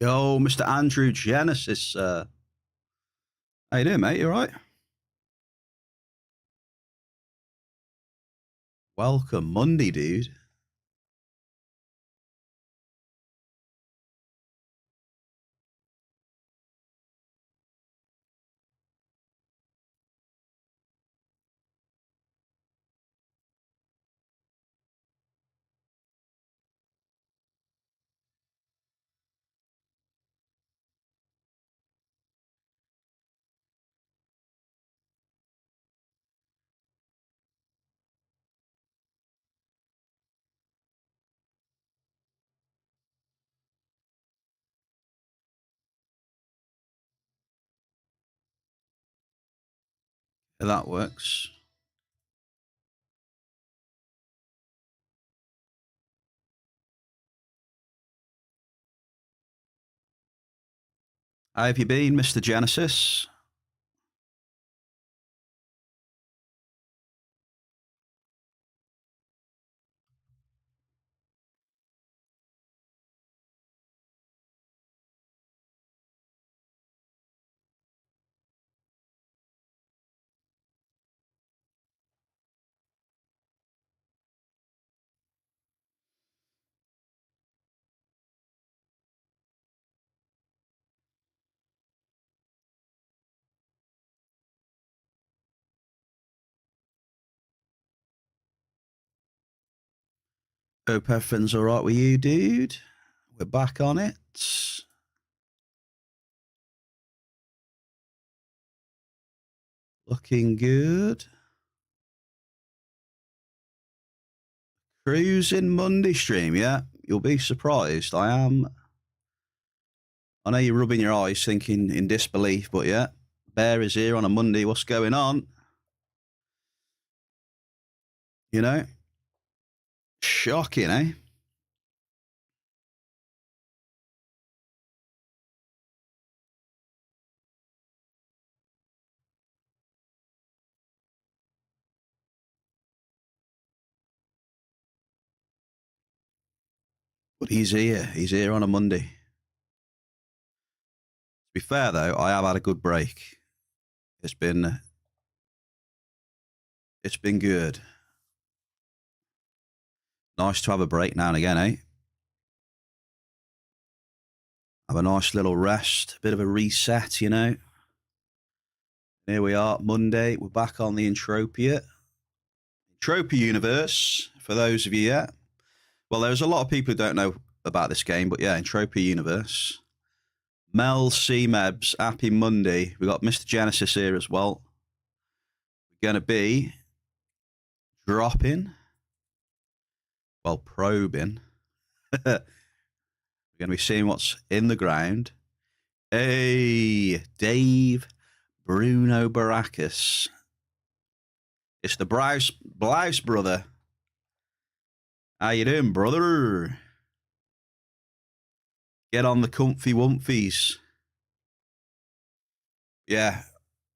Yo, Mr. Andrew Genesis. How you doing, mate? You all right? Welcome, Monday, dude. Yeah, that works. How have you been, Mr. Genesis? Hope everything's all right with you, dude. We're back on it. Looking good. Cruising Monday stream, yeah. You'll be surprised. I am. I know you're rubbing your eyes thinking in disbelief, but yeah. Bear is here on a Monday. What's going on? You know? Shocking, eh? But he's here. He's here on a Monday. To be fair, though, I have had a good break. It's been good. Nice to have a break now and again, eh? Have a nice little rest, a bit of a reset, you know. Here we are, Monday. We're back on the Entropia Universe. For those of you, yeah. Well, there's a lot of people who don't know about this game, but yeah, Entropia Universe. Mel C. Mebs, happy Monday. We got Mr. Genesis here as well. We're going to be probing. We're going to be seeing what's in the ground. Hey, Dave Bruno Baracus. It's the Blouse brother. How you doing, brother? Get on the comfy wumphies. Yeah,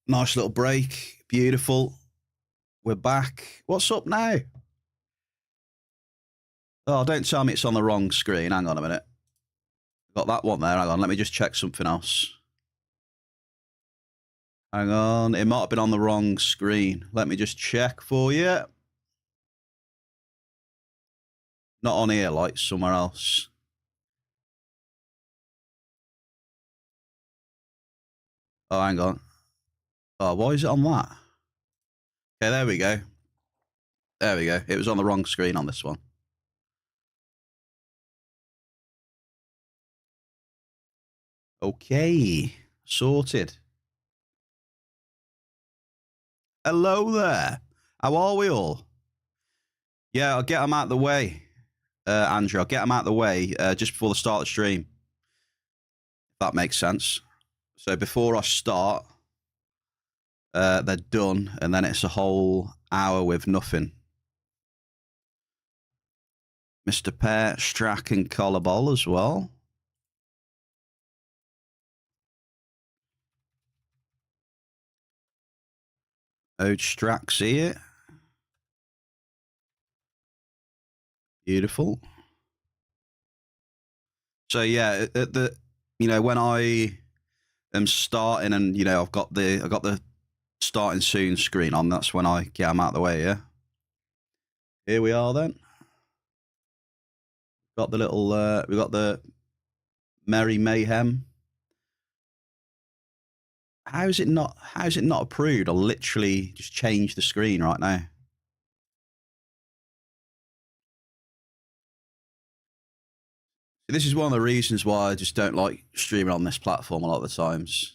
nice little break. Beautiful. We're back. What's up now? Oh, don't tell me it's on the wrong screen. Hang on a minute. Got that one there. Hang on. Let me just check something else. Hang on. It might have been on the wrong screen. Let me just check for you. Not on here, like somewhere else. Oh, hang on. Oh, why is it on that? Okay, there we go. There we go. It was on the wrong screen on this one. Okay. Sorted. Hello there. How are we all? Yeah, I'll get them out of the way. Andrew, I'll get them out of the way just before the start of the stream. If that makes sense. So before I start, they're done, and then it's a whole hour with nothing. Mr. Pear, Strack, and Collarball as well. Ode Strack's here. Beautiful. So yeah, you know, when I am starting and, you know, I've got the starting soon screen on, that's when I get them out of the way, yeah? Here we are then. Got the little, we got the Merry Mayhem. How is it not approved? I'll literally just change the screen right now. This is one of the reasons why I just don't like streaming on this platform a lot of the times.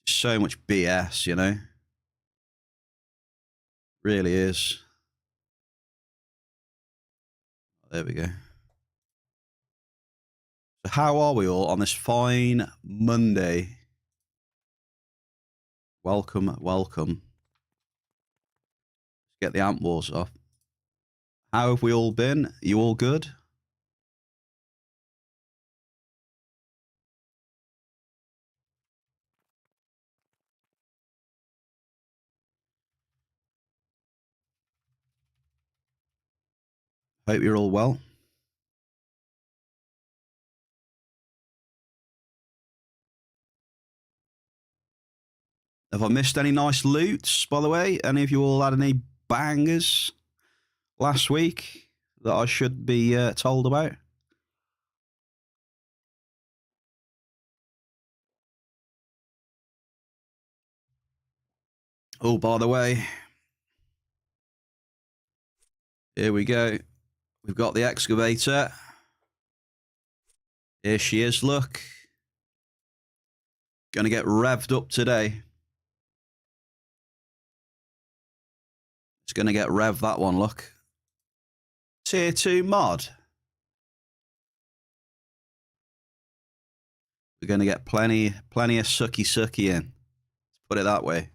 So much BS, you know? Really is. There we go. So how are we all on this fine Monday? Welcome, welcome. Let's get the amp wars off. How have we all been? You all good? Hope you're all well. Have I missed any nice loots, by the way? Any of you all had any bangers last week that I should be told about? Oh, by the way, here we go. We've got the excavator. Here she is, look. Gonna get revved up today. It's gonna get revved, that one, look. Tier 2 mod. We're gonna get plenty of sucky in. Let's put it that way.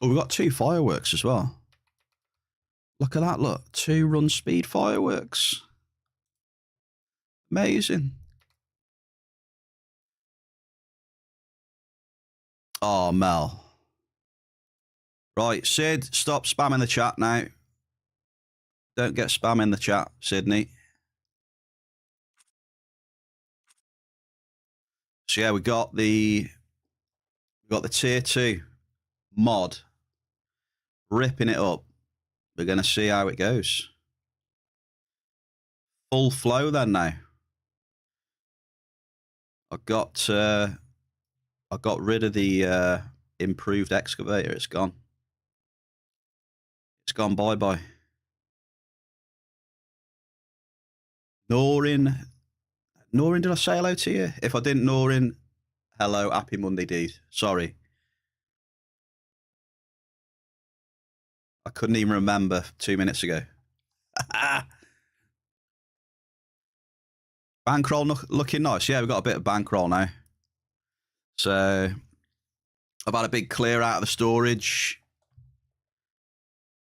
Oh, we've got 2 fireworks as well. Look at that, look. 2 run speed fireworks. Amazing. Oh, Mel. Right, Sid, stop spamming the chat now. Don't get spam in the chat, Sydney. So yeah, we got the tier 2 mod. Ripping it up. We're gonna see how it goes. Full flow then now. I got rid of the improved excavator. It's gone. It's gone bye-bye. Norin, did I say hello to you? If I didn't, Norin, hello, happy Monday, dude. Sorry. I couldn't even remember 2 minutes ago. Bankroll looking nice. Yeah, we've got a bit of bankroll now. So I've had a big clear out of the storage.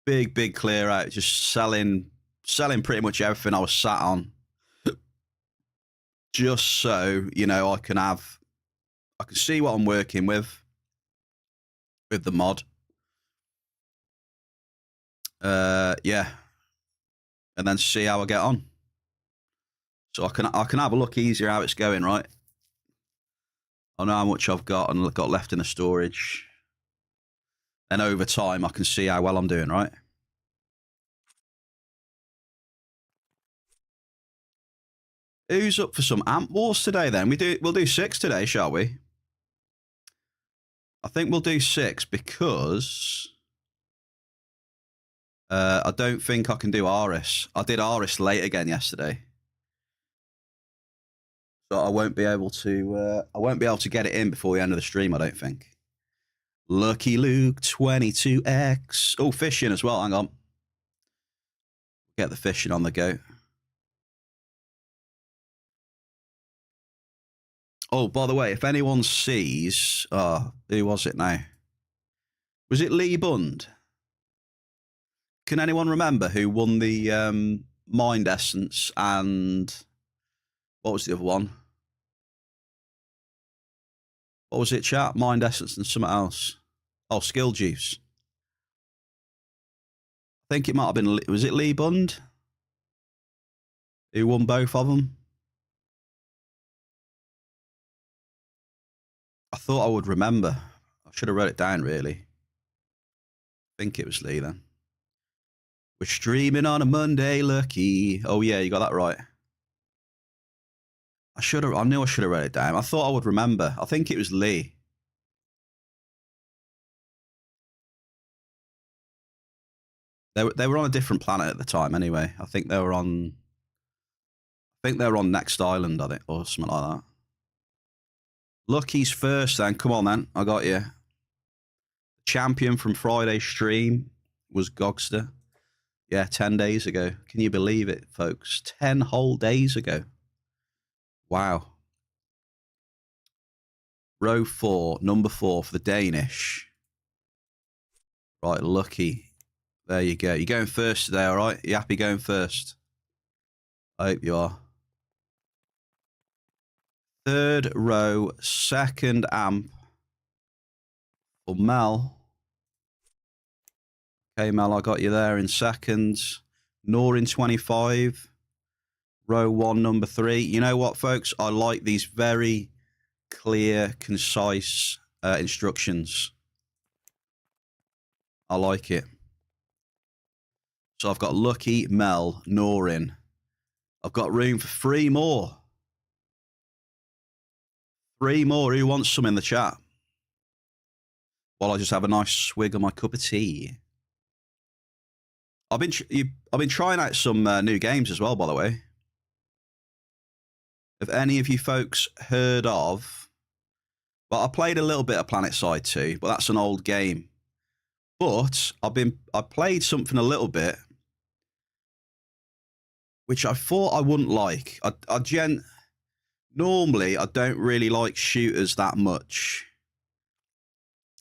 Big clear out. Just selling pretty much everything I was sat on. Just so, you know, I can see what I'm working with the mod. Yeah. And then see how I get on. So I can have a look easier how it's going, right? I know how much I've got and got left in the storage. And over time, I can see how well I'm doing, right? Who's up for some amp wars today then? We'll do 6 today, shall we? I think we'll do 6 because I don't think I can do Aris. I did Aris late again yesterday. So I won't be able to get it in before the end of the stream, I don't think. Lucky Luke 22X. Oh, fishing as well. Hang on. Get the fishing on the go. Oh, by the way, if anyone sees, who was it now? Was it Lee Bund? Can anyone remember who won the Mind Essence and what was the other one? What was it, chat? Mind Essence and something else. Oh, Skill Juice. I think it might have been, was it Lee Bund? Who won both of them? thought I would remember. I should have wrote it down, really. I think it was Lee then. We're streaming on a Monday, Lucky. Oh, yeah, you got that right. I knew I should have wrote it down. I thought I would remember. I think it was Lee. They were on a different planet at the time, anyway. I think they were on Next Island, I think, or something like that. Lucky's first, then. Come on, then. I got you. Champion from Friday's stream was Gogster. Yeah, 10 days ago. Can you believe it, folks? 10 whole days ago. Wow. Row 4, number 4 for the Danish. Right, Lucky. There you go. You're going first today, all right? You happy going first? I hope you are. Third row, second amp for Mel. Okay, Mel, I got you there in seconds. Nor in 25. Row 1, number 3. You know what, folks? I like these very clear, concise instructions. I like it. So I've got Lucky, Mel, Norin. I've got room for 3 more. 3 more. Who wants some in the chat? While I just have a nice swig of my cup of tea. I've been trying out some new games as well, by the way. Have any of you folks heard of? Well, I played a little bit of PlanetSide 2, but that's an old game. But I played something a little bit, which I thought I wouldn't like. Normally, I don't really like shooters that much.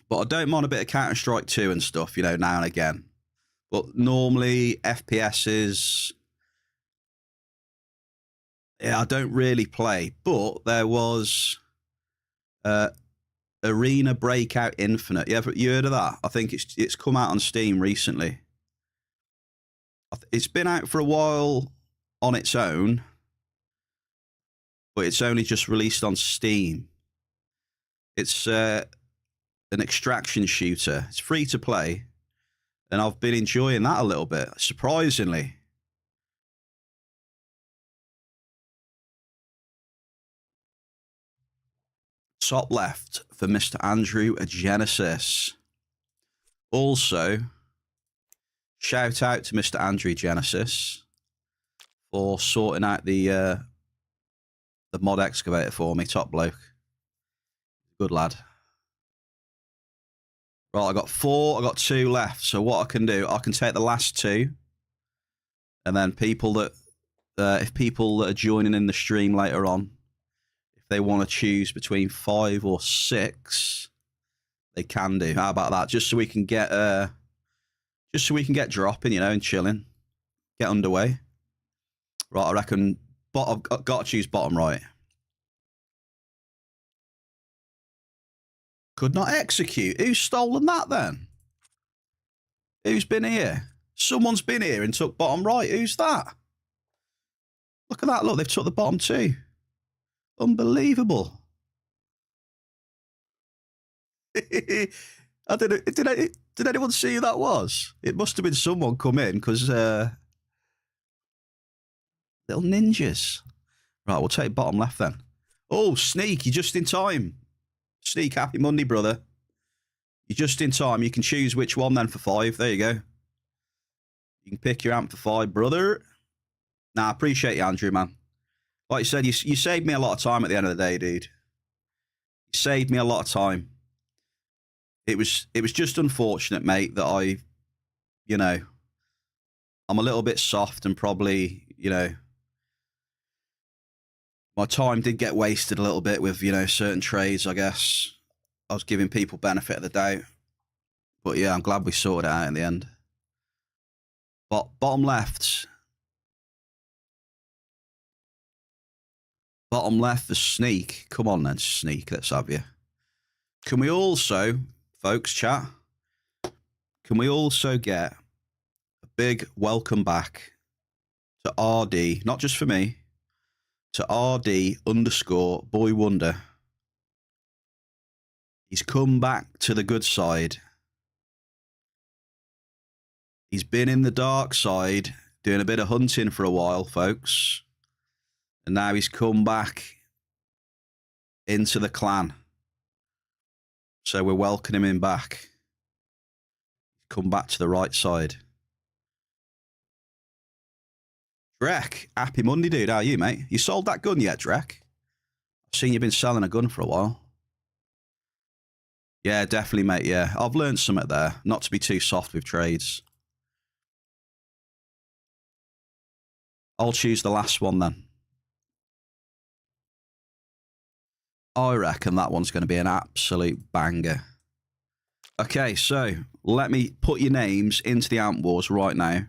But I don't mind a bit of Counter-Strike 2 and stuff, you know, now and again. But normally, FPSs, yeah, I don't really play. But there was Arena Breakout Infinite. You heard of that? I think it's come out on Steam recently. It's been out for a while on its own, but it's only just released on Steam. It's an extraction shooter. It's free to play, and I've been enjoying that a little bit, surprisingly. Top left for Mr. Andrew Genesis. Also, shout out to Mr. Andrew Genesis for sorting out the mod excavator for me. Top bloke. Good lad. Right, I got 4. I got 2 left. So what I can do, I can take the last 2, and then people that, if people that are joining in the stream later on, if they want to choose between 5 or 6, they can do. How about that? Just so we can get, dropping, you know, and chilling, get underway. Right, I reckon. I've got to choose bottom right. Could not execute. Who's stolen that then? Who's been here? Someone's been here and took bottom right. Who's that? Look at that. Look, they've took the bottom 2. Unbelievable. I don't know. Did anyone see who that was? It must have been someone come in because little ninjas. Right, we'll take bottom left then. Oh, Sneak, you're just in time. Sneak, happy Monday, brother. You're just in time. You can choose which one then for 5. There you go. You can pick your amp for 5, brother. Nah, I appreciate you, Andrew, man. Like you said, you saved me a lot of time at the end of the day, dude. You saved me a lot of time. It was just unfortunate, mate, that you know, I'm a little bit soft and probably, you know, my time did get wasted a little bit with, you know, certain trades, I guess. I was giving people benefit of the doubt. But yeah, I'm glad we sorted it out in the end. But bottom left. Bottom left for Sneak. Come on then, Sneak. Let's have you. Can we also, folks, chat, can we also get a big welcome back to RD, not just for me, to RD_Boy Wonder. He's come back to the good side. He's been in the dark side, doing a bit of hunting for a while, folks. And now he's come back into the clan. So we're welcoming him back. Come back to the right side. Drek, happy Monday, dude. How are you, mate? You sold that gun yet, Drek? I've seen you've been selling a gun for a while. Yeah, definitely, mate, yeah. I've learned something there. Not to be too soft with trades. I'll choose the last one, then. I reckon that one's going to be an absolute banger. Okay, so let me put your names into the Ant Wars right now.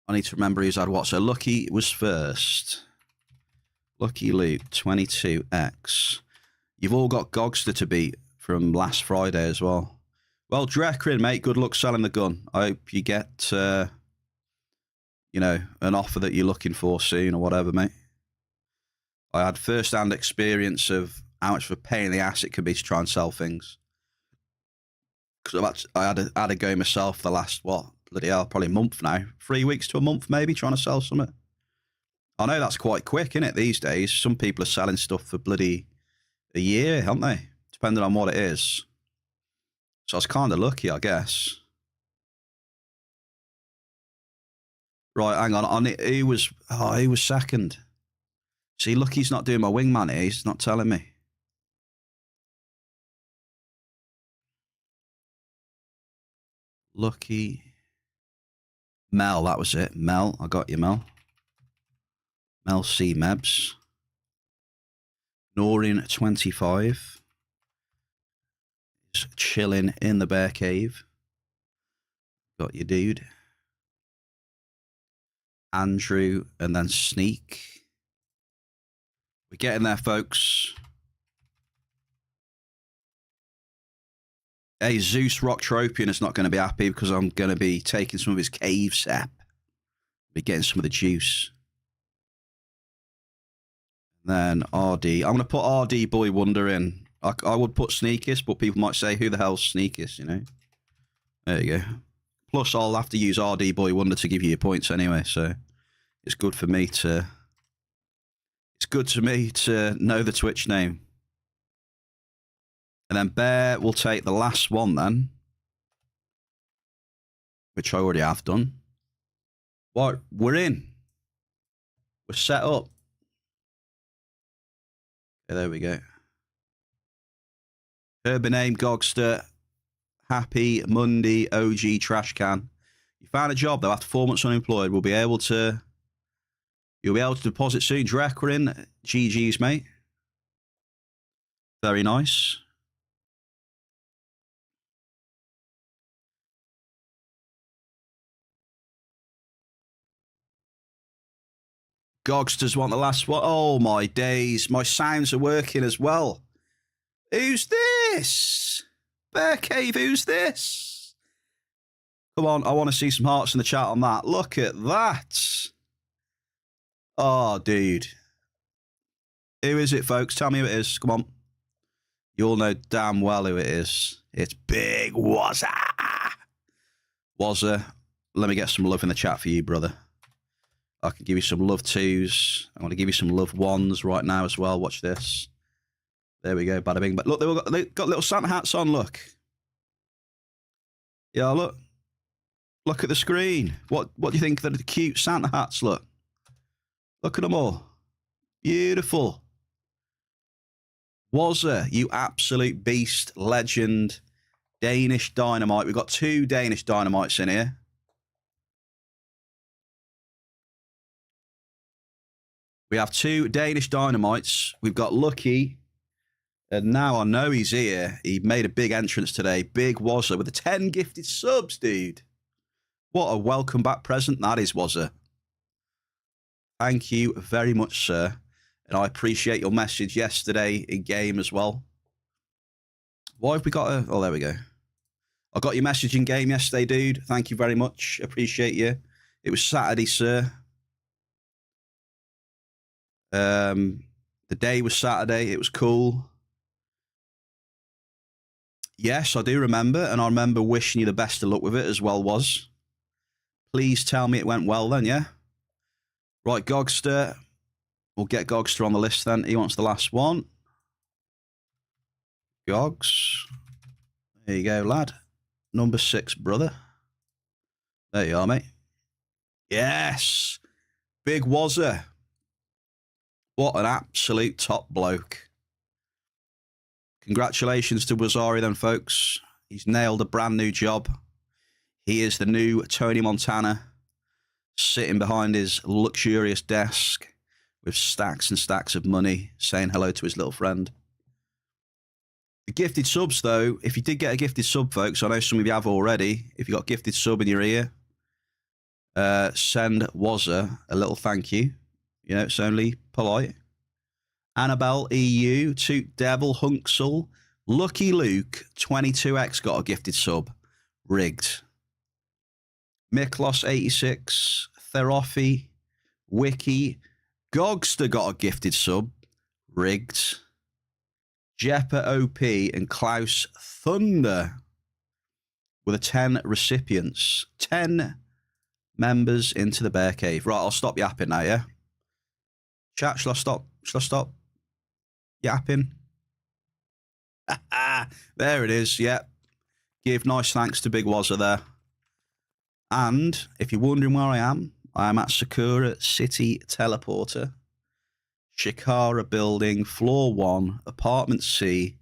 I need to remember who's had what. So Lucky was first. Lucky Luke, 22X. You've all got Gogster to beat from last Friday as well. Well, Drekrin, mate, good luck selling the gun. I hope you get, you know, an offer that you're looking for soon or whatever, mate. I had first-hand experience of how much of a pain in the ass it can be to try and sell things. Because I had a go myself the last, what, bloody hell, probably a month now. 3 weeks to a month, maybe, trying to sell something. I know that's quite quick, isn't it, these days? Some people are selling stuff for bloody a year, aren't they? Depending on what it is. So I was kind of lucky, I guess. Right, hang on. He was second. See, Lucky's not doing my wingman here. He's not telling me. Lucky. Mel, that was it. Mel, I got you, Mel. Mel C. Mebs. Noreen, 25. Just chilling in the bear cave. Got you, dude. Andrew, and then Sneak. We're getting there, folks. Hey, Zeus Rocktropian is not going to be happy because I'm going to be taking some of his cave sap. Be getting some of the juice. Then RD. I'm going to put RD Boy Wonder in. I would put Sneakist, but people might say, who the hell's Sneakist, you know? There you go. Plus, I'll have to use RD Boy Wonder to give you your points anyway, so it's good for me to... It's good to me to know the Twitch name. And then Bear will take the last one then. Which I already have done. What? We're in. We're set up. Okay, there we go. Urban name, Gogster. Happy Monday, OG Trash Can. You found a job though after 4 months unemployed. You'll be able to deposit soon. Drek, we're in. GG's, mate. Very nice. Gogsters want the last one. Oh my days. My sounds are working as well. Who's this? Bear Cave, who's this? Come on, I want to see some hearts in the chat on that. Look at that. Oh, dude. Who is it, folks? Tell me who it is. Come on. You all know damn well who it is. It's Big Wazza. Wazza, let me get some love in the chat for you, brother. I can give you some love twos. I want to give you some love ones right now as well. Watch this. There we go. Bada bing. But look, they got little Santa hats on. Look. Yeah, look. Look at the screen. What do you think of the cute Santa hats? Look. Look at them all. Beautiful. Wazza, you absolute beast, legend, Danish Dynamite. We've got 2 Danish Dynamites in here. We have 2 Danish Dynamites. We've got Lucky. And now I know he's here. He made a big entrance today. Big Wazza with the 10 gifted subs, dude. What a welcome back present that is, Wazza. Thank you very much, sir. And I appreciate your message yesterday in game as well. Why have we got a... Oh, there we go. I got your message in game yesterday, dude. Thank you very much. Appreciate you. It was Saturday, sir. The day was Saturday. It was cool. Yes, I do remember, and I remember wishing you the best of luck with it as well was. Please tell me it went well then, yeah? Right, Gogster. We'll get Gogster on the list then. He wants the last one. Gogs. There you go, lad. Number 6, brother. There you are, mate. Yes! Big Wazza. What an absolute top bloke. Congratulations to Wazari then, folks. He's nailed a brand new job. He is the new Tony Montana, sitting behind his luxurious desk with stacks and stacks of money, saying hello to his little friend. The gifted subs, though, if you did get a gifted sub, folks, I know some of you have already. If you got gifted sub in your ear, send Wazza a little thank you. You know, it's only polite. Annabelle EU, Toot Devil, Hunksel, Lucky Luke, 22X got a gifted sub. Rigged. Miklos 86, Therofi, Wiki, Gogster got a gifted sub. Rigged. Jeppa OP and Klaus Thunder with a 10 recipients. 10 members into the Bear Cave. Right, I'll stop yapping now, yeah? Chat, shall I stop? Shall I stop yapping? There it is, yep. Give nice thanks to Big Wazza there. And if you're wondering where I am at Sakura City Teleporter, Shikara Building, Floor 1, Apartment C,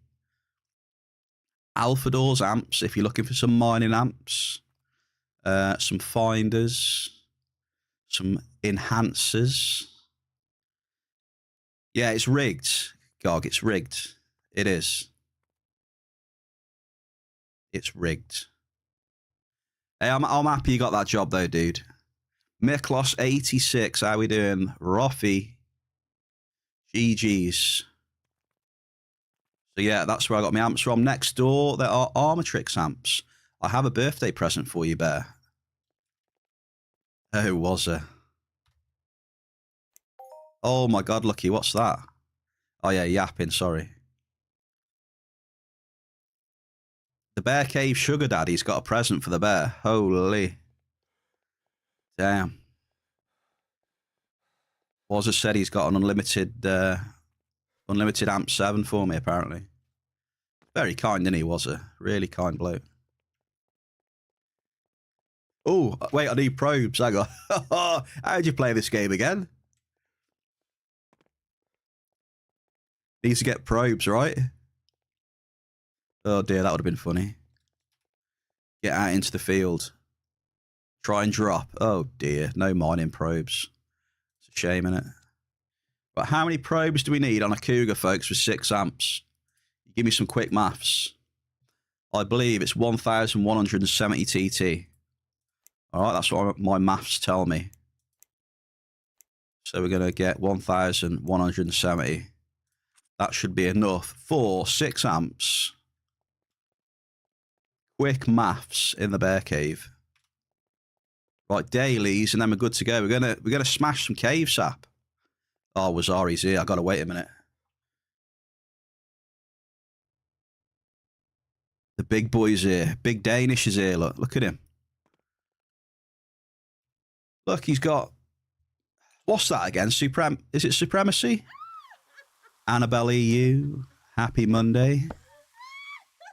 Alpha Doors amps, if you're looking for some mining amps, some finders, some enhancers. Yeah, it's rigged, Gog, it's rigged. It is. It's rigged. Hey, I'm happy you got that job, though, dude. Miklos 86, how we doing? Roffy. GG's. So, yeah, that's where I got my amps from. Next door, there are Armatrix amps. I have a birthday present for you, Bear. Oh, was there? Oh, my God, Lucky, what's that? Oh, yeah, yapping, sorry. The Bear Cave Sugar Daddy's got a present for the bear. Holy. Damn. Wazza said he's got an unlimited amp 7 for me, apparently. Very kind, isn't he, Wazza? Really kind bloke. Oh, wait, I need probes. Hang on. How'd you play this game again? Needs to get probes, right? Oh dear, that would have been funny. Get out into the field. Try and drop. Oh dear, no mining probes. It's a shame, innit? But how many probes do we need on a Cougar, folks, with 6 amps? Give me some quick maths. I believe it's 1,170 TT. All right, that's what my maths tell me. So we're going to get 1,170. That should be enough for 6 amps. Quick maths in the Bear Cave. Right, dailies, and then we're good to go. We're gonna smash some cave sap. Oh, Wazari's here. I gotta wait a minute. The big boy's here. Big Danish is here. Look at him. Look, he's got. What's that again? Is it Supremacy? Annabelle EU. Happy Monday.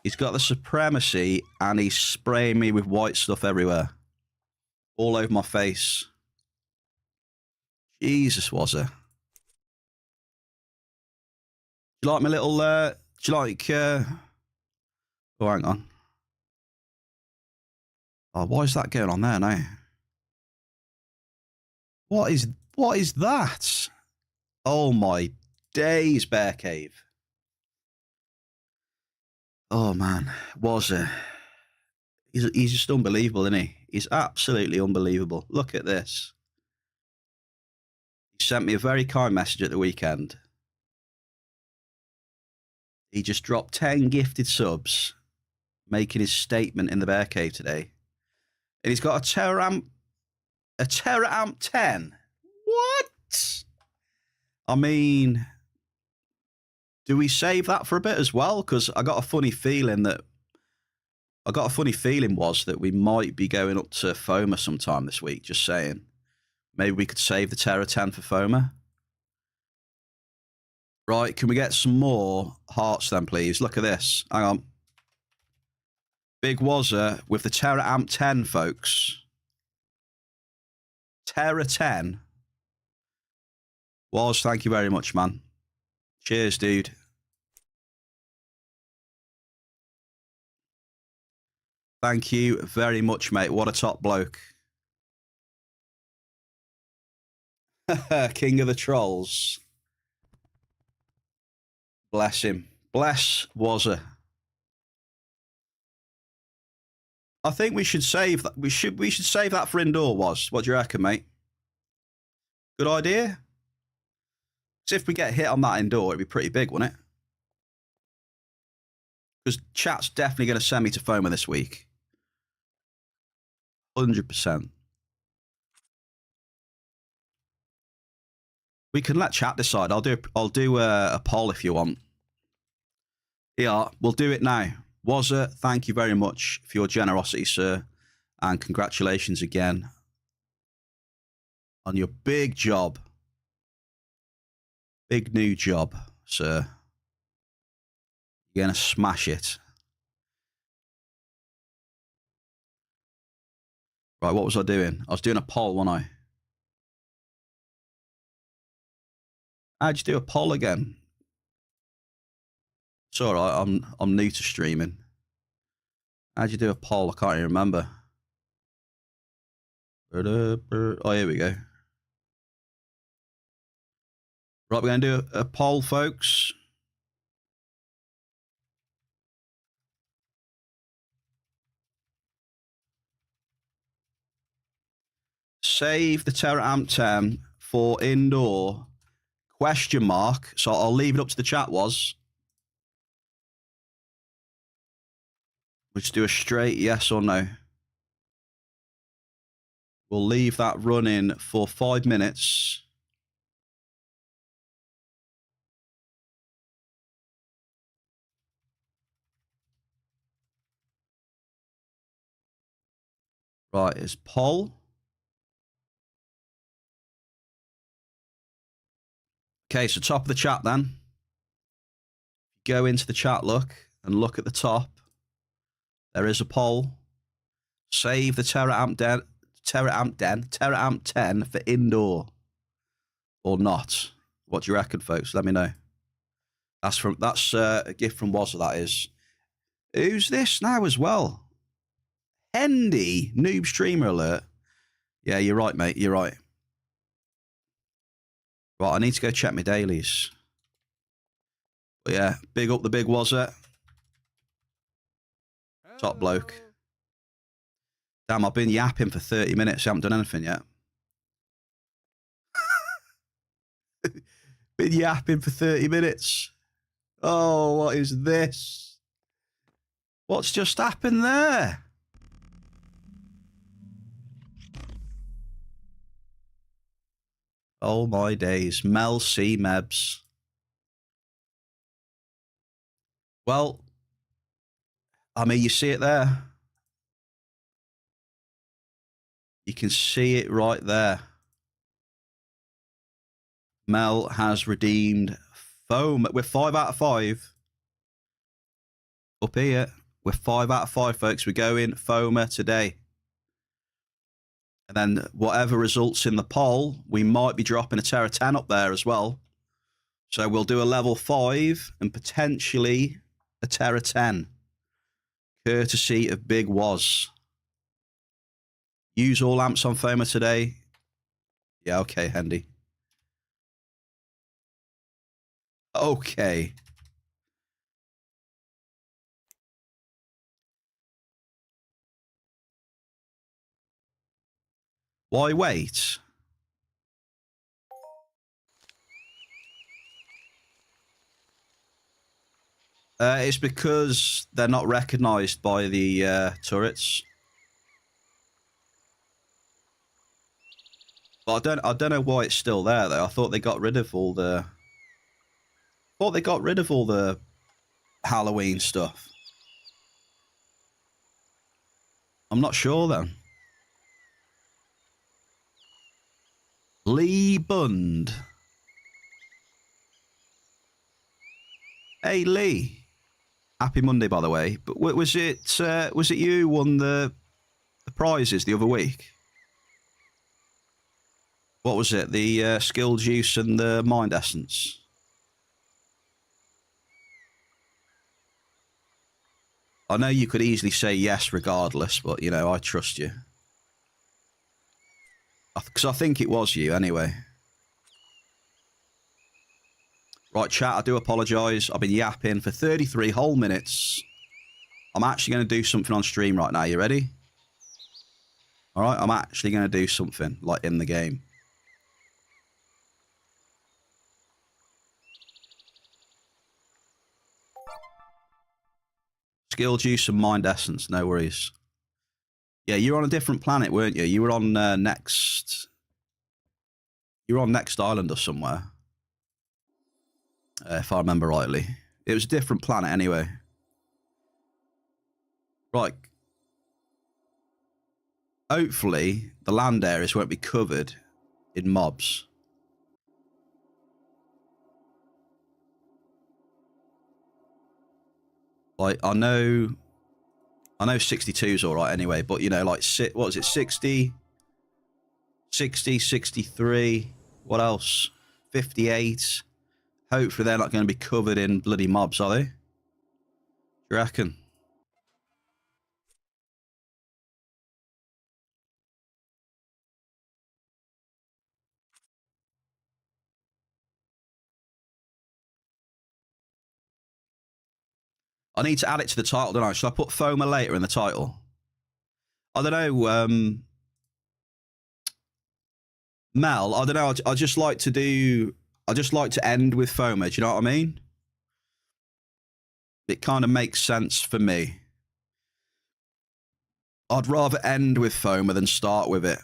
He's got the Supremacy, and he's spraying me with white stuff everywhere. All over my face. Jesus, Wazza. Do you like my little, do you like, oh, hang on. Oh, why is that going on there now? What is that? Oh, my days, Bear Cave. Oh, man. Wazza. He's just unbelievable, isn't he? He's absolutely unbelievable. Look at this. He sent me a very kind message at the weekend. He just dropped 10 gifted subs, making his statement in the Bear Cave today. And he's got a Terra Amp 10. What? I mean, do we save that for a bit as well? Because I got a funny feeling that I got a funny feeling was that we might be going up to Foma sometime this week, just saying. Maybe we could save the Terra 10 for Foma. Right, can we get some more hearts then, please? Look at this. Hang on. Big Wazza with the Terra Amp 10, folks. Terra 10. Waz, thank you very much, man. Cheers, dude. Thank you very much, mate. What a top bloke. King of the Trolls. Bless him. Bless Wazza. I think we should save that. We should save that for indoor, Waz. What do you reckon, mate? Good idea? Because if we get hit on that indoor, it'd be pretty big, wouldn't it? Because chat's definitely going to send me to Foma this week. 100%. We can let chat decide. I'll do a poll if you want. Yeah, we'll do it now. Wazza, thank you very much for your generosity, sir. And congratulations again on your big job. Big new job, sir. You're going to smash it. Right, what was I doing? I was doing a poll, wasn't I? How'd you do a poll again? It's all right, I'm new to streaming. How'd you do a poll? I can't even remember. Oh, here we go. Right, we're going to do a poll, folks. Save the Terra Amp 10 for indoor ? So I'll leave it up to the chat, was. We'll just do a straight yes or no. We'll leave that running for 5 minutes. Right, it's poll. Okay, so top of the chat then. Go into the chat, look at the top. There is a poll. Save the Terra Amp 10 for indoor or not. What do you reckon, folks? Let me know. That's a gift from Wazza, that is. Who's this now as well? Hendy, noob streamer alert. Yeah, you're right, mate. You're right. Right, I need to go check my dailies. But yeah, big up the big Wazza. Top bloke. Damn, I've been yapping for 30 minutes. I haven't done anything yet. Been yapping for 30 minutes. Oh, what is this? What's just happened there? Oh, my days. Mel C. Mebs. Well, I mean, you see it there. You can see it right there. Mel has redeemed foam. We're 5 out of 5. Up here. We're 5 out of 5, folks. We're going Foma today. And then whatever results in the poll, we might be dropping a Terra 10 up there as well. So we'll do a level 5 and potentially a Terra 10. Courtesy of Big Waz. Use all amps on Foma today. Yeah, okay, Hendy. Okay. Why wait? It's because they're not recognised by the turrets. But I don't know why it's still there though. I thought they got rid of all the. Halloween stuff. I'm not sure then. Lee Bund. Hey Lee. Happy Monday, by the way. But was it you who won the prizes the other week? What was it? The skill juice and the mind essence? I know you could easily say yes regardless, but, you know, I trust you. Because I think it was you anyway. Right, chat, I do apologise. I've been yapping for 33 whole minutes. I'm actually going to do something on stream right now. You ready? All right, I'm actually going to do something, like, in the game. Skill juice and mind essence, no worries. Yeah, you were on a different planet, weren't you? You were on next... You were on Next Island or somewhere. If I remember rightly. It was a different planet anyway. Right. Hopefully, the land areas won't be covered in mobs. Like, I know 62's all right anyway, but, you know, like, what was it, 60, 63, what else? 58. Hopefully they're not going to be covered in bloody mobs, are they? Do you reckon? I need to add it to the title, don't I? Should I put FOMA later in the title? I don't know, Mel, I don't know, I just like to end with FOMA, do you know what I mean? It kind of makes sense for me. I'd rather end with FOMA than start with it.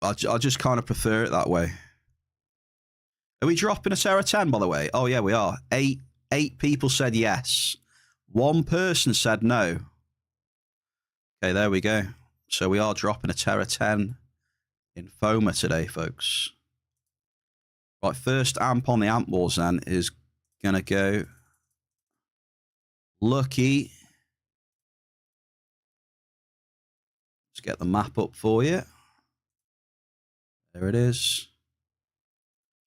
I just kind of prefer it that way. Are we dropping a Terra 10, by the way? Oh, yeah, we are. Eight people said yes. One person said no. Okay, there we go. So we are dropping a Terra 10 in FOMA today, folks. Right, first amp on the amp walls then is going to go Lucky. Let's get the map up for you. There it is.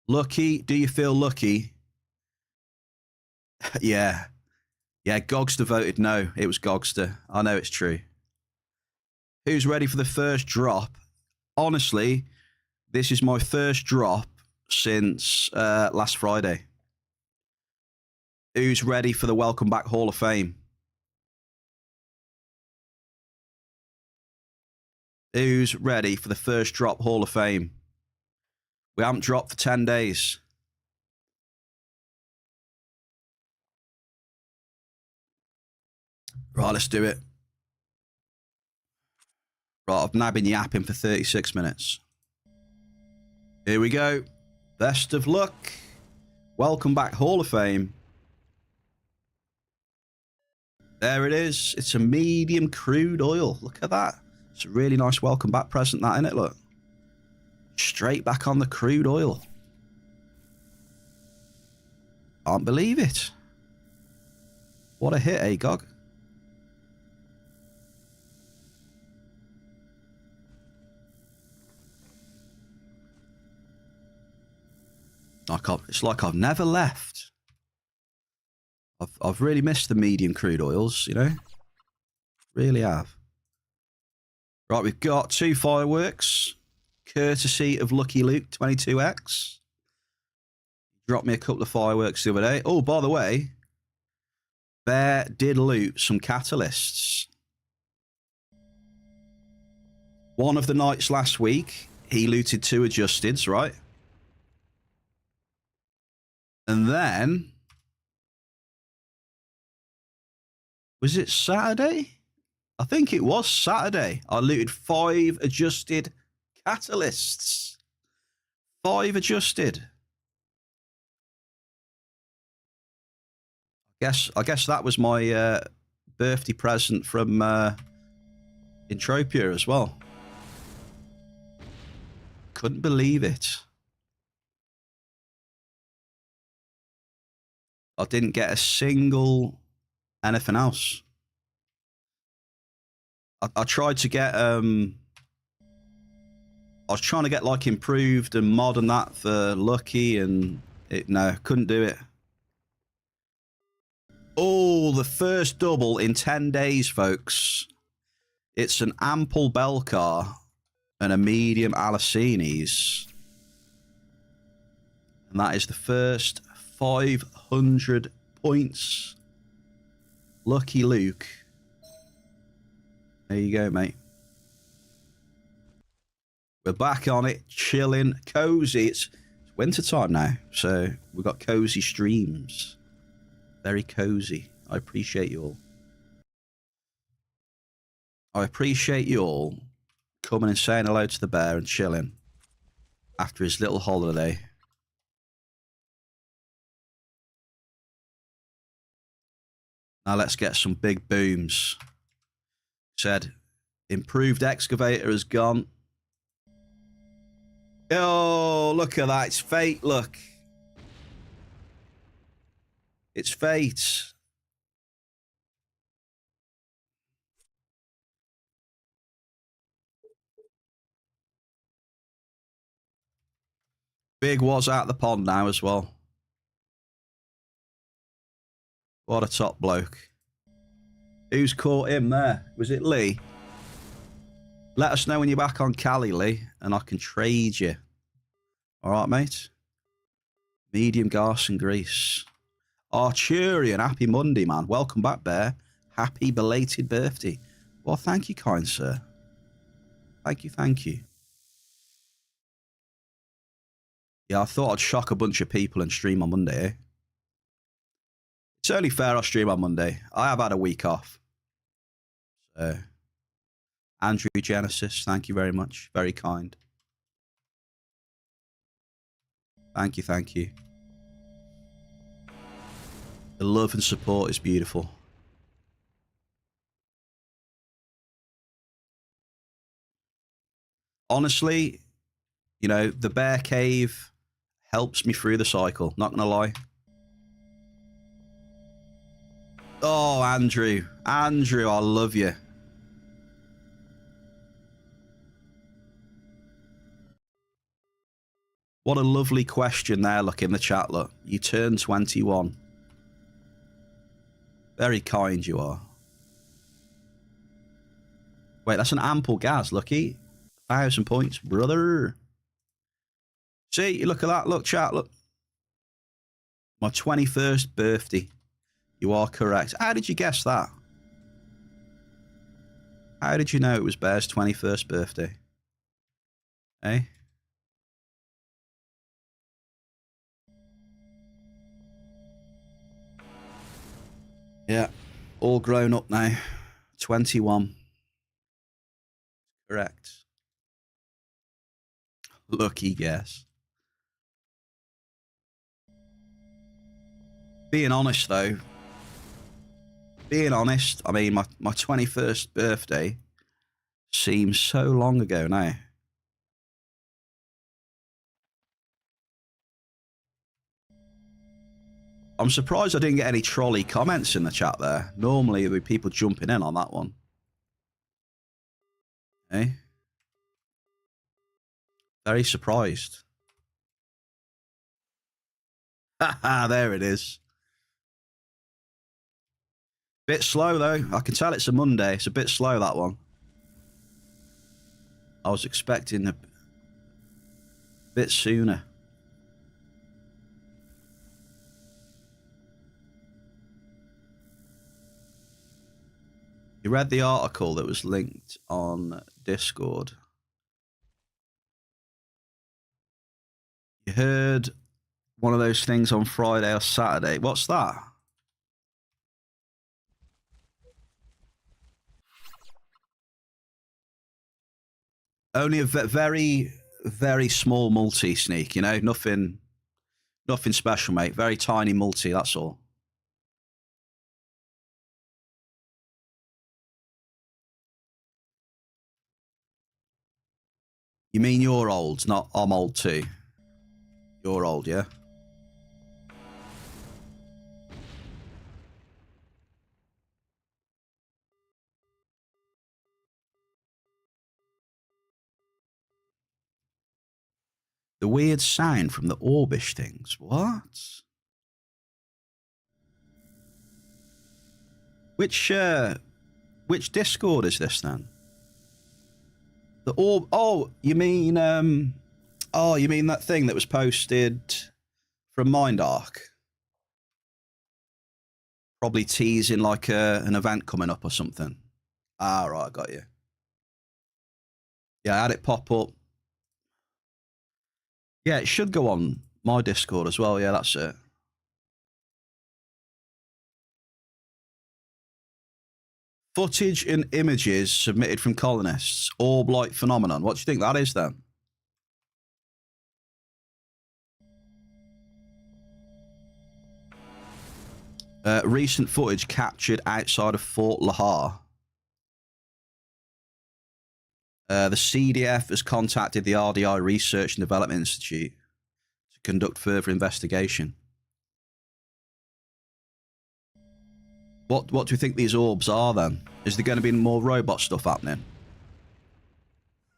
Lucky, do you feel lucky? Yeah. Yeah, Gogster voted no. It was Gogster. I know it's true. Who's ready for the first drop? Honestly, this is my first drop since last Friday. Who's ready for the Welcome Back Hall of Fame? Who's ready for the first drop Hall of Fame? We haven't dropped for 10 days. Right, let's do it. Right, I've now been yapping for 36 minutes. Here we go. Best of luck. Welcome back, Hall of Fame. There it is. It's a medium crude oil. Look at that. It's a really nice welcome back present, that, isn't it? Look. Straight back on the crude oil. Can't believe it. What a hit, eh, Gog? It's like I've never left. I've really missed the medium crude oils, you know? Really have. Right, we've got 2 fireworks, courtesy of Lucky Luke 22X. Dropped me a couple of fireworks the other day. Oh, by the way, Bear did loot some catalysts. One of the nights last week, he looted 2 adjusteds, right? And then, was it Saturday? I think it was Saturday. I looted 5 adjusted catalysts. 5 adjusted. I guess that was my birthday present from Entropia as well. Couldn't believe it. I didn't get a single anything else. I tried to get I was trying to get like improved and mod and that for Lucky, and no, couldn't do it. Oh, the first double in 10 days, folks. It's an ample bell car and a medium Alicines. And that is the first 500 points. Lucky Luke. There you go, mate. We're back on it, chilling, cozy. It's winter time now, so we've got cozy streams. Very cozy. I appreciate you all. I appreciate you all coming and saying hello to the bear and chilling after his little holiday. Now let's get some big booms. Said, improved excavator has gone. Oh, look at that. It's fate, look. It's fate. Big was out the pond now as well. What a top bloke. Who's caught him there? Was it Lee? Let us know when you're back on Cali, Lee, and I can trade you. All right, mate? Medium gas and grease. Arturian, happy Monday, man. Welcome back, Bear. Happy belated birthday. Well, thank you, kind sir. Thank you, thank you. Yeah, I thought I'd shock a bunch of people and stream on Monday, eh? It's only fair I stream on Monday. I have had a week off. So, Andrew Genesis, thank you very much. Very kind. Thank you, thank you. The love and support is beautiful. Honestly, you know, the bear cave helps me through the cycle. Not gonna lie. Oh, Andrew. Andrew, I love you. What a lovely question there, look, in the chat, look. You turn 21. Very kind you are. Wait, that's an ample gas, Lucky. 1,000 points, brother. See, you look at that. Look, chat, look. My 21st birthday. You are correct. How did you guess that? How did you know it was Bear's 21st birthday? Eh? Yeah. All grown up now. 21. Correct. Lucky guess. Being honest, though. Being honest, I mean, my 21st birthday seems so long ago now. I'm surprised I didn't get any trolley comments in the chat there. Normally, there would be people jumping in on that one. Eh? Very surprised. Haha, there it is. Bit slow, though. I can tell it's a Monday. It's a bit slow, that one. I was expecting a bit sooner. You read the article that was linked on Discord. You heard one of those things on Friday or Saturday. What's that? Only a very, very small multi sneak, you know? Nothing special, mate. Very tiny multi, that's all. You mean you're old, not I'm old too. You're old, yeah? The weird sound from the Orbish things. What? Which Discord is this then? The Orb. Oh, you mean that thing that was posted from Mindark? Probably teasing like an event coming up or something. Ah, right, I got you. Yeah, I had it pop up. Yeah, it should go on my Discord as well. Yeah, that's it. Footage and images submitted from colonists. Orb-like phenomenon. What do you think that is then? Recent footage captured outside of Fort Lahar. The CDF has contacted the RDI Research and Development Institute to conduct further investigation. What do you think these orbs are then? Is there going to be more robot stuff happening?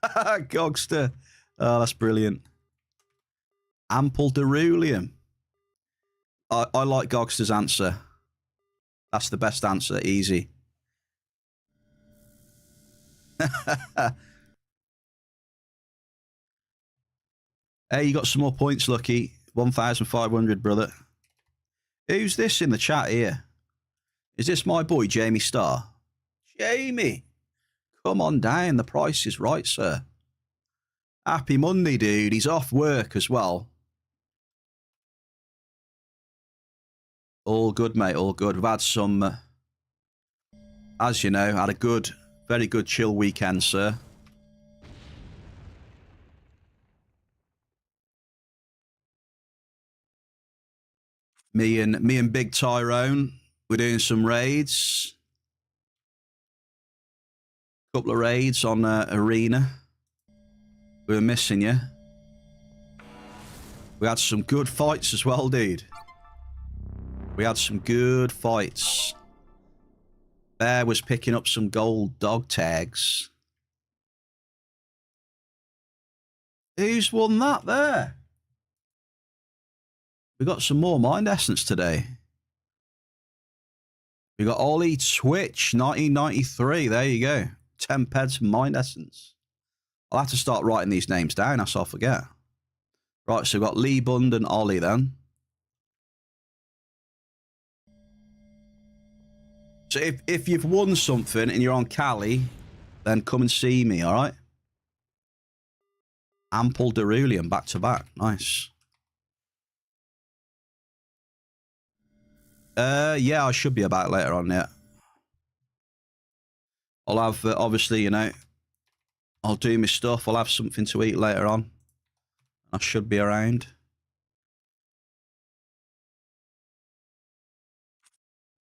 Gogster. Oh, that's brilliant. Ample Derulium. I like Gogster's answer. That's the best answer. Easy. Hey, you got some more points, Lucky. 1,500, brother. Who's this in the chat here? Is this my boy, Jamie Starr? Jamie, come on down. The price is right, sir. Happy Monday, dude. He's off work as well. All good, mate. All good. We've had some, as you know, had a good, very good chill weekend, sir. Me and Big Tyrone, we're doing some raids. Couple of raids on Arena. We were missing you. We had some good fights as well, dude. We had some good fights. Bear was picking up some gold dog tags. Who's won that there? We got some more Mind Essence today. We got Ollie Twitch 1993. There you go. 10 PEDS Mind Essence. I'll have to start writing these names down, else I'll forget. Right, so we've got Lee Bund and Ollie then. So if you've won something and you're on Cali, then come and see me, all right? Ample Derulium back to back. Nice. Yeah, I should be about later on, yeah. I'll have, obviously, you know, I'll do my stuff. I'll have something to eat later on. I should be around.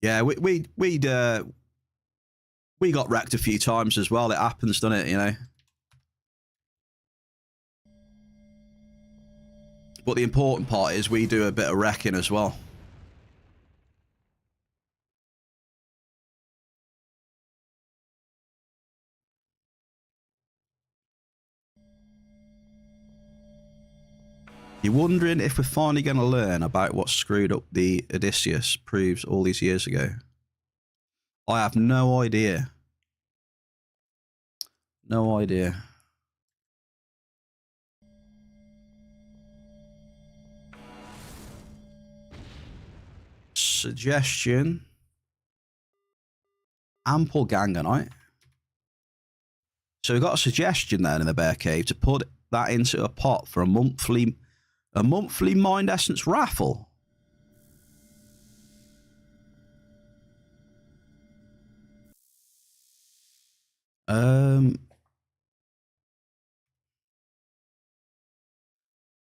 Yeah, we got wrecked a few times as well. It happens, doesn't it, you know? But the important part is we do a bit of wrecking as well. You're wondering if we're finally going to learn about what screwed up the Odysseus proves all these years ago. I have no idea. No idea. Suggestion. Ample ganganite. So we've got a suggestion then in the Bear Cave to put that into a pot for a monthly Mind Essence raffle.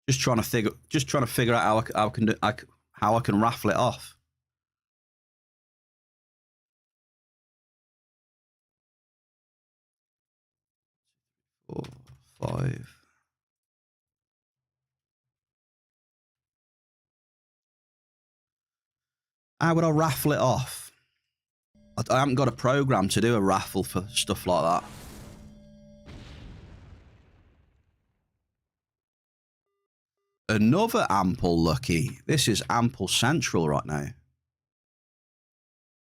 Just trying to figure out how I can raffle it off. Four, 5. How would I raffle it off? I haven't got a program to do a raffle for stuff like that. Another ample lucky. This is ample central right now.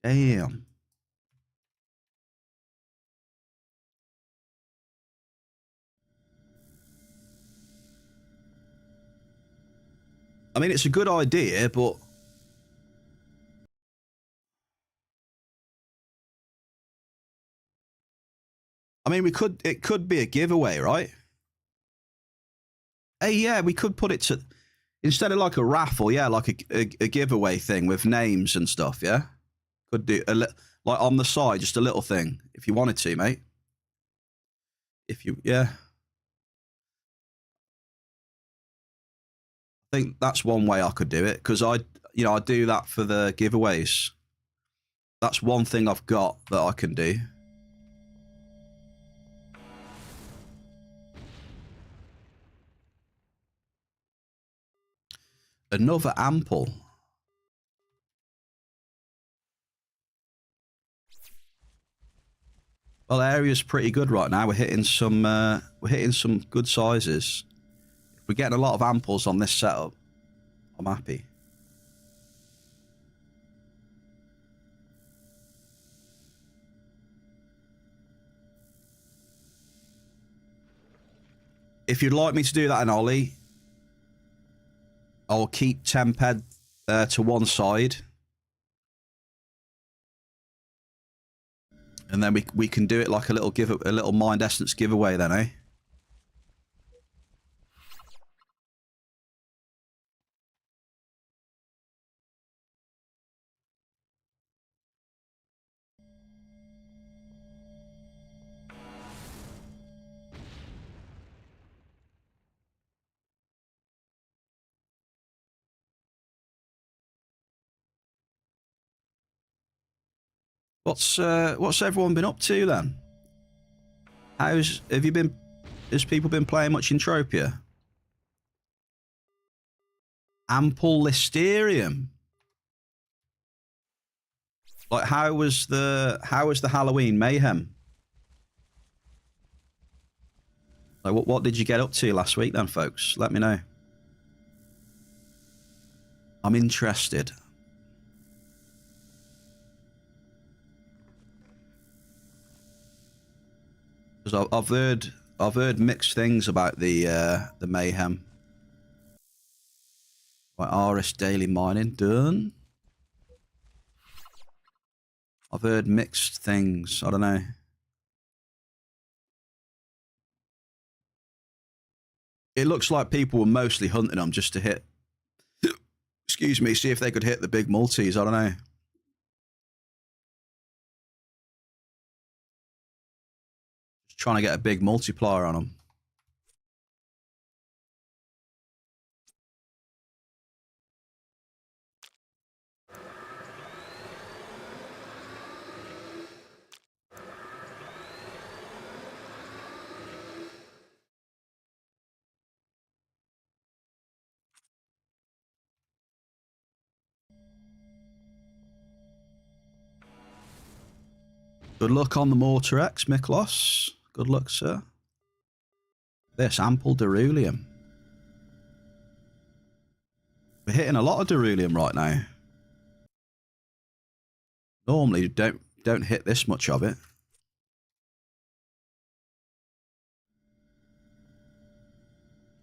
Damn. I mean, it's a good idea, but I mean, it could be a giveaway, right? Hey, yeah, we could put it to, instead of like a raffle, yeah, like a giveaway thing with names and stuff, yeah? Could do like on the side, just a little thing, if you wanted to, mate. If you, yeah. I think that's one way I could do it, because I do that for the giveaways. That's one thing I've got that I can do. Another ample. Well, area's pretty good right now. We're hitting some good sizes. If we're getting a lot of amples on this setup, I'm happy. If you'd like me to do that in Ollie, I'll keep 10 ped to one side. And then we can do it like a little Mind Essence giveaway then, eh? What's everyone been up to then? Has people been playing much Entropia? Ample Listerium. Like how was the Halloween mayhem? Like what did you get up to last week then, folks? Let me know. I'm interested. Because I've heard mixed things about the mayhem. Right, RS Daily Mining done. I've heard mixed things. I don't know. It looks like people were mostly hunting them just to hit. Excuse me. See if they could hit the big multis. I don't know. Just trying to get a big multiplier on them. Good luck on the Mortar X, Miklos. Good luck, sir. This ample Derulium. We're hitting a lot of Derulium right now. Normally, don't hit this much of it.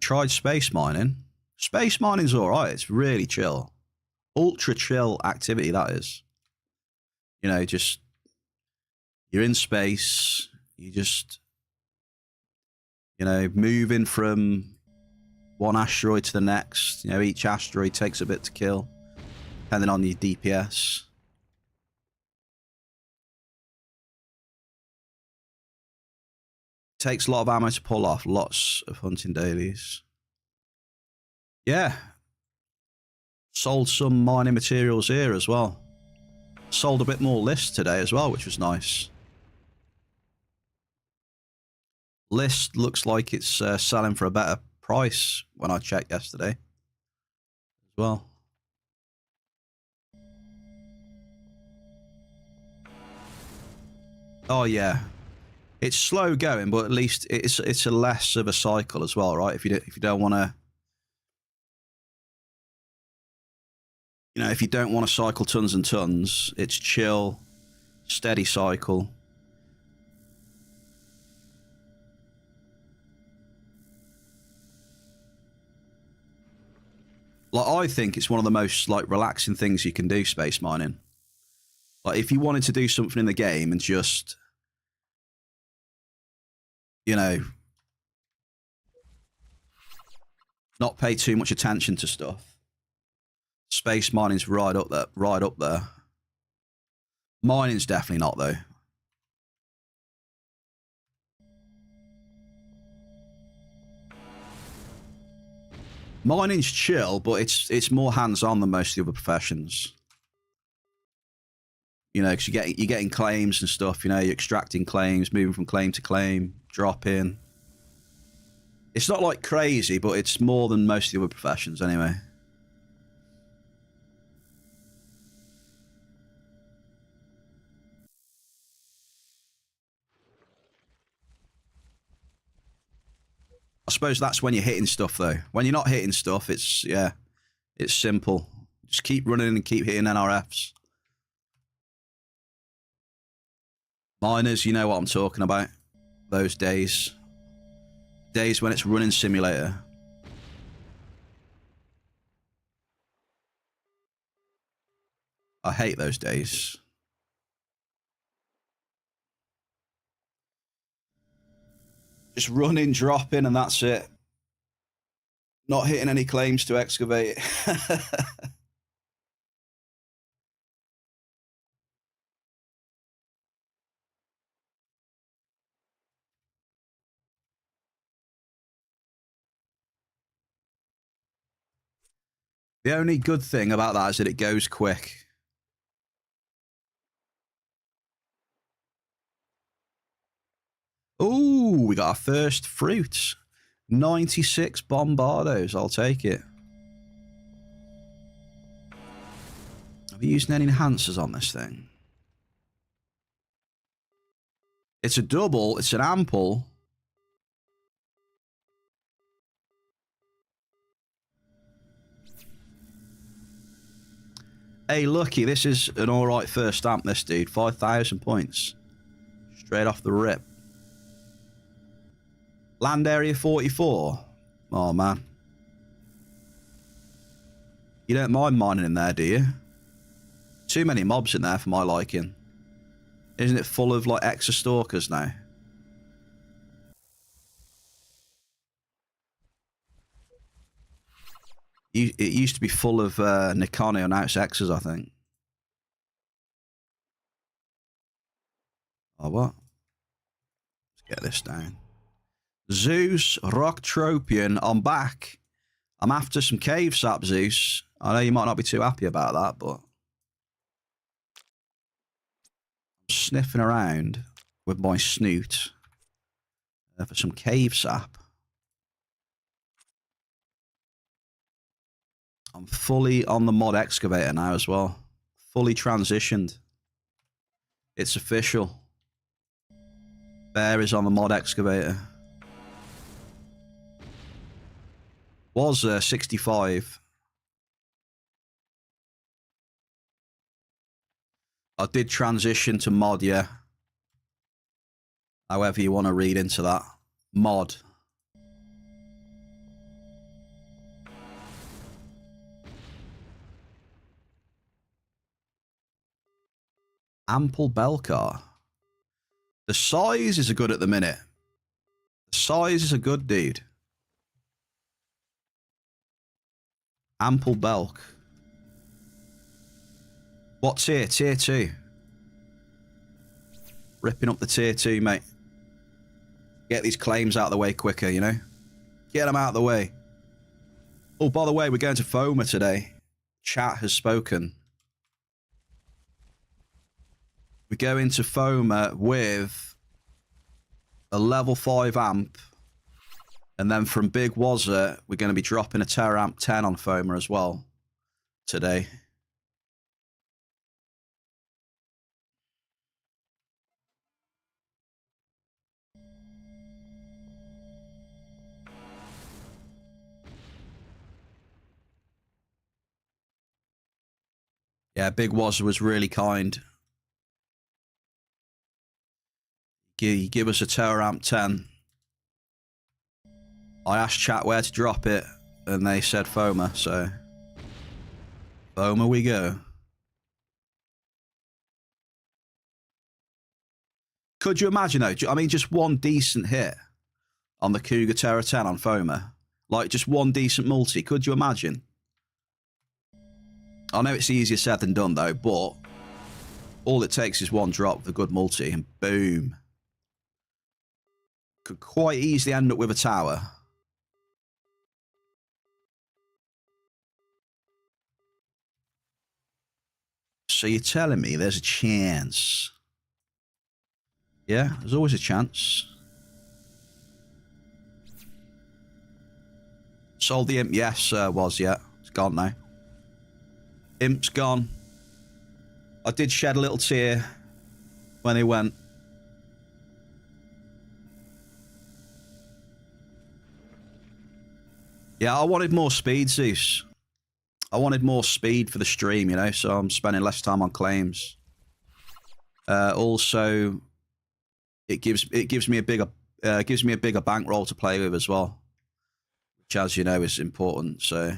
Tried space mining. Space mining's alright. It's really chill. Ultra chill activity, that is. You know, just... You're in space. You just... You know, moving from one asteroid to the next. You know, each asteroid takes a bit to kill, depending on your DPS. Takes a lot of ammo to pull off. Lots of hunting dailies. Yeah. Sold some mining materials here as well. Sold a bit more list today as well, which was nice. List looks like it's selling for a better price when I checked yesterday as well. Oh, yeah. It's slow going, but at least it's a less of a cycle as well, right? If you don't want to, you know, if you don't want to cycle tons and tons, it's chill, steady cycle. Like, I think it's one of the most, like, relaxing things you can do, space mining. Like, if you wanted to do something in the game and just, you know, not pay too much attention to stuff, space mining's right up there. Right up there. Mining's definitely not, though. Mining's chill, but it's more hands-on than most of the other professions. You know, because you're getting claims and stuff. You know, you're extracting claims, moving from claim to claim, dropping. It's not like crazy, but it's more than most of the other professions anyway. I suppose that's when you're hitting stuff, though. When you're not hitting stuff, it's, yeah, it's simple. Just keep running and keep hitting NRFs. Miners, you know what I'm talking about. Those days. Days when it's running simulator. I hate those days. Just running, dropping, and that's it. Not hitting any claims to excavate. The only good thing about that is that it goes quick. Ooh, we got our first fruit. 96 bombardos. I'll take it. Have you used any enhancers on this thing? It's a double. It's an ample. Hey, Lucky, this is an alright first stamp, this dude. 5,000 points. Straight off the rip. Land area 44. Oh, man. You don't mind mining in there, do you? Too many mobs in there for my liking. Isn't it full of, like, extra-stalkers now? It used to be full of Nikano, now it's X's, I think. Oh, what? Let's get this down. Zeus, Rocktropian, I'm back. I'm after some cave sap, Zeus. I know you might not be too happy about that, but I'm sniffing around with my snoot for some cave sap. I'm fully on the mod excavator now as well. Fully transitioned. It's official. Bear is on the mod excavator. Was 65. I did transition to mod, yeah. However you want to read into that. Mod. Ample bell car. The size is a good at the minute. The size is a good, dude. Ample bulk. What tier? Tier 2. Ripping up the tier 2, mate. Get these claims out of the way quicker, you know? Get them out of the way. Oh, by the way, we're going to FOMA today. Chat has spoken. We go into FOMA with a level 5 amp. And then from Big Wazza, we're going to be dropping a Terramp 10 on FOMA as well today. Yeah, Big Waz was really kind. You give us a Tower Amp 10. I asked chat where to drop it, and they said Foma, so Foma we go. Could you imagine, though? I mean, just one decent hit on the Cougar Terra 10 on Foma. Like, just one decent multi. Could you imagine? I know it's easier said than done, though, but all it takes is one drop with a good multi, and boom. Could quite easily end up with a tower. So you're telling me there's a chance? Yeah, there's always a chance. Sold the imp, yes, was, yeah. It's gone now. Imp's gone. I did shed a little tear when he went. Yeah, I wanted more speed, Zeus. I wanted more speed for the stream, you know, so I'm spending less time on claims. Also, it gives me a bigger bankroll to play with as well, which, as you know, is important. So.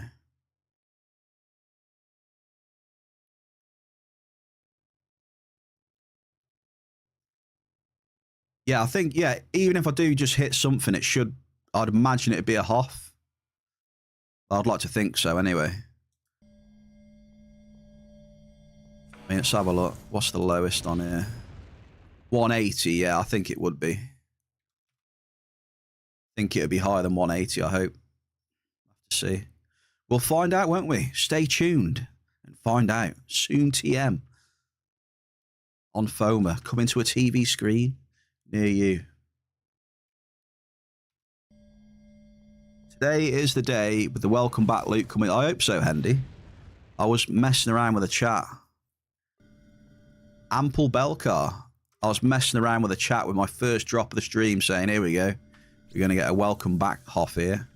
Yeah, I think, yeah, even if I do just hit something, I'd imagine it'd be a Hoth. I'd like to think so, anyway. I mean, let's have a look. What's the lowest on here? 180, yeah, I think it would be. I think it would be higher than 180, I hope. Have to see. We'll find out, won't we? Stay tuned and find out. Soon TM. On Foma, coming to a TV screen near you. Today is the day with the welcome back loot coming. I hope so, Hendy. I was messing around with the chat. Ample Belcar. I was messing around with the chat with my first drop of the stream saying, here we go. We're going to get a welcome back Hoff here.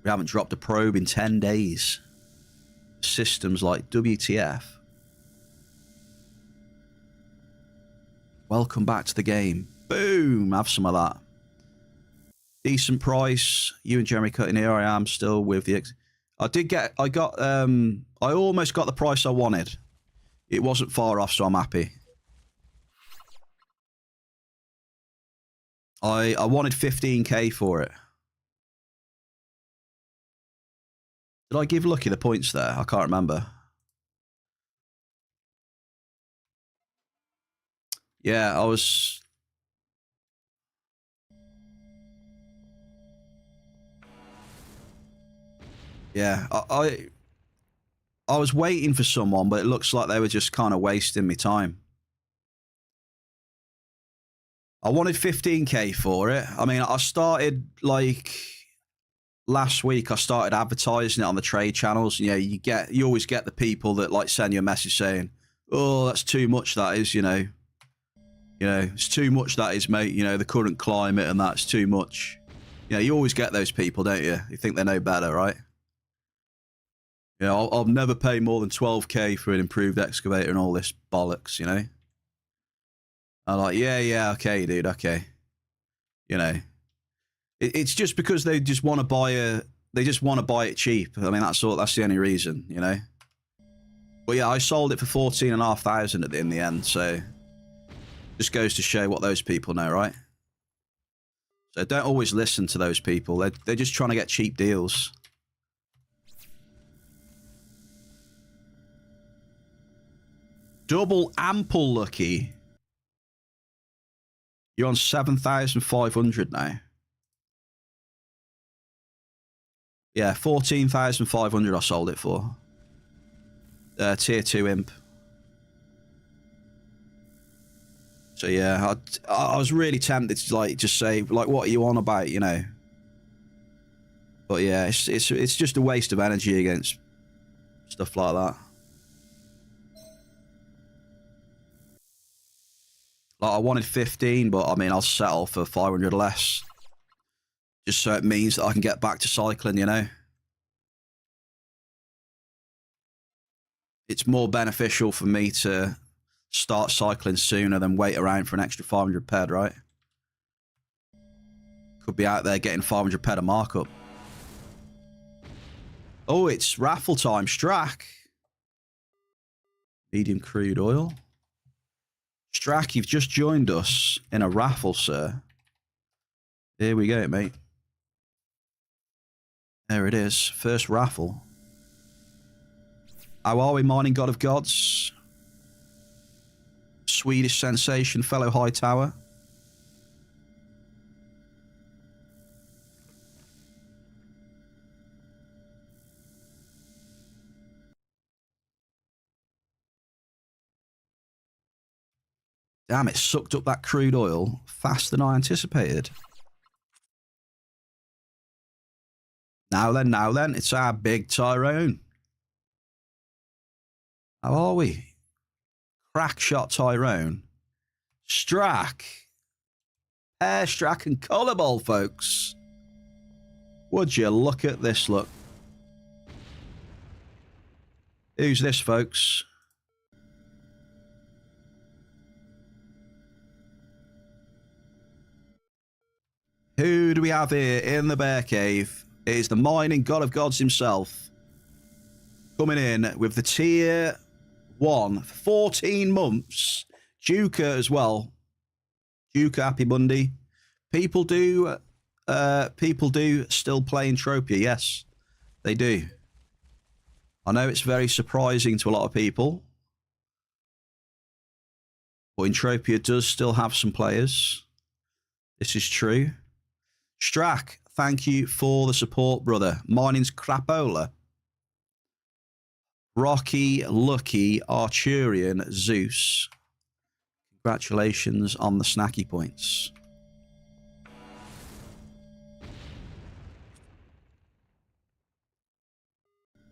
We haven't dropped a probe in 10 days. Systems like WTF. Welcome back to the game. Boom! Have some of that. Decent price. You and Jeremy cutting here. I am still with the... I almost got the price I wanted. It wasn't far off, so I'm happy. I wanted 15k for it. Did I give Lucky the points there? I can't remember. Yeah, I was... Yeah, I was waiting for someone, but it looks like they were just kind of wasting me time. I wanted 15k for it. I mean, I started like last week. I started advertising it on the trade channels. You know, you always get the people that like send you a message saying, "Oh, that's too much. That is, you know, it's too much. That is, mate. You know, the current climate and that's too much." You know, you always get those people, don't you? You think they know better, right? You know, I'll never pay more than 12k for an improved excavator and all this bollocks, you know? I'm like, yeah, okay, dude, okay. You know, it's just because they just want to buy it cheap. I mean, that's the only reason, you know? But yeah, I sold it for 14,500 in the end, so just goes to show what those people know, right? So don't always listen to those people. They're just trying to get cheap deals. Double ample Lucky. You're on 7,500 now. Yeah, 14,500 I sold it for. Tier 2 imp. So yeah, I was really tempted to like just say like, what are you on about, you know? But yeah, it's just a waste of energy against stuff like that. Like, I wanted 15, but I mean, I'll settle for 500 less. Just so it means that I can get back to cycling, you know? it's more beneficial for me to start cycling sooner than wait around for an extra 500 ped, right? Could be out there getting 500 ped a markup. Oh, it's raffle time. Strack. Medium crude oil. Strack, you've just joined us in a raffle, sir. Here we go, mate. There it is. First raffle. How are we, mining god of gods? Swedish sensation, fellow high tower. Damn, it sucked up that crude oil faster than I anticipated. Now then, it's our big Tyrone. How are we? Crack shot Tyrone. Strack. Hair Strack and colour ball, folks. Would you look at this, look. Who's this, folks? Who do we have here in the bear cave? It is the mining god of gods himself. Coming in with the tier 1 for 14 months. Duca as well. Duca, happy Monday. People do still play Entropia. Yes, they do. I know it's very surprising to a lot of people, but Entropia does still have some players. This is true. Strack, thank you for the support, brother. Mining's crapola. Rocky, Lucky, Arturian, Zeus. Congratulations on the snacky points.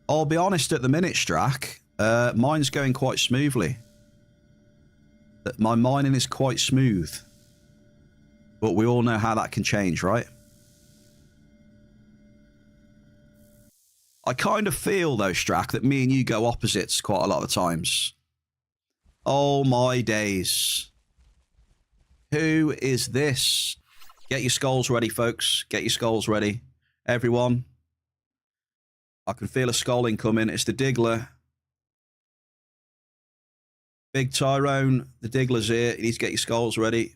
I'll be honest at the minute, Strack. Mine's going quite smoothly. My mining is quite smooth. But we all know how that can change, right? I kind of feel, though, Strack, that me and you go opposites quite a lot of the times. Oh, my days. Who is this? Get your skulls ready, folks. Get your skulls ready. Everyone. I can feel a skull incoming. It's the Diggler. Big Tyrone. The Diggler's here. You need to get your skulls ready.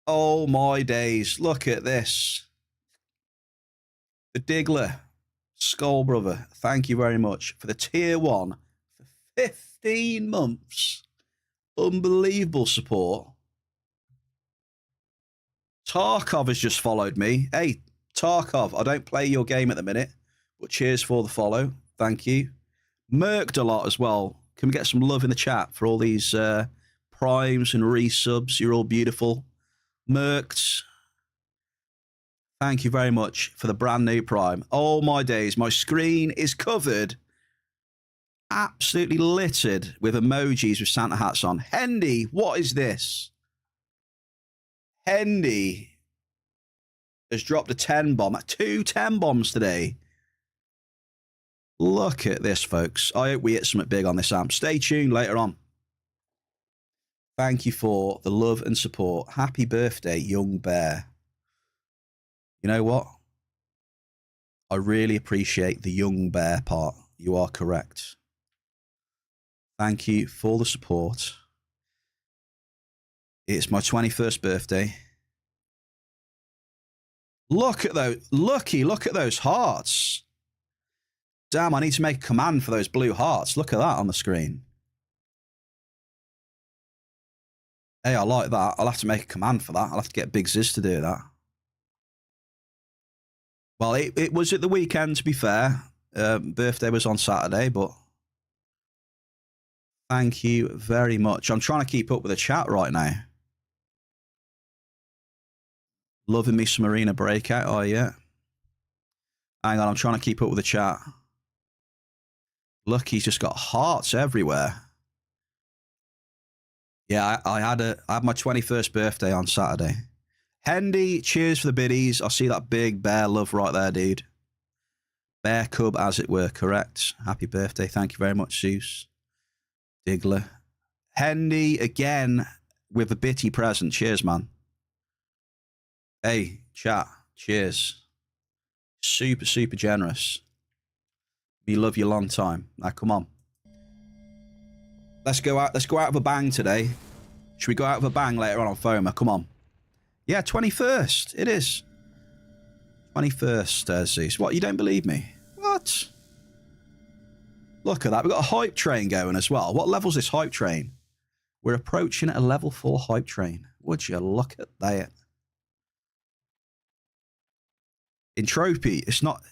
Oh, my days. Look at this. The Diggler. Skull, brother. Thank you very much for the tier 1 for 15 months. Unbelievable support. Tarkov has just followed me. Hey, Tarkov, I don't play your game at the minute, but cheers for the follow. Thank you. Merked a lot as well. Can we get some love in the chat for all these primes and resubs? You're all beautiful. Merked. Thank you very much for the brand new prime. Oh, my days. My screen is covered, absolutely littered with emojis with Santa hats on. Hendy, what is this? Hendy has dropped a 10 bomb. 2 10 bombs today. Look at this, folks. I hope we hit something big on this amp. Stay tuned later on. Thank you for the love and support. Happy birthday, young bear. You know what? I really appreciate the young bear part. You are correct. Thank you for the support. It's my 21st birthday. Look at those. Lucky, look at those hearts. Damn, I need to make a command for those blue hearts. Look at that on the screen. Hey, I like that. I'll have to make a command for that. I'll have to get Big Ziz to do that. Well, it was at the weekend, to be fair. Birthday was on Saturday, but thank you very much. I'm trying to keep up with the chat right now. Loving me some Arena Breakout, oh yeah. Hang on, I'm trying to keep up with the chat. Look, he's just got hearts everywhere. Yeah, I had my 21st birthday on Saturday. Hendy, cheers for the biddies. I see that big bear love right there, dude. Bear cub, as it were, correct. Happy birthday. Thank you very much, Zeus. Diggler. Hendy, again, with a bitty present. Cheers, man. Hey, chat. Cheers. Super, super generous. We love you long time. Now, come on. Let's go out with a bang today. Should we go out with a bang later on FOMA? Come on. Yeah, 21st. It is. 21st, Zeus. What, you don't believe me? What? Look at that. We've got a hype train going as well. What level's this hype train? We're approaching a level 4 hype train. Would you look at that? Entropy. It's not...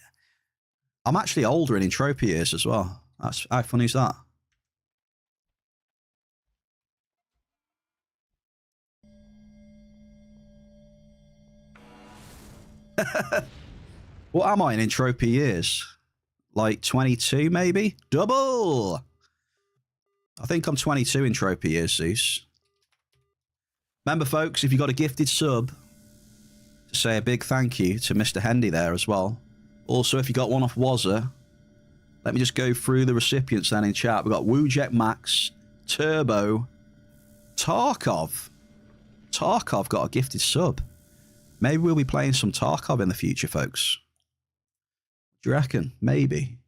I'm actually older in Entropia years as well. That's, how funny is that? What am I in Entropia years? Like 22 maybe? Double! I think I'm 22 in Entropia years, Zeus. Remember, folks, if you got a gifted sub, to say a big thank you to Mr. Hendy there as well. Also, if you got one off Wazza, let me just go through the recipients then in chat. We've got Woojet Max, Turbo, Tarkov. Tarkov got a gifted sub. Maybe we'll be playing some Tarkov in the future, folks. Do you reckon? Maybe.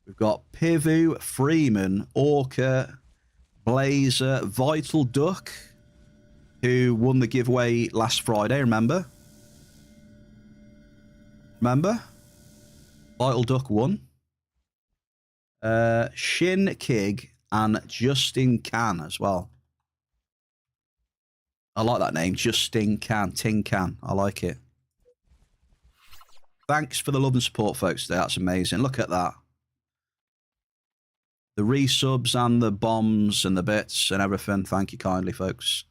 We've got Pivu, Freeman, Orca, Blazer, Vital Duck, who won the giveaway last Friday, remember? Remember? Vital Duck won. Shin Kig and Justin Can as well. I like that name, Justin Can, Tin Can. I like it. Thanks for the love and support, folks. That's amazing. Look at that. The resubs and the bombs and the bits and everything. Thank you kindly, folks.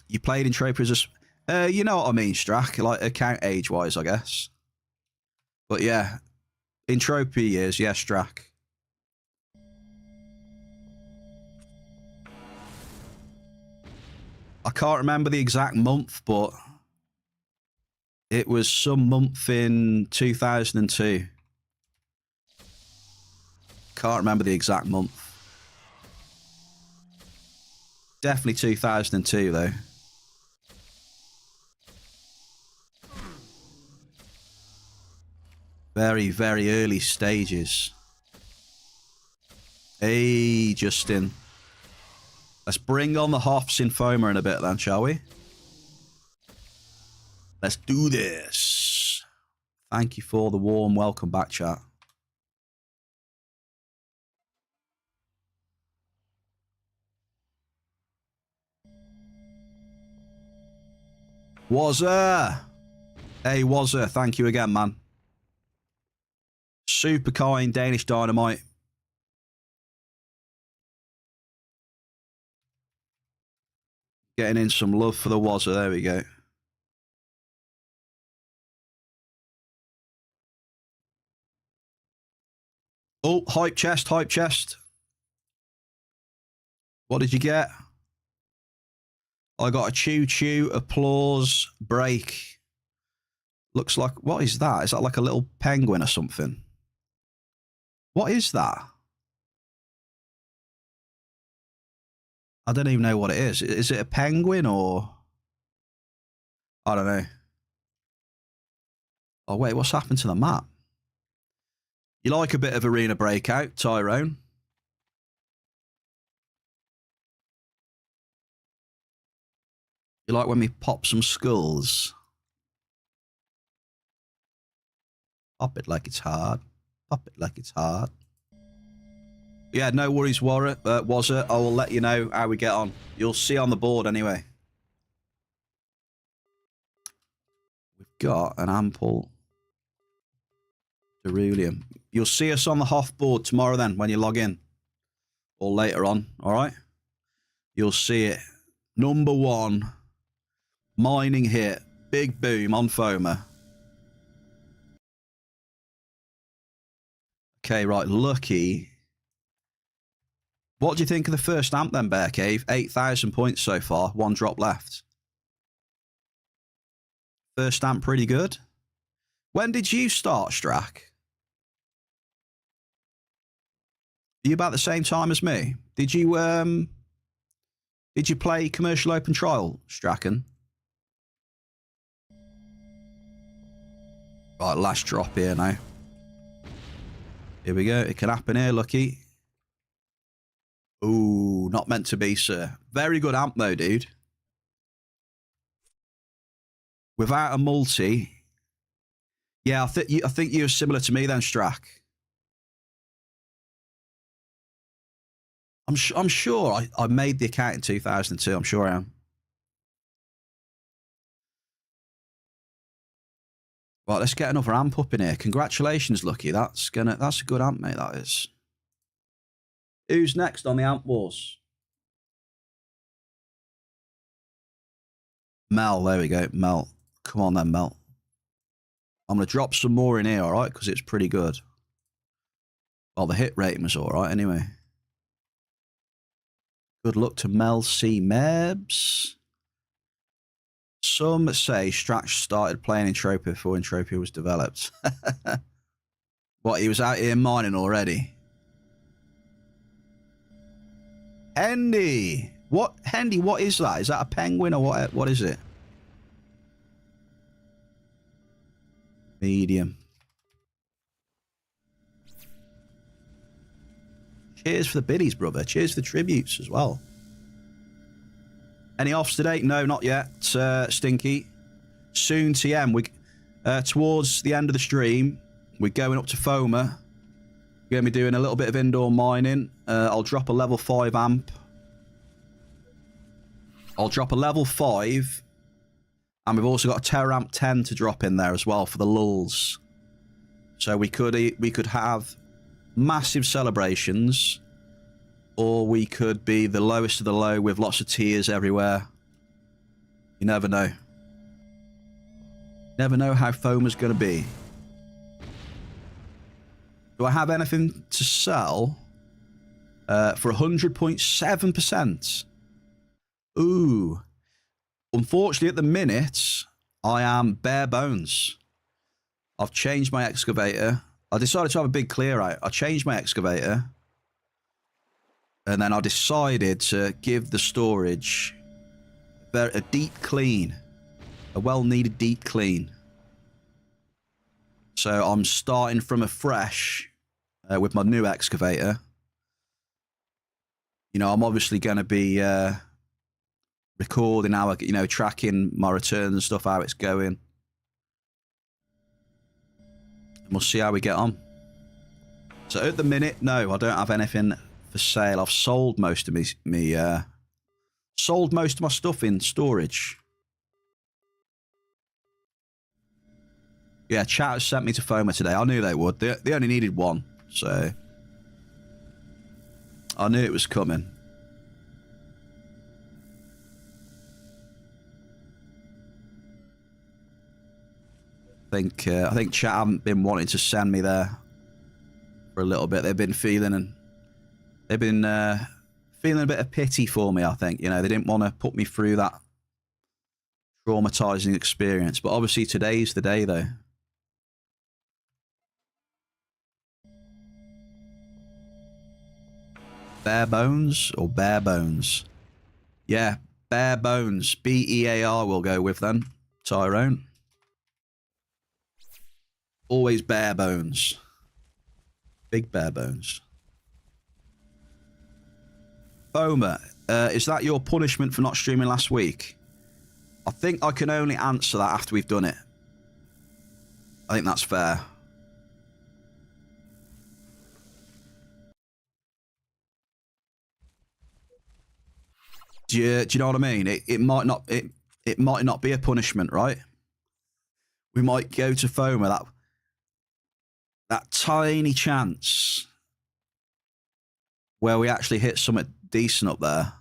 You played Entropia as a... you know what I mean, Strack. Like, account age-wise, I guess. But yeah, Entropia years, yeah, Strack. I can't remember the exact month, but it was some month in 2002. Can't remember the exact month. Definitely 2002, though. Very, very early stages. Hey, Justin. Let's bring on the Hoffs in FOMA in a bit then, shall we? Let's do this. Thank you for the warm welcome back, chat. Wazza! Hey, Wazza, thank you again, man. Super kind Danish Dynamite. Getting in some love for the Wazza. There we go. Oh, hype chest, hype chest. What did you get? I got a choo-choo, applause, break. Looks like... What is that? Is that like a little penguin or something? What is that? I don't even know what it is. Is it a penguin or... I don't know. Oh, wait, what's happened to the map? You like a bit of arena breakout, Tyrone? You like when we pop some skulls? Pop it like it's hard. Pop it like it's hard. Yeah, no worries, Wazza. I will let you know how we get on. You'll see on the board anyway. We've got an ample ceruleum. You'll see us on the Hoff board tomorrow then when you log in. Or later on, alright? You'll see it. Number 1. Mining hit. Big boom on FOMA. Okay, right. Lucky. What do you think of the first amp then, BEARCAVE? 8,000 points so far. 1 drop left. First amp pretty good. When did you start, Strack? Are you about the same time as me? Did you play commercial open trial, Stracken? Right, last drop here now. Here we go. It can happen here, Lucky. Ooh, not meant to be, sir. Very good amp though, dude. Without a multi. Yeah, I think you're similar to me then, Strack. I'm sure I made the account in 2002. I'm sure I am. Right, let's get another amp up in here. Congratulations, Lucky. That's a good amp, mate. That is. Who's next on the amp wars? Mel, there we go. Mel. Come on then, Mel. I'm going to drop some more in here, all right? Because it's pretty good. Well, the hit rating was all right anyway. Good luck to Mel C. Mebs. Some say Strack started playing Entropia before Entropia was developed. What, he was out here mining already? Hendy! Hendy, what is that? Is that a penguin or what is it? Medium. Cheers for the biddies, brother. Cheers for the tributes as well. Any offs today? No, not yet. Stinky. Soon, TM. We towards the end of the stream, we're going up to Foma. We're going to be doing a little bit of indoor mining. I'll drop a level 5 amp. I'll drop a level 5. And we've also got a Terramp 10 to drop in there as well for the lulls. So we could have massive celebrations, or we could be the lowest of the low with lots of tears everywhere. You never know. Never know how FOMA's going to be. Do I have anything to sell? For 100.7%. Ooh. Unfortunately, at the minute, I am bare bones. I've changed my excavator. I decided to have a big clear out. I changed my excavator. And then I decided to give the storage a deep clean. A well-needed deep clean. So I'm starting from afresh with my new excavator. You know, I'm obviously going to be recording how, tracking my returns and stuff, how it's going. And we'll see how we get on. So at the minute, no, I don't have anything for sale. I've sold most of sold most of my stuff in storage. Yeah, chat has sent me to FOMA today. I knew they would. They only needed one, so I knew it was coming. I think chat haven't been wanting to send me there for a little bit. They've been feeling a bit of pity for me, I think. You know, they didn't want to put me through that traumatizing experience. But obviously today's the day, though. Bare bones or bare bones? Yeah, bare bones. B-E-A-R will go with them. Tyrone. Always bare bones. Big bare bones. FOMA, is that your punishment for not streaming last week? I think I can only answer that after we've done it. I think that's fair. Do you know what I mean? It might not be a punishment, right? We might go to FOMA, that tiny chance where we actually hit something decent up there.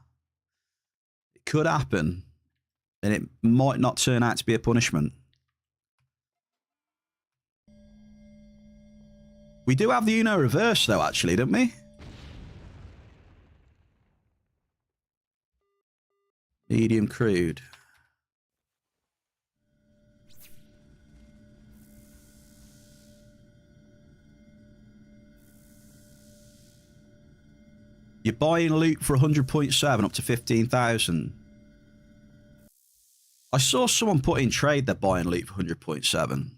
It could happen, and it might not turn out to be a punishment. We do have the Uno reverse, though, actually, don't we? Medium crude. you're buying loot for 100.7 up to 15,000. I saw someone put in trade they're buying loot for 100.7.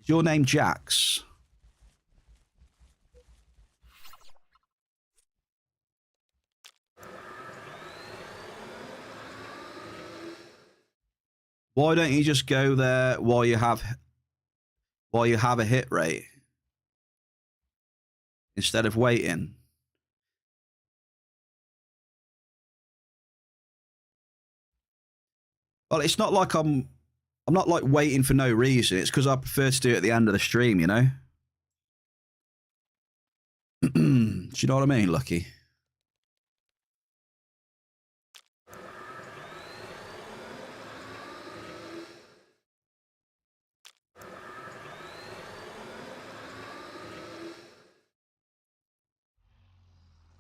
Is your name Jax? Why don't you just go there while you have a hit rate instead of waiting? Well, it's not like I'm not like waiting for no reason. It's because I prefer to do it at the end of the stream, you know? Do you know what I mean, Lucky?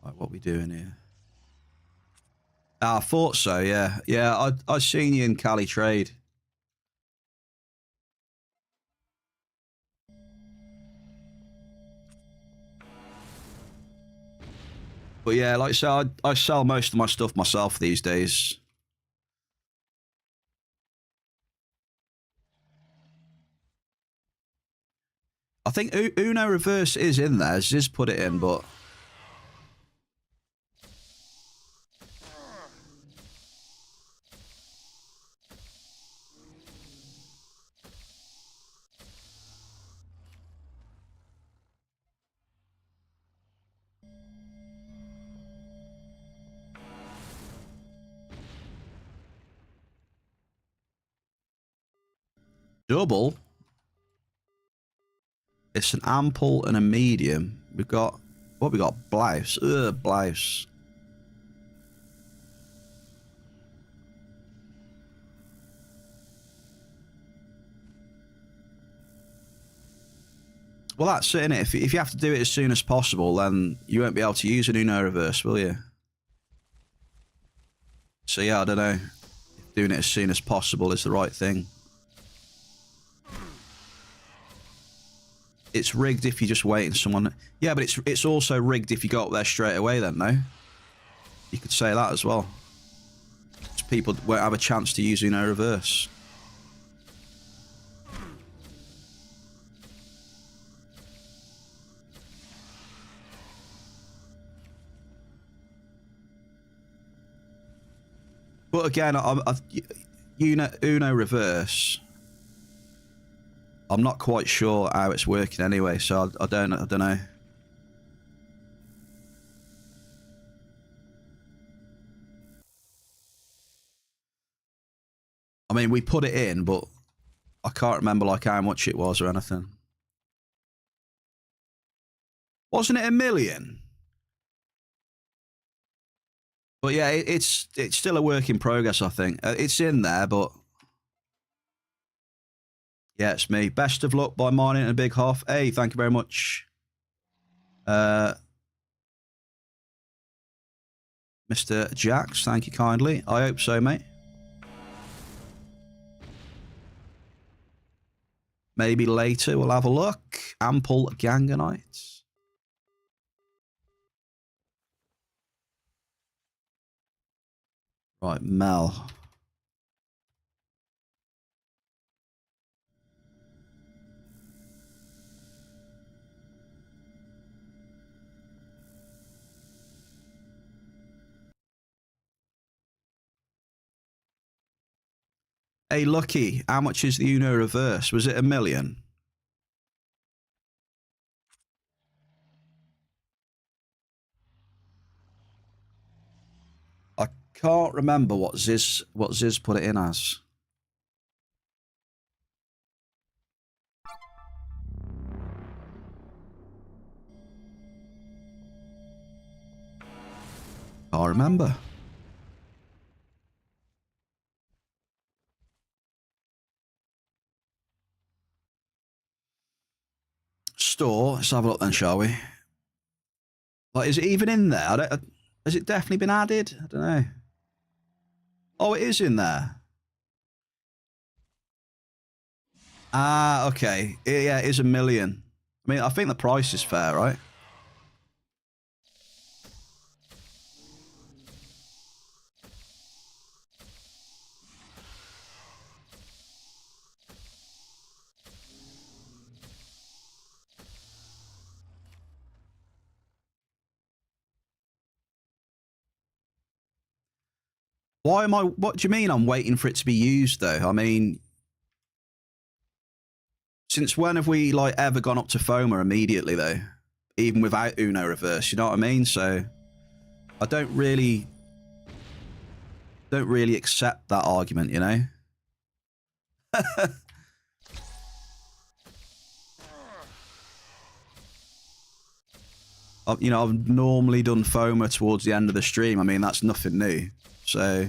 Right, what are we doing here? Ah, I thought so, yeah. Yeah, I seen you in Cali trade. But yeah, like I said, I sell most of my stuff myself these days. I think Uno Reverse is in there. Ziz put it in, but... Double? It's an ample and a medium. We've got... What we got? Blouse. Ugh, blouse. Well, that's it, innit? If you have to do it as soon as possible, then you won't be able to use an Uno Reverse, will you? So yeah, I don't know. Doing it as soon as possible is the right thing. It's rigged if you're just waiting someone. Yeah, but it's also rigged if you go up there straight away then, no? You could say that as well. People won't have a chance to use Uno Reverse. But again, Uno Reverse, I'm not quite sure how it's working anyway, so I don't know. I mean, we put it in, but I can't remember like how much it was or anything. Wasn't it 1 million? But yeah, it's still a work in progress, I think. It's in there, but... Yeah, it's me. Best of luck by Mining and a Big Hoff. Hey, thank you very much. Mr. Jax, thank you kindly. I hope so, mate. Maybe later we'll have a look. Ample Ganganites. Right, Mel. Hey, Lucky, how much is the Uno Reverse? Was it 1 million? I can't remember what Ziz put it in as. Can't remember. Store. Let's have a look then, shall we? Like, is it even in there? Has it definitely been added? I don't know. Oh, it is in there. Ah, okay. Yeah, it is 1 million. I mean, I think the price is fair, right? Why am I... What do you mean I'm waiting for it to be used, though? I mean... Since when have we, like, ever gone up to FOMA immediately, though? Even without Uno reverse, you know what I mean? So... I don't really accept that argument, you know? You know, I've normally done FOMA towards the end of the stream. I mean, that's nothing new. So,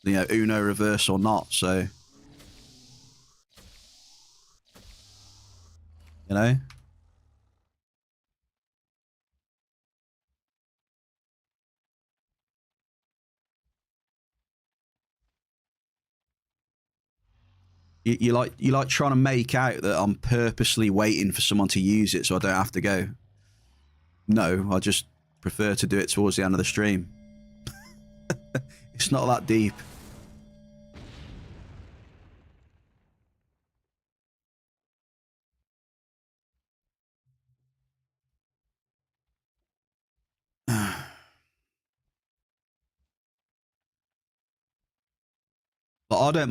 you know, Uno reverse or not, so... You know? You like trying to make out that I'm purposely waiting for someone to use it so I don't have to go. No, I just prefer to do it towards the end of the stream. It's not that deep. But I don't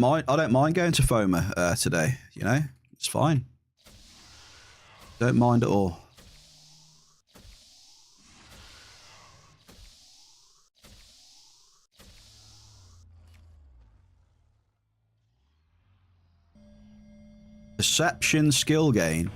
mind going to FOMA today, you know? It's fine. Don't mind at all. Perception skill gain.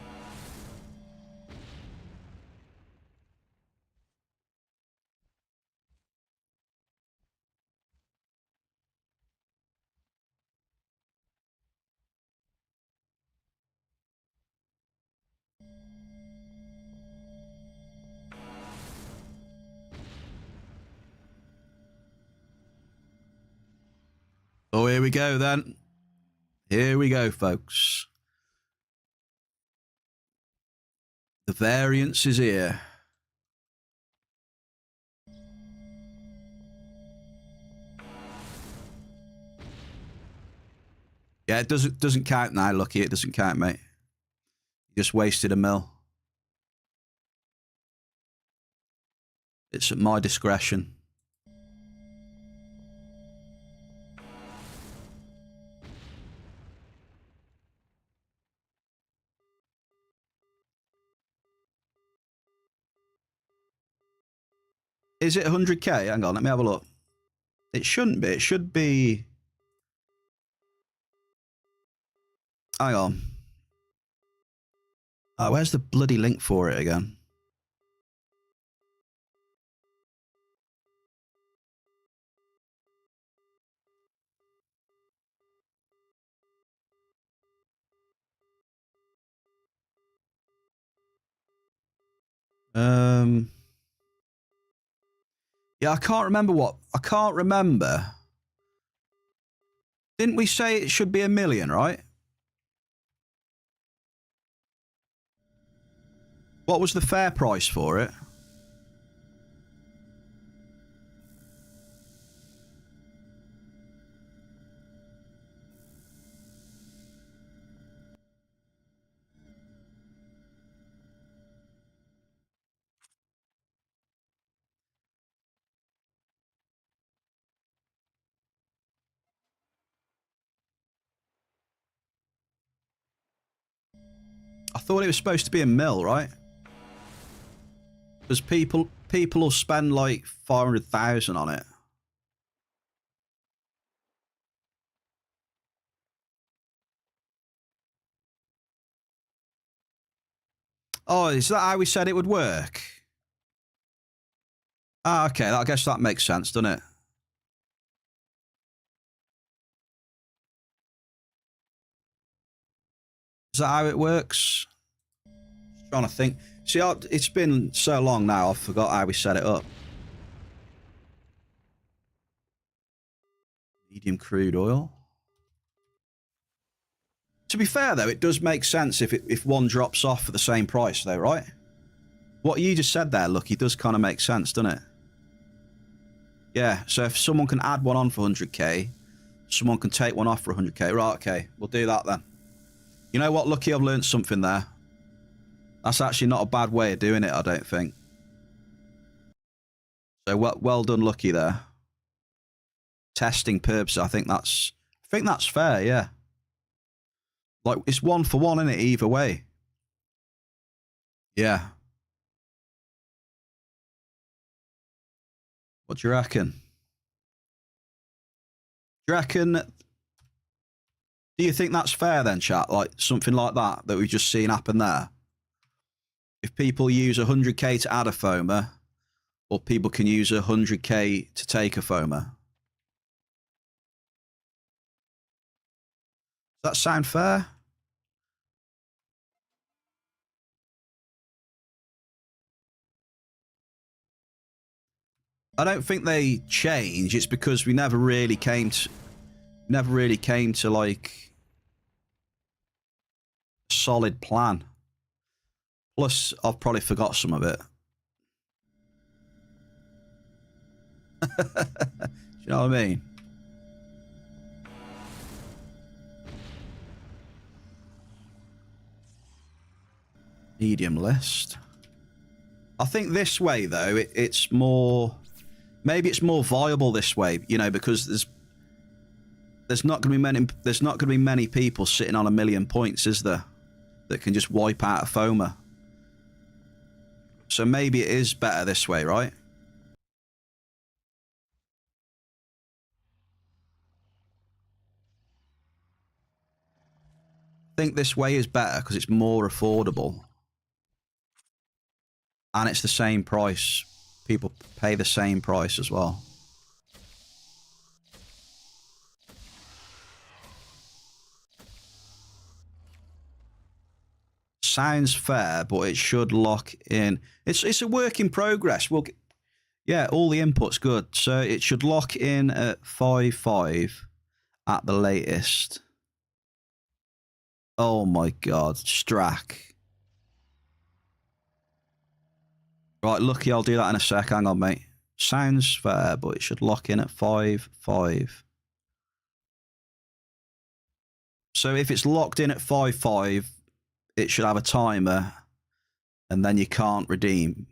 Oh, here we go then. Here we go, folks. The variance is here. Yeah, it doesn't count now, Lucky. It doesn't count, mate. You just wasted a mil. It's at my discretion. Is it 100k? Hang on, let me have a look. It shouldn't be. It should be... Hang on. Oh, where's the bloody link for it again? Yeah, I can't remember what... I can't remember. Didn't we say it should be 1 million, right? What was the fair price for it? I thought it was supposed to be 1 mil, right? Because people will spend like 500,000 on it. Oh, is that how we said it would work? Ah, okay. I guess that makes sense, doesn't it? Is that how it works? Just trying to think. See, it's been so long now, I forgot how we set it up. Medium crude oil. To be fair, though, it does make sense if one drops off for the same price, though, right? What you just said there, Lucky, does kind of make sense, doesn't it? Yeah, so if someone can add one on for 100k, someone can take one off for 100k. Right, okay, we'll do that then. You know what, Lucky, I've learned something there. That's actually not a bad way of doing it, I don't think. So well done, Lucky, there. testing purposes, I think that's fair, yeah. Like, it's 1 for 1, isn't it, either way? Yeah. What do you reckon? Do you think that's fair then, chat? Like, something like that we've just seen happen there? If people use 100k to add a foamer, or people can use 100k to take a foamer. Does that sound fair? I don't think they change. It's because we never really came to like a solid plan. Plus, I've probably forgot some of it. Do you know what I mean? Medium list. I think this way though, it's more. Maybe it's more viable this way, you know, because there's not going to be many people sitting on 1 million points, is there, that can just wipe out a foamer. So maybe it is better this way, right? I think this way is better because it's more affordable. And it's the same price. People pay the same price as well. Sounds fair, but it should lock in. It's a work in progress. Yeah, all the input's good. So it should lock in at 5.5 at the latest. Oh my God, Strack. Right, lucky, I'll do that in a sec. Hang on, mate. Sounds fair, but it should lock in at 5.5. So if it's locked in at 5.5, it should have a timer, and then you can't redeem.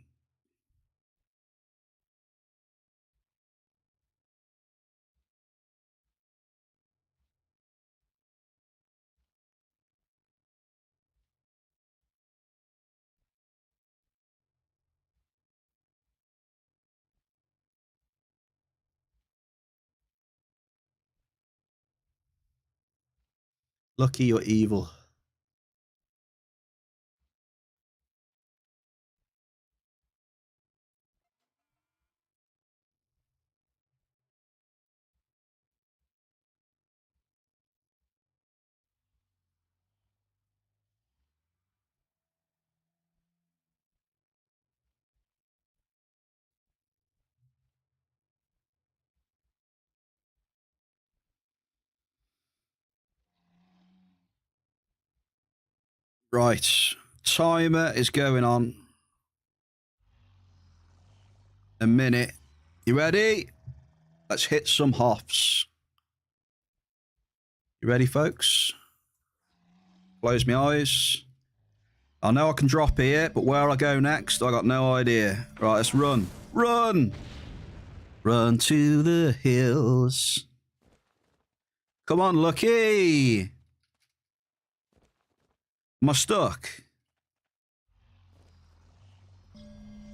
Lucky you're evil. Right, timer is going on. A minute. You ready? Let's hit some hoffs. You ready, folks? Close my eyes. I know I can drop here, but where I go next, I got no idea. Right, let's run. Run! Run to the hills. Come on, Lucky! Am I stuck?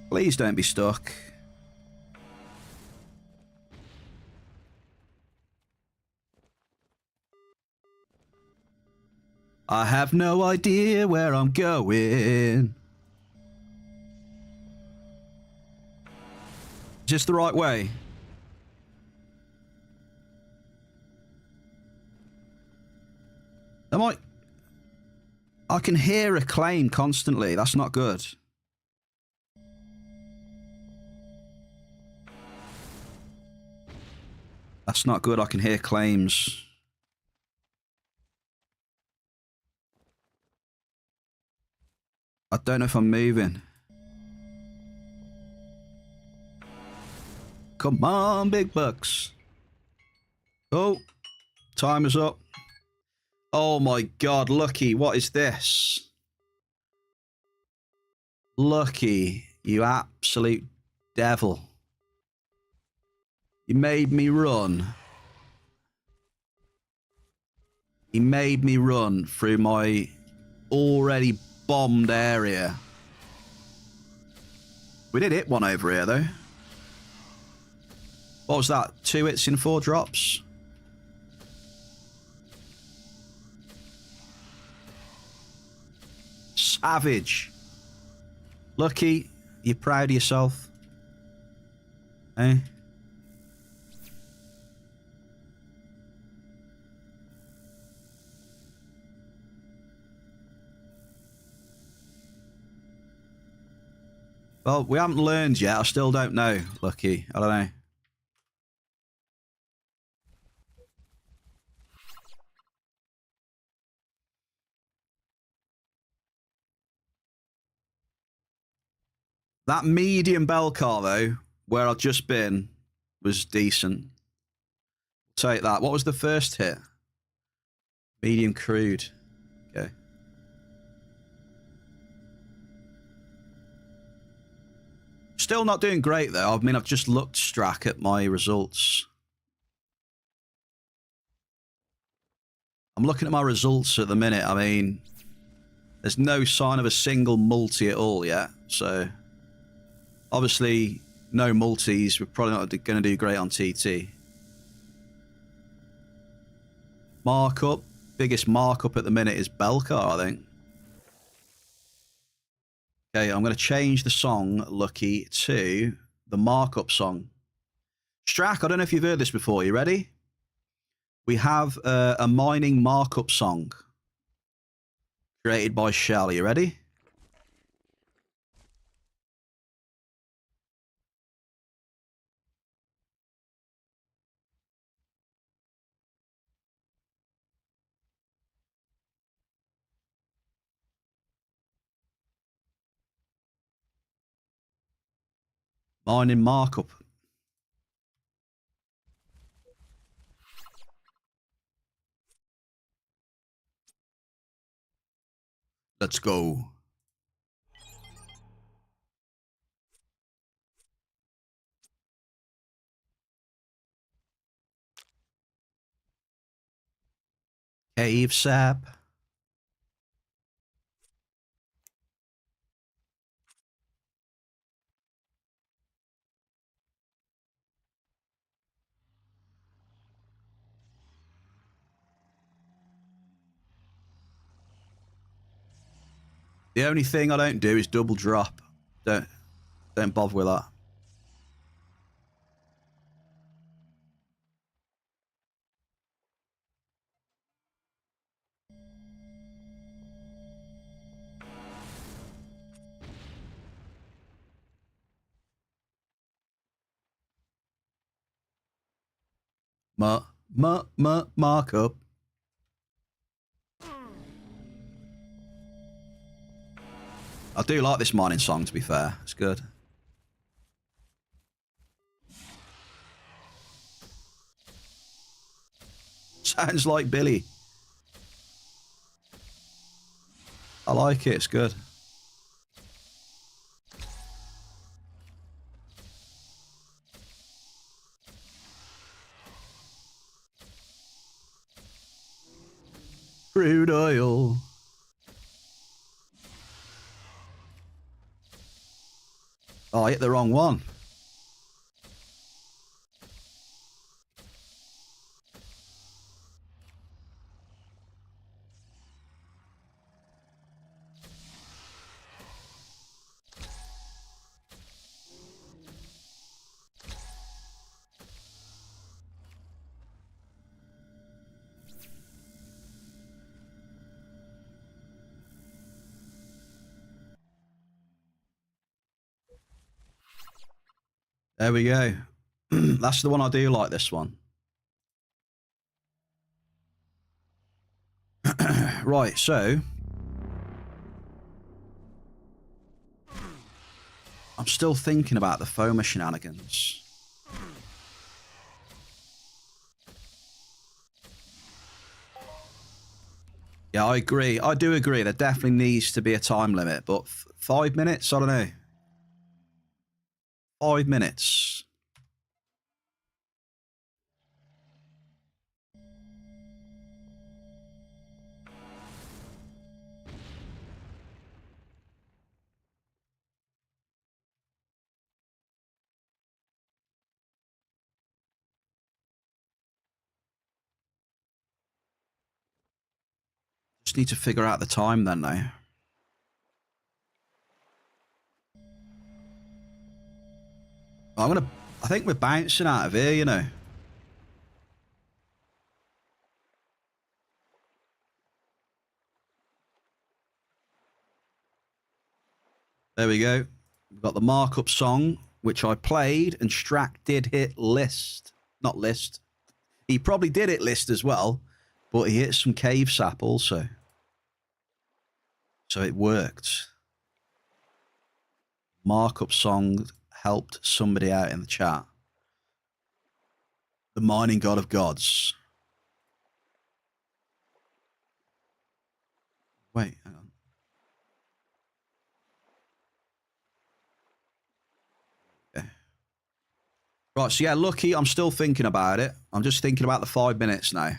Please don't be stuck. I have no idea where I'm going. Is this the right way? I can hear a claim constantly. That's not good. That's not good. I can hear claims. I don't know if I'm moving. Come on, big bucks. Oh, time is up. Oh my God, Lucky, what is this? Lucky, you absolute devil. You made me run. He made me run through my already bombed area. We did hit one over here, though. What was that? 2 hits in 4 drops? Savage. Lucky, you're proud of yourself. Eh? Well, we haven't learned yet. I still don't know, Lucky. I don't know. That medium bell car, though, where I've just been, was decent. Take that. What was the first hit? Medium crude. Okay. Still not doing great, though. I mean, I've just looked, Strack, at my results. I'm looking at my results at the minute. I mean, there's no sign of a single multi at all yet. So, obviously, no multis. We're probably not going to do great on TT. Markup. Biggest markup at the minute is Belcar, I think. Okay, I'm going to change the song, Lucky, to the markup song. Strack, I don't know if you've heard this before. You ready? We have a mining markup song created by Shell. Are you ready? Mining markup. Let's go. Cave sap. The only thing I don't do is double drop. Don't bother with that. Markup. I do like this mining song, to be fair. It's good. Sounds like Billy. I like it. It's good. Crude oil. Oh, I hit the wrong one. There we go. That's the one I do like, this one. Right, so I'm still thinking about the FOMA shenanigans. Yeah, I agree. I do agree. There definitely needs to be a time limit, but 5 minutes? I don't know. 5 minutes. Just need to figure out the time then now. I think we're bouncing out of here, you know. There we go. We've got the markup song, which I played, and Strack did hit list. Not list. He probably did hit list as well, but he hit some cave sap also. So it worked. Markup song helped somebody out in the chat. The mining god of gods. Wait, hang on. Okay. Right, so yeah, lucky, I'm still thinking about it. I'm just thinking about the 5 minutes now.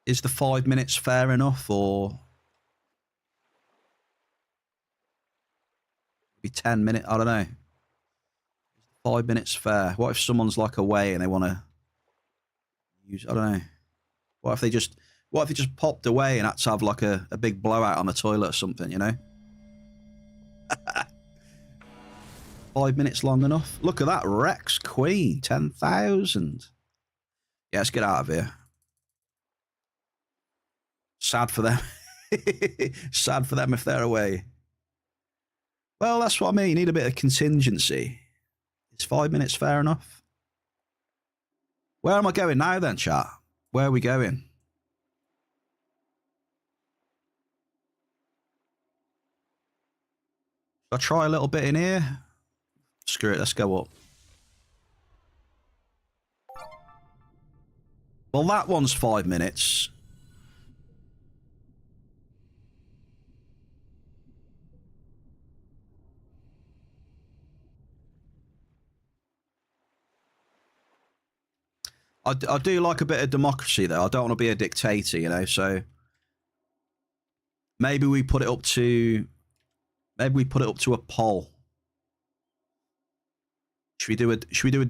Is the 5 minutes fair enough, or maybe 10 minutes? I don't know. 5 minutes fair. What if someone's like away and they want to use? I don't know. What if they just popped away and had to have like a big blowout on the toilet or something? You know. 5 minutes long enough? Look at that Rex Queen, 10,000. Yeah, let's get out of here. Sad for them. Sad for them if they're away. Well, that's what I mean. You need a bit of contingency. Is 5 minutes fair enough? Where am I going now then, chat? Where are we going? I'll try a little bit in here. Screw it, let's go up. Well, that one's 5 minutes. I do like a bit of democracy, though. I don't want to be a dictator, you know, so maybe we put it up to a poll. Should we do a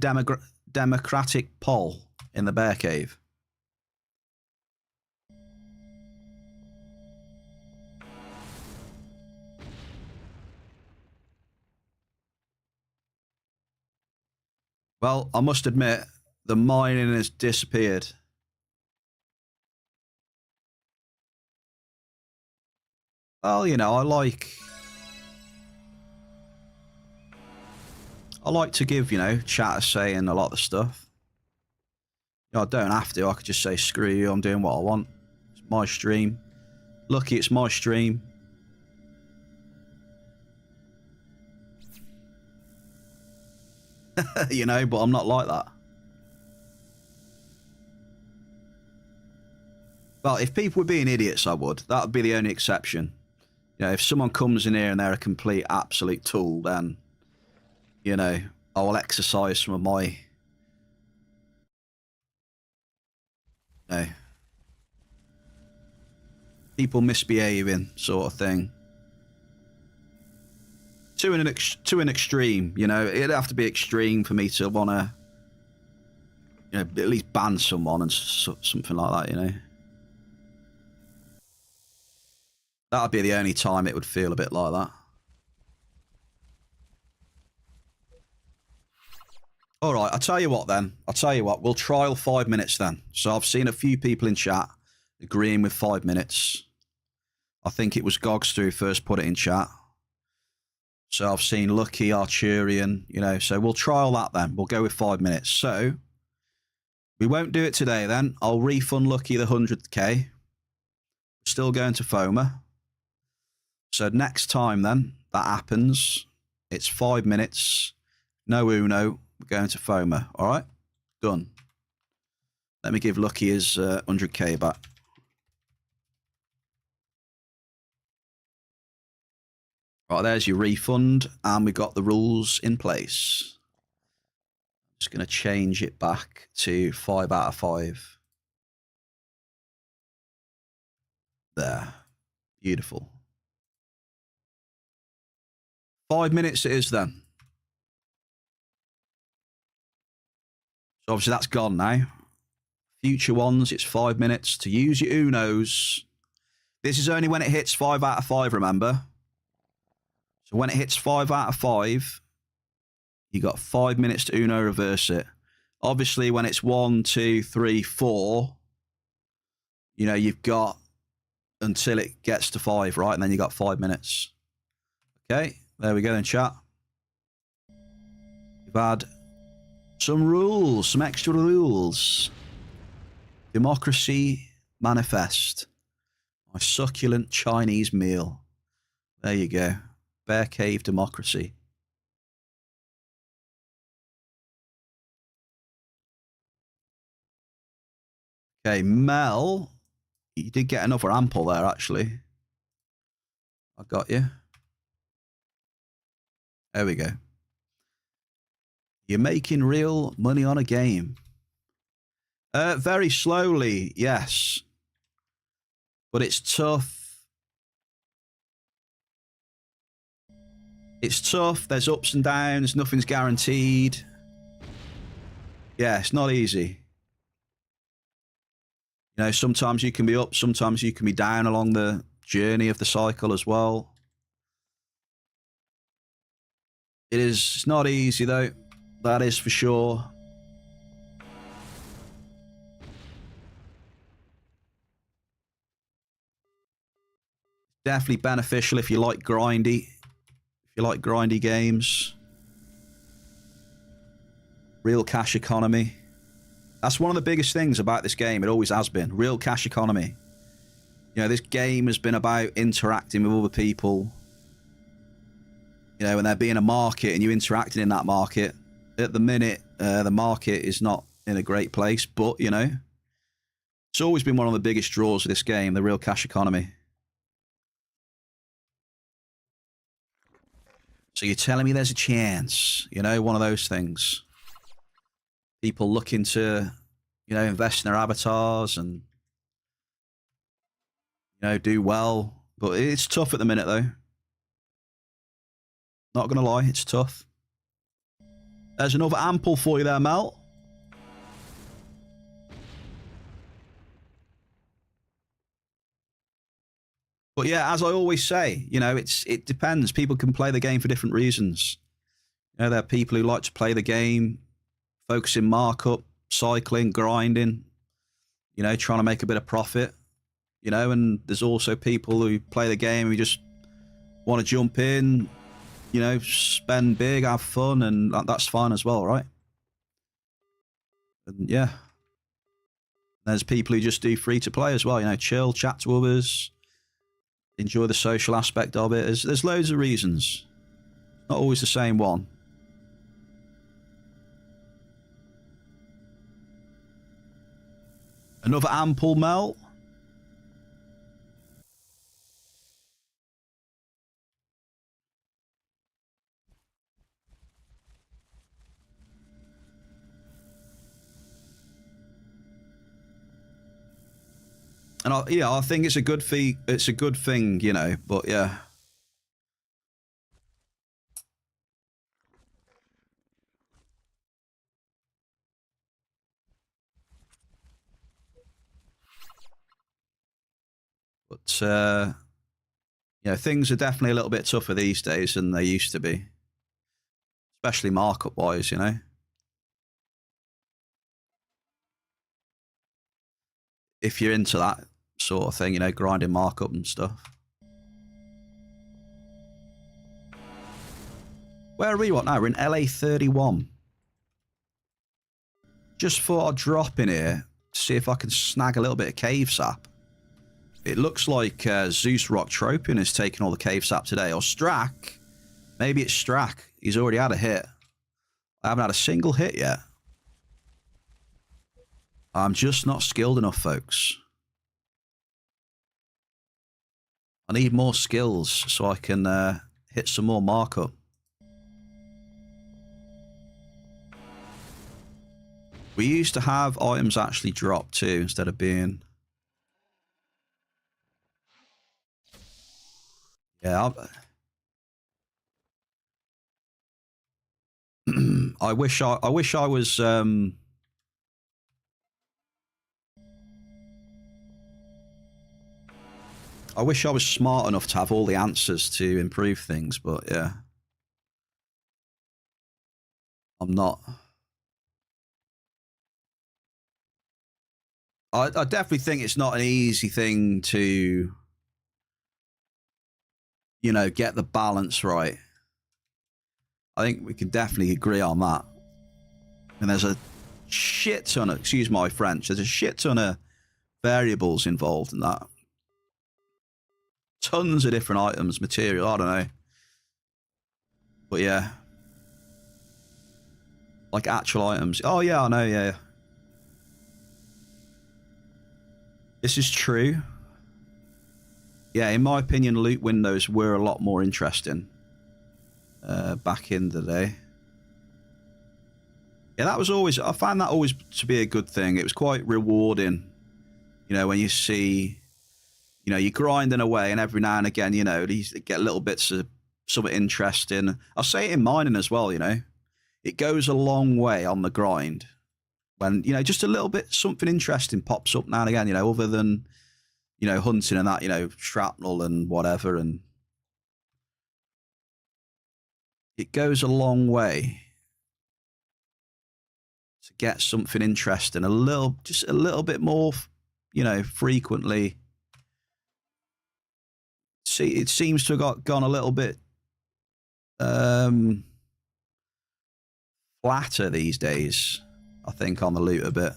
democratic poll in the bear cave? Well, I must admit, the mining has disappeared. Well, you know, I like to give, you know, chat a say in a lot of the stuff. You know, I don't have to. I could just say, screw you, I'm doing what I want. It's my stream. Lucky it's my stream. You know, but I'm not like that. Well, if people were being idiots, I would. That would be the only exception. You know, if someone comes in here and they're a complete, absolute tool, then, you know, I will exercise some of my, you know, people misbehaving sort of thing. To an extreme, you know, it'd have to be extreme for me to want to, you know, at least ban someone and something like that, you know. That'd be the only time it would feel a bit like that. All right, I'll tell you what then. I'll tell you what, we'll trial 5 minutes then. So I've seen a few people in chat agreeing with 5 minutes. I think it was Gogster who first put it in chat. So I've seen Lucky, Arturian, you know, so we'll trial that then. We'll go with 5 minutes. So we won't do it today then. I'll refund Lucky the 100k. Still going to FOMA. So next time then that happens, it's 5 minutes. No Uno. We're going to FOMA. All right? Done. Let me give Lucky his 100k back. Right, there's your refund, and we've got the rules in place. Just going to change it back to 5 out of 5. There. Beautiful. 5 minutes it is then. So obviously that's gone now. A Future ones, it's 5 minutes to use your Unos. This is only when it hits 5 out of 5, remember? So when it hits 5 out of 5, you got 5 minutes to Uno reverse it. Obviously, when it's 1, 2, 3, 4, you know, you've got until it gets to 5, right? And then you got 5 minutes. Okay, there we go then, chat. We've had some rules, some extra rules. Democracy Manifest. My succulent Chinese meal. There you go. Bear Cave Democracy. Okay, Mel. You did get another ample there, actually. I got you. There we go. You're making real money on a game. Very slowly, yes. But it's tough. It's tough. There's ups and downs. Nothing's guaranteed. Yeah, it's not easy. You know, sometimes you can be up, sometimes you can be down along the journey of the cycle as well. It's not easy though. That is for sure. Definitely beneficial if you like grindy. If you like grindy games. Real cash economy. That's one of the biggest things about this game. It always has been. Real cash economy. You know, this game has been about interacting with other people. You know, when there being a market and you interacting in that market. At the minute, the market is not in a great place. But, you know, it's always been one of the biggest draws of this game. The real cash economy. So you're telling me there's a chance. You know, one of those things. People looking to, you know, invest in their avatars and, you know, do well. But it's tough at the minute, though. Not going to lie, it's tough. There's another ample for you there, Mel. But yeah, as I always say, you know, it depends. People can play the game for different reasons. You know, there are people who like to play the game, focusing markup, cycling, grinding, you know, trying to make a bit of profit, you know, and there's also people who play the game who just want to jump in, you know, spend big, have fun, and that's fine as well, right? And yeah. There's people who just do free to play as well, you know, chill, chat to others, enjoy the social aspect of it. There's loads of reasons. Not always the same one. Another ample, Mel. And I think it's a good thing. It's a good thing, you know. But yeah. But you know, things are definitely a little bit tougher these days than they used to be, especially markup wise, you know. If you're into that sort of thing, you know, grinding markup and stuff. Where are we at now? We're in LA 31. Just thought I'd drop in here to see if I can snag a little bit of cave sap. It looks like Zeus Rock Tropian is taking all the cave sap today. Or Strack. Maybe it's Strack. He's already had a hit. I haven't had a single hit yet. I'm just not skilled enough, folks. I need more skills so I can hit some more markup. We used to have items actually drop too, instead of being... Yeah, I wish I was I wish I was smart enough to have all the answers to improve things, but yeah. I'm not. I definitely think it's not an easy thing to, you know, get the balance right. I think we can definitely agree on that. And there's a shit ton of, excuse my French, there's a shit ton of variables involved in that. Tons of different items, material, I don't know. But yeah. Like actual items. Oh yeah, I know, yeah. This is true. Yeah, in my opinion, loot windows were a lot more interesting back in the day. Yeah, that was always, I found that always to be a good thing. It was quite rewarding, you know, when you see, you know, you're grinding away and every now and again, you know, you get little bits of something interesting. I'll say it in mining as well, you know. It goes a long way on the grind when, you know, just a little bit, something interesting pops up now and again, you know, other than, you know, hunting and that, you know, shrapnel and whatever. And it goes a long way to get something interesting, just a little bit more, you know, frequently. See, it seems to have gone a little bit flatter these days, I think, on the loot a bit.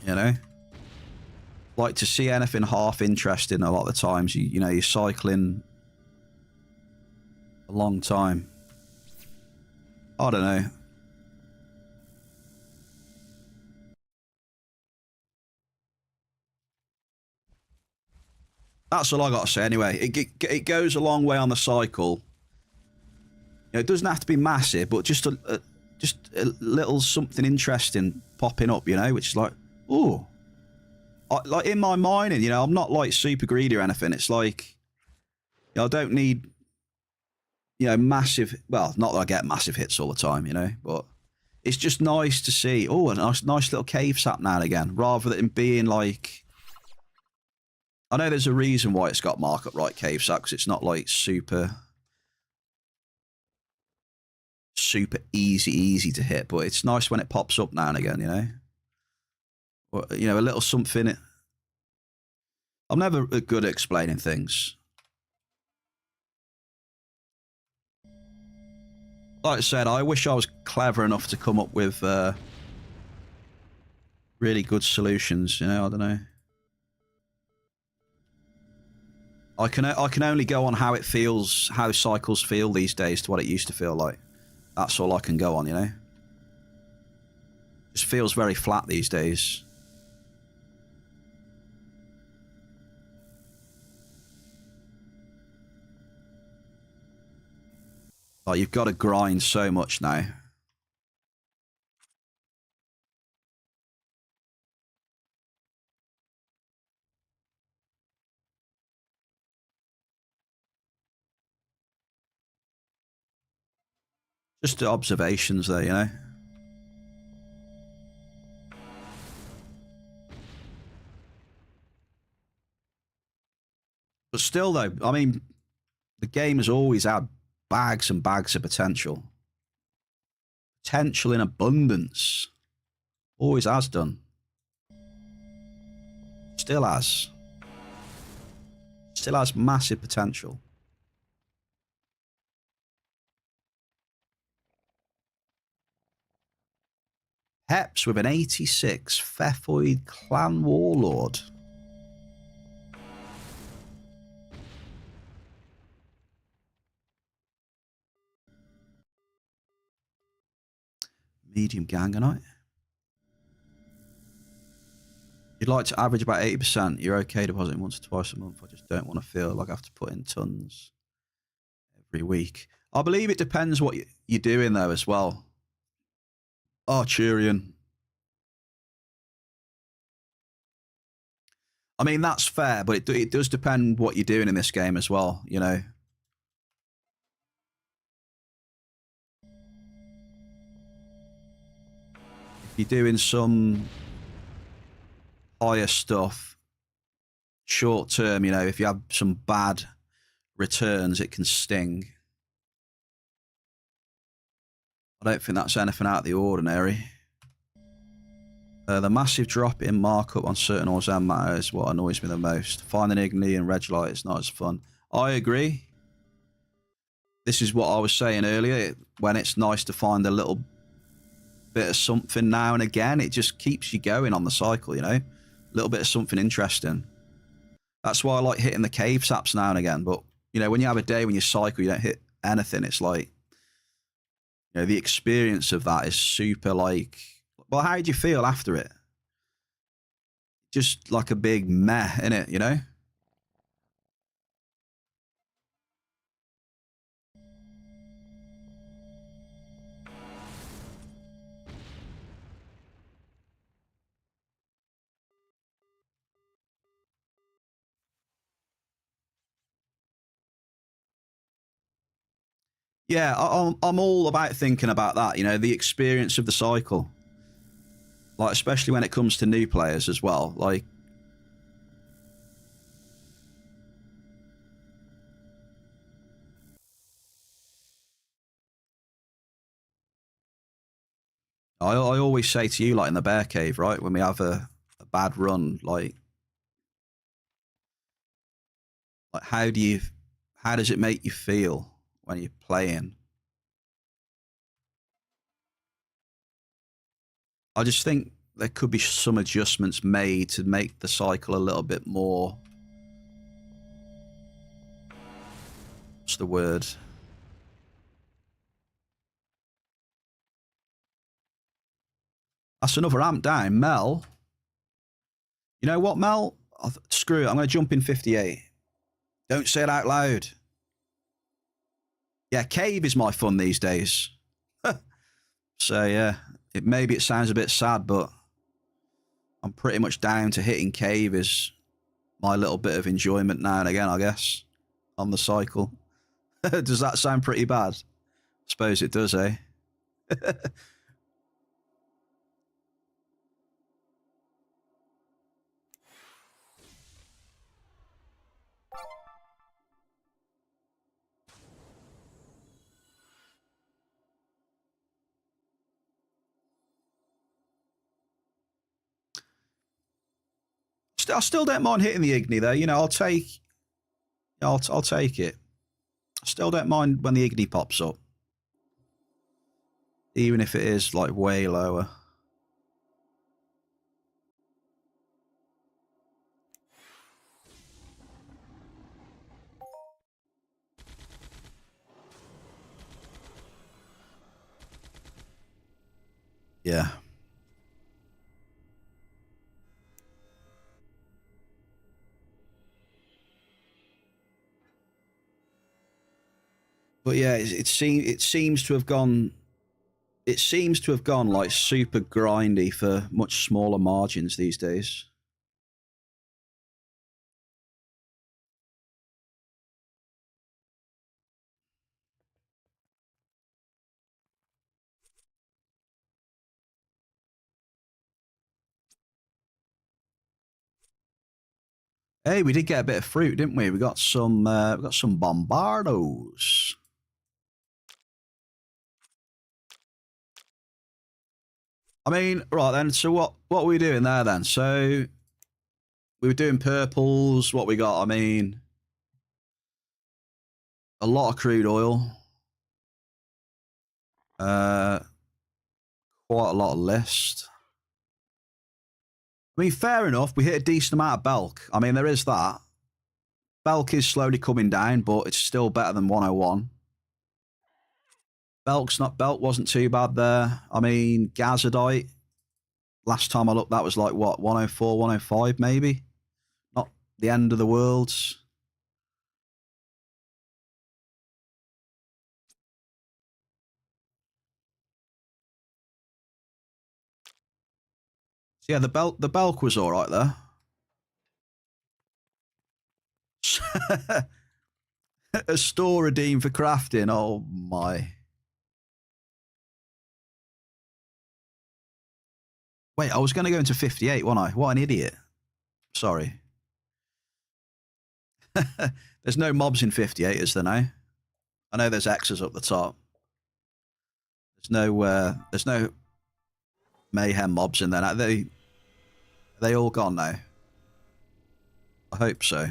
You know? Like to see anything half interesting a lot of the times, you know, you're cycling a long time. I don't know. That's all I got to say anyway. It goes a long way on the cycle. You know, it doesn't have to be massive, but just a little something interesting popping up, you know, which is like, ooh. Like in my mining, you know, I'm not like super greedy or anything. It's like, you know, I don't need, you know, massive, well, not that I get massive hits all the time, you know, but it's just nice to see, oh, a nice little cave sap now and again, rather than being like, I know there's a reason why it's got markup right cave sap, because it's not like super easy to hit, but it's nice when it pops up now and again, you know. Or, you know, a little something. I'm never good at explaining things. Like I said, I wish I was clever enough to come up with really good solutions, you know, I don't know. I can only go on how it feels, how cycles feel these days to what it used to feel like. That's all I can go on, you know. It just feels very flat these days. Like, you've got to grind so much now. Just the observations there, you know. But still, though, I mean, the game has always had bags and bags of potential. Potential in abundance. Always has done. Still has. Still has massive potential. Heps with an 86. Pfeffoid Clan Warlord. Medium Ganganite. You'd like to average about 80%. You're okay depositing once or twice a month. I just don't want to feel like I have to put in tons every week. I believe it depends what you're doing, though, as well. Archurian. I mean, that's fair, but it does depend what you're doing in this game as well, you know. If you're doing some higher stuff, short term, you know, if you have some bad returns, it can sting. I don't think that's anything out of the ordinary. The massive drop in markup on certain ores and matter is what annoys me the most. Finding igni and reg light is not as fun. I agree. This is what I was saying earlier. When it's nice to find a little bit of something now and again, it just keeps you going on the cycle, you know? A little bit of something interesting. That's why I like hitting the cave saps now and again. But, you know, when you have a day when you cycle, you don't hit anything. It's like, you know, the experience of that is super like... Well, how did you feel after it? Just like a big meh, innit, you know? Yeah, I'm all about thinking about that, you know, the experience of the cycle. Like, especially when it comes to new players as well. Like, I always say to you, like in the bear cave, right, when we have a bad run, like how does it make you feel when you're playing? I just think there could be some adjustments made to make the cycle a little bit more... What's the word? That's another amp down. Mel. You know what, Mel? Screw it. I'm going to jump in 58. Don't say it out loud. Yeah, cave is my fun these days. So, yeah, maybe it sounds a bit sad, but I'm pretty much down to hitting cave is my little bit of enjoyment now and again, I guess, on the cycle. Does that sound pretty bad? I suppose it does, eh? I still don't mind hitting the igni though. You know, I'll take it. I still don't mind when the igni pops up, even if it is like way lower. Yeah. But yeah, it seems to have gone. It seems to have gone like super grindy for much smaller margins these days. Hey, we did get a bit of fruit, didn't we? We got some bombardos. I mean, right then. So what were we doing there then? So we were doing purples. What we got? I mean, a lot of crude oil. Quite a lot of list. I mean, fair enough. We hit a decent amount of bulk. I mean, there is that. Bulk is slowly coming down, but it's still better than 101. Bulk wasn't too bad there. I mean, Gazadite. Last time I looked, that was like what, 104, 105 maybe. Not the end of the world. So yeah, the bulk was all right there. A store redeem for crafting. Oh my. Wait, I was going to go into 58, wasn't I? What an idiot. Sorry. There's no mobs in 58, is there now? I know there's X's up the top. There's no mayhem mobs in there. Are they all gone now? I hope so.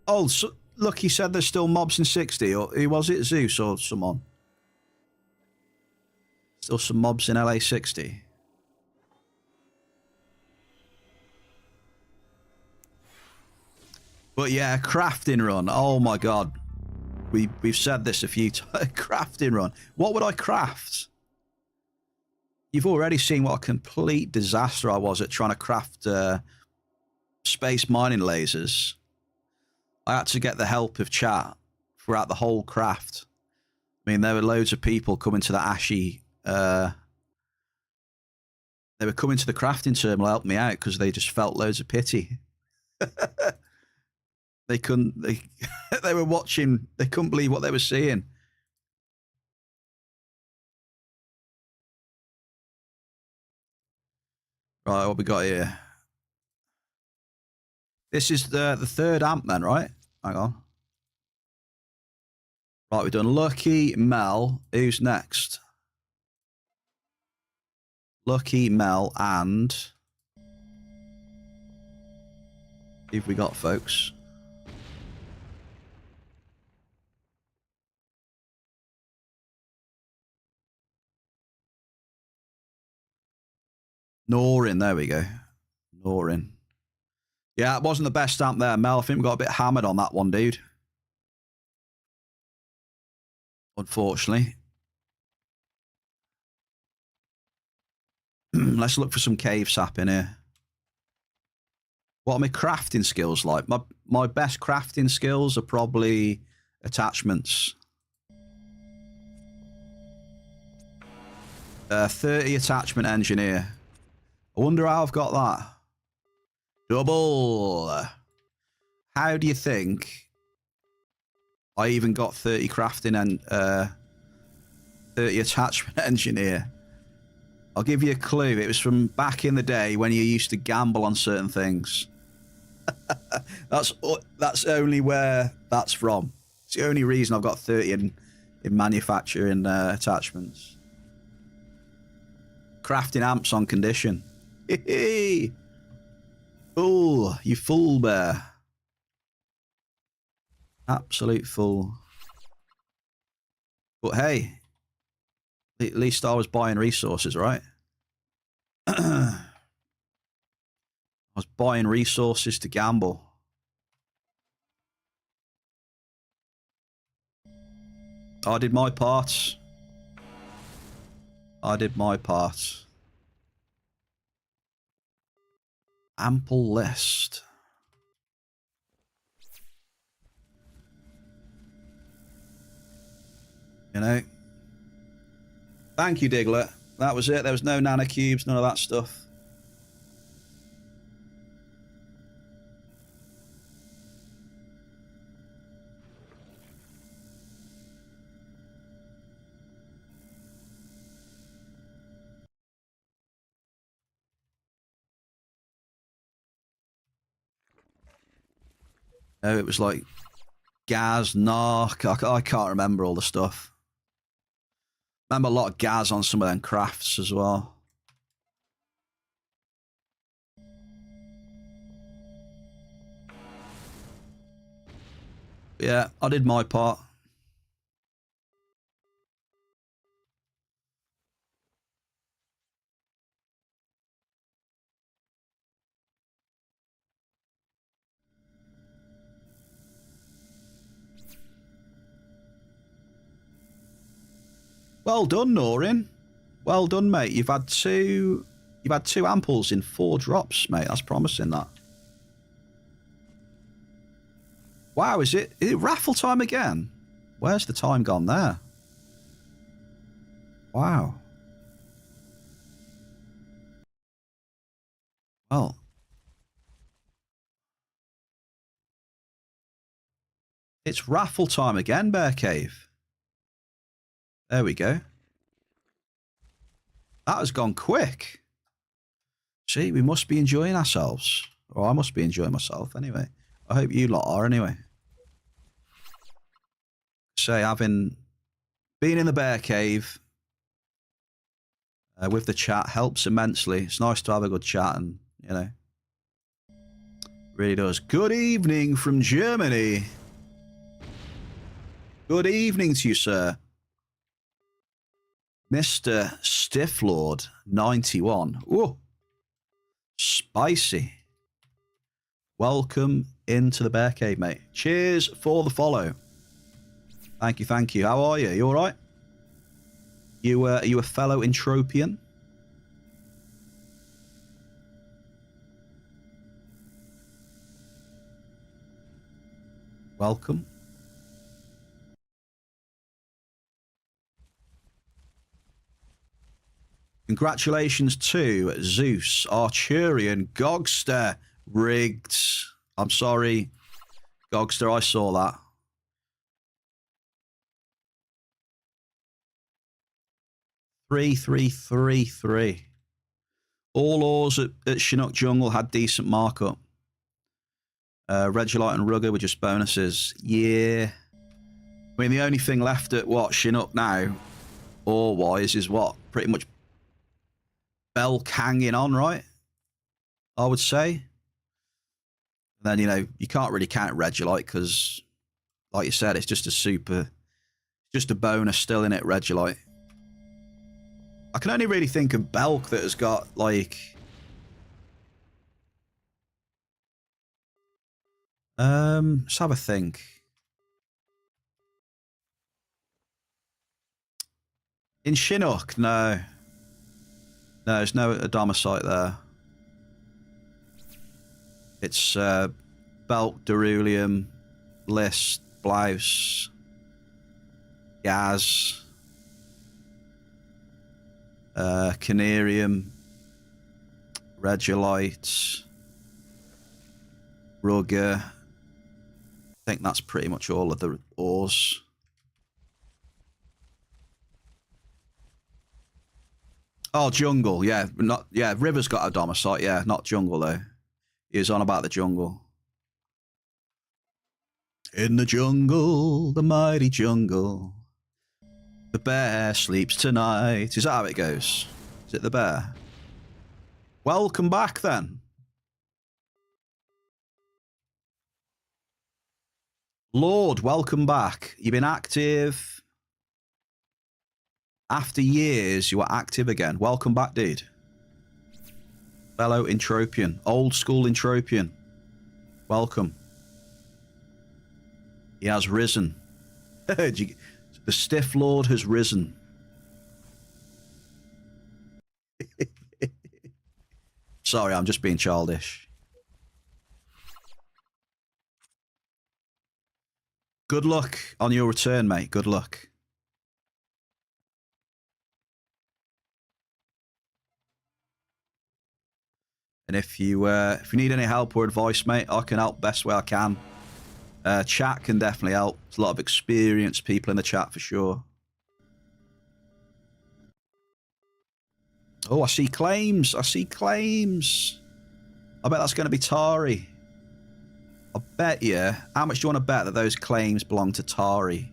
Oh, so, look, he said there's still mobs in 60. Or who was it? Zeus or someone? Still some mobs in LA 60. But yeah, crafting run. Oh my god. We've said this a few times. Crafting run. What would I craft? You've already seen what a complete disaster I was at trying to craft space mining lasers. I had to get the help of chat throughout the whole craft. I mean, there were loads of people coming to the Ashy. They were coming to the crafting terminal to help me out because they just felt loads of pity. They couldn't. They were watching. They couldn't believe what they were seeing. Right, what we got here? This is the third amp then, right? Hang on. Right, we've done Lucky, Mel. Who's next? Lucky, Mel, and who've we got, folks? Norin, there we go. Norin. Yeah, it wasn't the best amp there, Mel. I think we got a bit hammered on that one, dude. Unfortunately. Let's look for some cave sap in here. What are my crafting skills like? My best crafting skills are probably attachments. 30 attachment engineer. I wonder how I've got that. Double. How do you think I even got 30 crafting and 30 attachment engineer? I'll give you a clue. It was from back in the day when you used to gamble on certain things. That's only where that's from. It's the only reason I've got 30 in manufacturing attachments. Crafting amps on condition. Fool, you fool bear. Absolute fool. But hey, at least I was buying resources, right? I was buying resources to gamble. I did my part. I did my part. Ample list. You know. Thank you, Diglett. That was it. There was no nanocubes, none of that stuff. No, it was like gas, narc. I can't remember all the stuff. Remember a lot of gas on some of them crafts as well. Yeah, I did my part. Well done, Norin. Well done, mate. You've had two amples in 4 drops, mate. That's promising, that. Wow, is it raffle time again? Where's the time gone there? Wow. Well. It's raffle time again, BEARCAVE. There we go. That has gone quick. See, we must be enjoying ourselves. Or I must be enjoying myself anyway. I hope you lot are anyway. Say, having been in the bear cave with the chat helps immensely. It's nice to have a good chat and, you know, really does. Good evening from Germany. Good evening to you, sir. Mr. Stifflord 91. Ooh. Spicy. Welcome into the bear cave, mate. Cheers for the follow. Thank you, thank you. How are you? You all right? Are you a fellow Entropian? Welcome. Congratulations to Zeus, Arturian, Gogster, rigged. I'm sorry, Gogster, I saw that. Three. All ores at Chinook Jungle had decent markup. Regolite and Rugger were just bonuses. Yeah. I mean, the only thing left at what Chinook now, ore-wise, is what? Pretty much Belk hanging on, right? I would say. Then, you know, you can't really count Regolite because, like you said, it's just a bonus still in it, Regolite. I can only really think of Belk that has got, like... let's have a think. In Chinook, no. No, there's no Adomicite there. It's Belk, Derulium, List, Blouse, Gaz, Canarium, Regolite, Rugger. I think that's pretty much all of the ores. Oh, jungle, yeah. River's got a Adomicite, yeah, not jungle though. He was on about the jungle. In the jungle, the mighty jungle, the bear sleeps tonight. Is that how it goes? Is it the bear? Welcome back then. Lord, welcome back. You've been active. After years, you are active again. Welcome back, dude. Fellow Entropian. Old school Entropian. Welcome. He has risen. The Stiff Lord has risen. Sorry, I'm just being childish. Good luck on your return, mate. Good luck. And if you need any help or advice, mate, I can help best way I can. Chat can definitely help. There's a lot of experienced people in the chat for sure. Oh, I see claims. I see claims. I bet that's going to be Tari. I bet you. How much do you want to bet that those claims belong to Tari?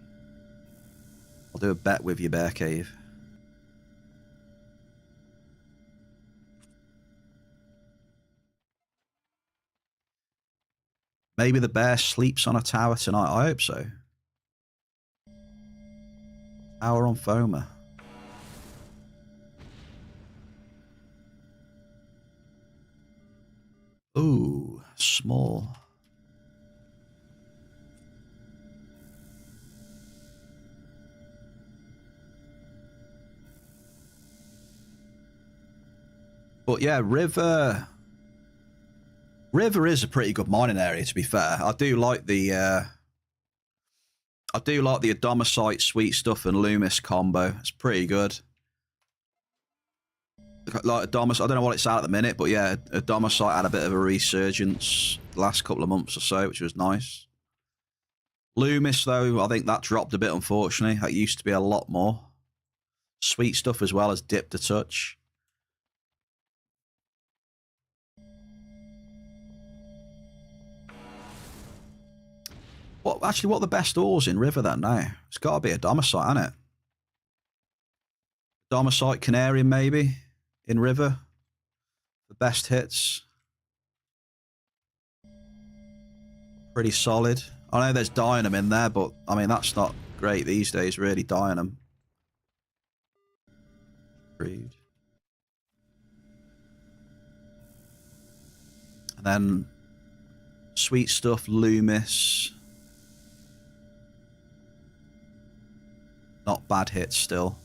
I'll do a bet with you, Bear Cave. Maybe the bear sleeps on a tower tonight. I hope so. Tower on Foma. Ooh, small. But yeah, River is a pretty good mining area, to be fair. I do like the Adomicite sweet stuff and Loomis combo. It's pretty good. Like Adomicite, I don't know what it's at the minute, but yeah, Adomicite had a bit of a resurgence the last couple of months or so, which was nice. Loomis, though, I think that dropped a bit, unfortunately. That used to be a lot more. Sweet stuff as well has dipped a touch. What are the best ores in River then now? It's got to be a Domicite, hasn't it? Domicite, Canarian maybe in River. The best hits. Pretty solid. I know there's Dynam in there, but I mean that's not great these days, really, Dynam. Breed. And then sweet stuff, Loomis. Not bad hits still.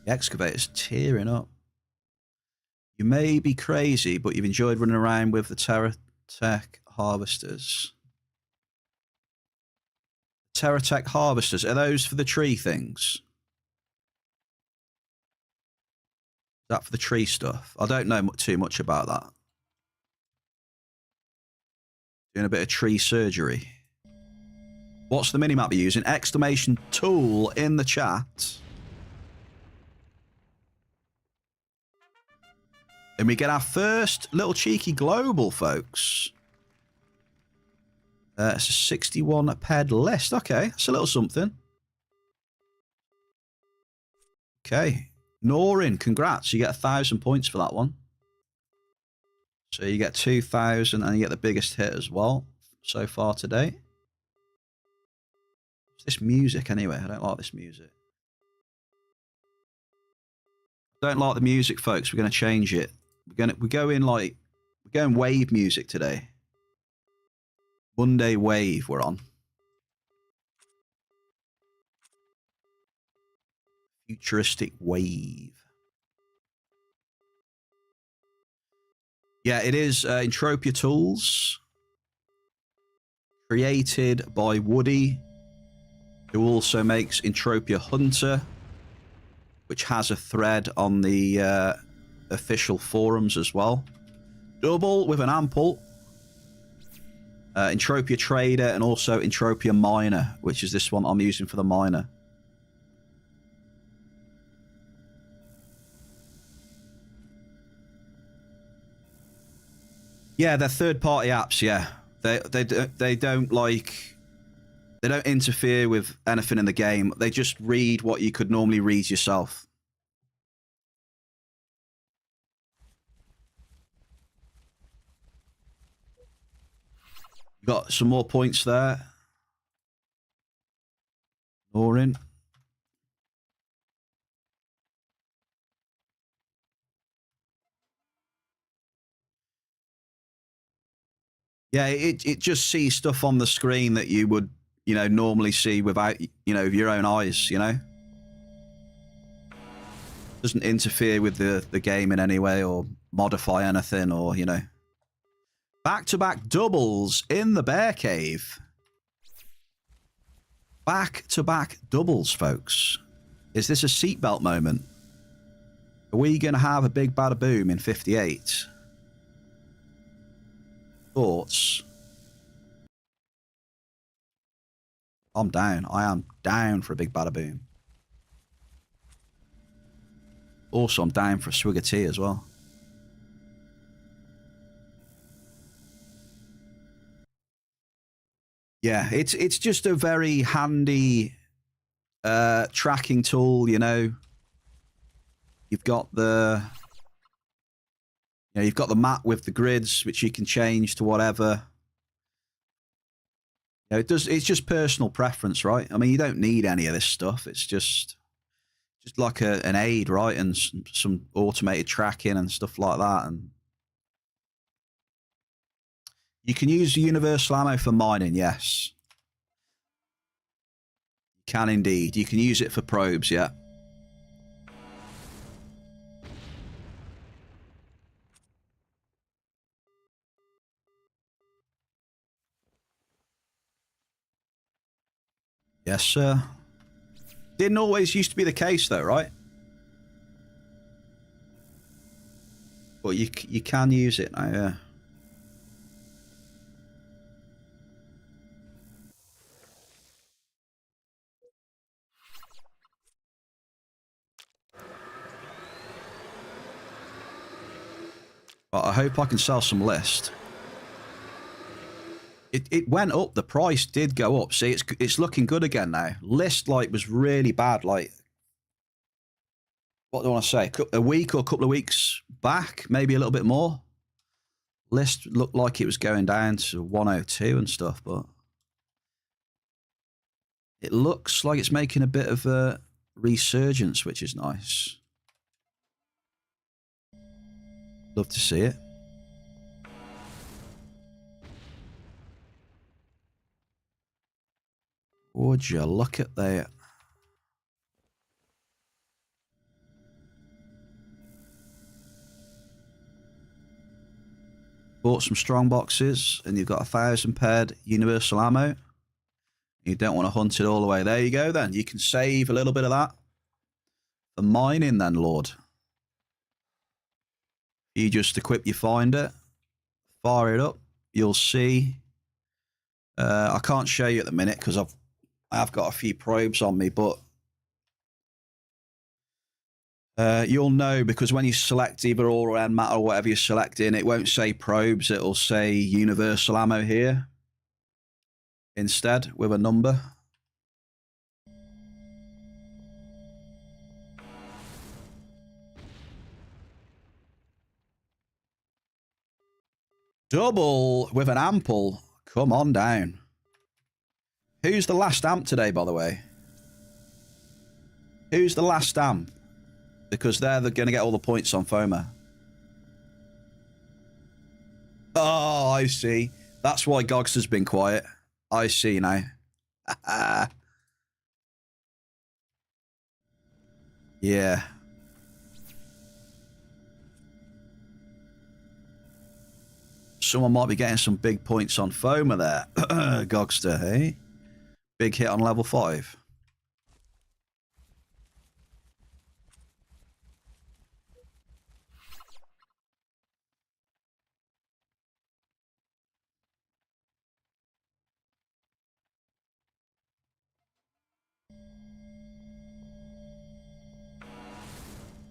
The excavator's tearing up. You may be crazy, but you've enjoyed running around with the TerraTech harvesters. TerraTech harvesters, are those for the tree things? Is that for the tree stuff? I don't know too much about that. Doing a bit of tree surgery. What's the minimap you're using? Exclamation tool in the chat. And we get our first little cheeky global, folks. It's a 61 PED list. Okay, that's a little something. Okay. Norin, congrats. You get 1,000 points for that one. So you get 2,000 and you get the biggest hit as well so far today. What's this music anyway? I don't like this music. Don't like the music, folks. We're going to change it. We're going wave music today. Monday wave we're on. Futuristic wave. Yeah, it is Entropia Tools. Created by Woody, who also makes Entropia Hunter, which has a thread on the official forums as well. Double with an ample. Entropia Trader and also Entropia Miner, which is this one I'm using for the miner. Yeah, they're third-party apps. Yeah, they don't interfere with anything in the game. They just read what you could normally read yourself. Got some more points there. Norin. Yeah, it just sees stuff on the screen that you would, normally see without, your own eyes, Doesn't interfere with the game in any way or modify anything or, Back-to-back doubles in the Bear Cave. Back-to-back doubles, folks. Is this a seatbelt moment? Are we going to have a big bada boom in 58? Thoughts? I'm down. I am down for a big bada boom. Also, I'm down for a swig of tea as well. Yeah, it's just a very handy tracking tool, You've got the you've got the map with the grids, which you can change to whatever. It's just personal preference, right? I mean, you don't need any of this stuff. It's just like an aid, right? And some automated tracking and stuff like that. And you can use universal ammo for mining, yes. You can indeed. You can use it for probes, yeah. Yes, sir. Didn't always used to be the case, though, right? But you can use it now, yeah. But I hope I can sell some list. It went up. The price did go up. See, it's looking good again now. List like was really bad. Like, what do I want to say? A week or a couple of weeks back, maybe a little bit more. List looked like it was going down to 102 and stuff, but it looks like it's making a bit of a resurgence, which is nice. Love to see it. Would you look at that? Bought some strong boxes, and you've got 1,000 paired universal ammo. You don't want to hunt it all the way. There you go, then. You can save a little bit of that for mining, then, Lord. You just equip your finder, fire it up. You'll see. I can't show you at the minute because I've got a few probes on me, but you'll know because when you select either all around matter or whatever you're selecting, it won't say probes. It'll say universal ammo here instead with a number. Double with an ample. Come on down. Who's the last amp today, by the way? Who's the last amp? Because they're going to get all the points on FOMA. Oh, I see. That's why Gogs has been quiet. I see now. Yeah. Someone might be getting some big points on FOMA there. Gogster, hey? Big hit on level 5.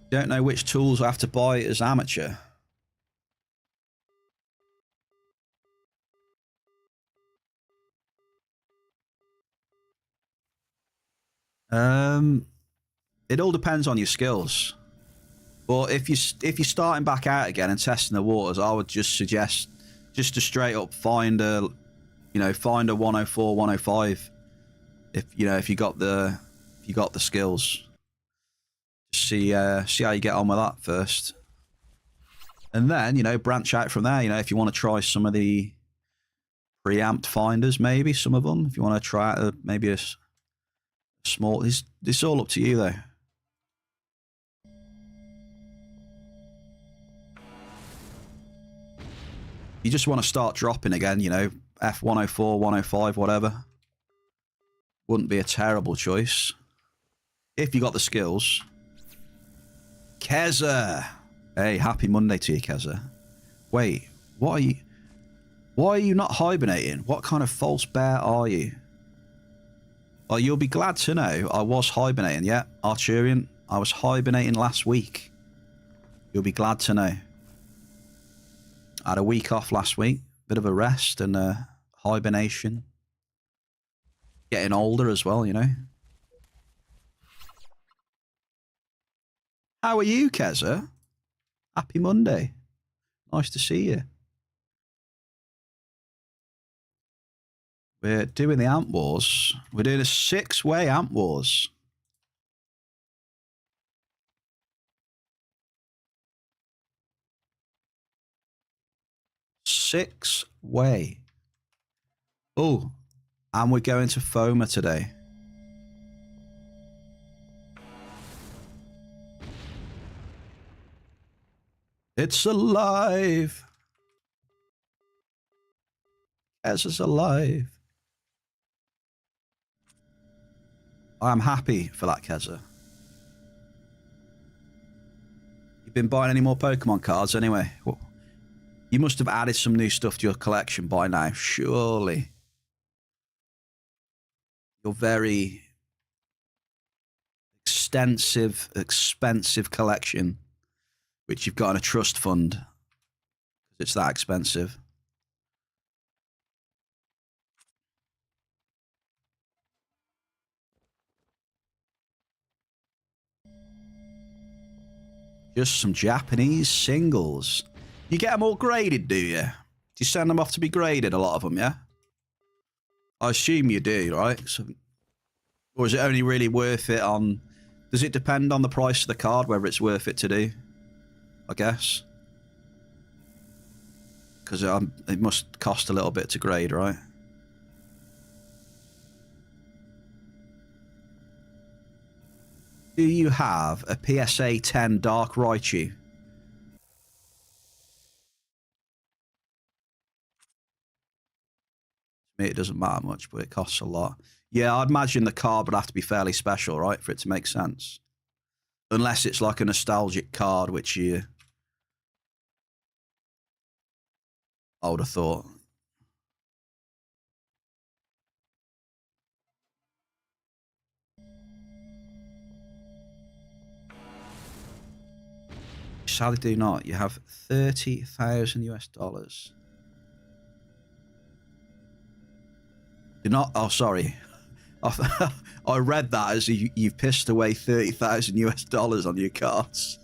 Don't know which tools I have to buy as amateur. It all depends on your skills. But if you're starting back out again and testing the waters, I would just suggest just to straight up find a 104, 105. If you got the skills. See how you get on with that first. And then, branch out from there. If you want to try some of the preamped finders, maybe some of them. If you want to try out maybe a small, it's all up to you though. You just want to start dropping again, F104, 105, whatever. Wouldn't be a terrible choice. If you got the skills. Keza! Hey, happy Monday to you, Keza. Wait, why are you not hibernating? What kind of false bear are you? Well, you'll be glad to know I was hibernating, yeah, Arturian. I was hibernating last week. You'll be glad to know. I had a week off last week. Bit of a rest and hibernation. Getting older as well, How are you, Keza? Happy Monday. Nice to see you. We're doing the Amp Wars. We're doing a 6-way Amp Wars. Six-way. Oh, and we're going to FOMA today. It's alive. Keza's alive. I'm happy for that, Keza. You've been buying any more Pokemon cards anyway? Well, you must have added some new stuff to your collection by now, surely. Your very extensive, expensive collection, which you've got in a trust fund. It's that expensive. Just some Japanese singles. You get them all graded, do you? Do you send them off to be graded, a lot of them, yeah? I assume you do, right? So, or is it only really worth it on... Does it depend on the price of the card, whether it's worth it to do? I guess. Because it must cost a little bit to grade, right? Do you have a PSA 10 Dark Raichu? To me, it doesn't matter much, but it costs a lot. Yeah, I'd imagine the card would have to be fairly special, right, for it to make sense. Unless it's like a nostalgic card, which I would have thought. Sadly, do not. You have 30,000 US dollars. Do not. Oh, sorry. I read that as you've pissed away 30,000 US dollars on your cards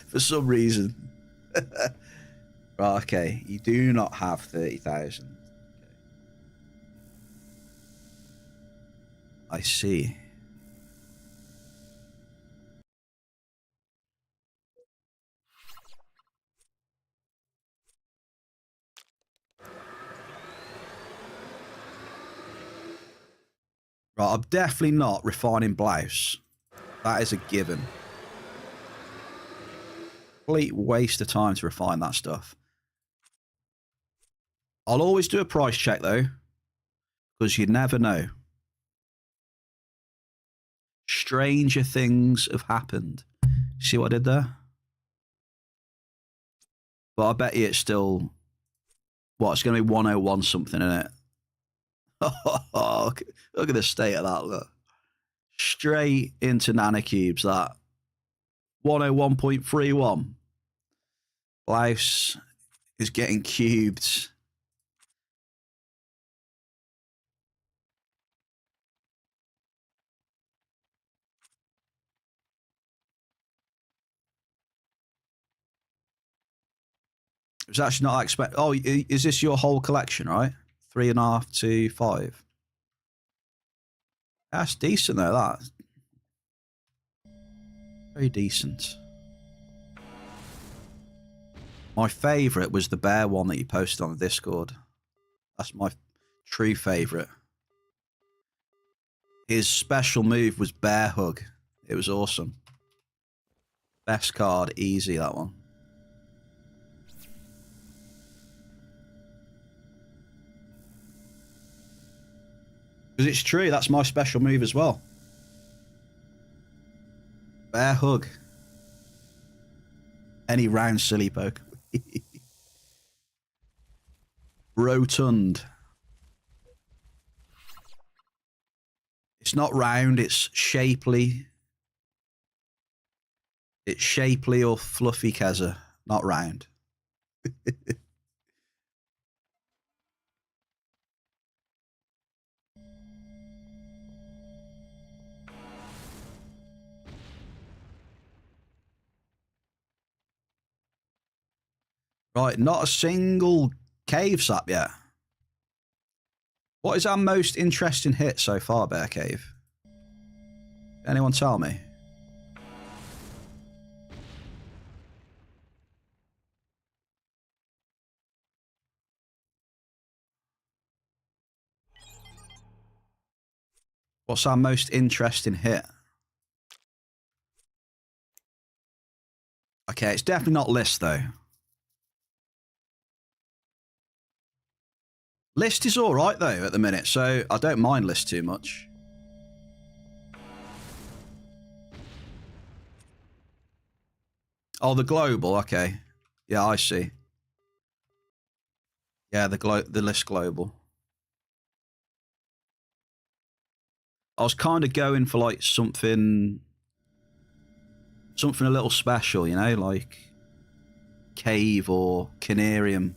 for some reason. Right, okay. You do not have 30,000. Okay. I see. Right, I'm definitely not refining blouse. That is a given. Complete waste of time to refine that stuff. I'll always do a price check, though, because you never know. Stranger things have happened. See what I did there? But I bet you it's still... What, it's going to be 101 something, isn't it? Oh, look at the state of that, look. Straight into nanocubes, that. 101.31. Blouse is getting cubed. It's actually not expect. Oh, is this your whole collection, right? 3.5 to 5. That's decent, though, that. Very decent. My favourite was the bear one that you posted on the Discord. That's my true favourite. His special move was Bear Hug. It was awesome. Best card, easy, that one. Because it's true, that's my special move as well. Bear Hug. Any round silly poke. Rotund. It's not round, it's shapely. It's shapely or fluffy, Keza, not round. Right, not a single cave sap yet. What is our most interesting hit so far, BEARCAVE? Anyone tell me? What's our most interesting hit? Okay, it's definitely not list, though. List is all right, though, at the minute, so I don't mind list too much. Oh, the global, okay. Yeah, I see. Yeah, the list global. I was kind of going for, like, something a little special, you know, like... cave or canarium.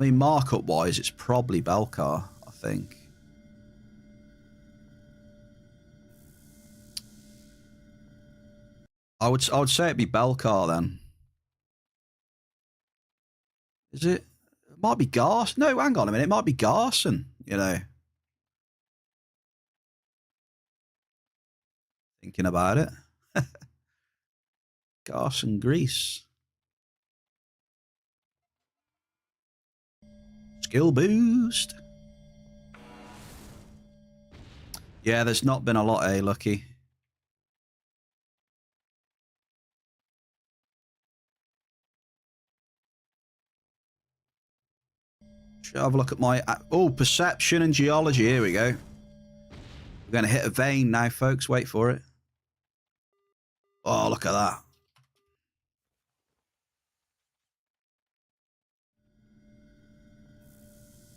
I mean, markup wise, it's probably Belcar, I think. I would say it'd be Belcar then. Is it? It might be Garson. No, hang on a minute. It might be Garson, you know. Thinking about it. Garson Grease. Skill boost. Yeah, there's not been a lot, Lucky? Should I have a look at my... Oh, perception and geology. Here we go. We're going to hit a vein now, folks. Wait for it. Oh, look at that.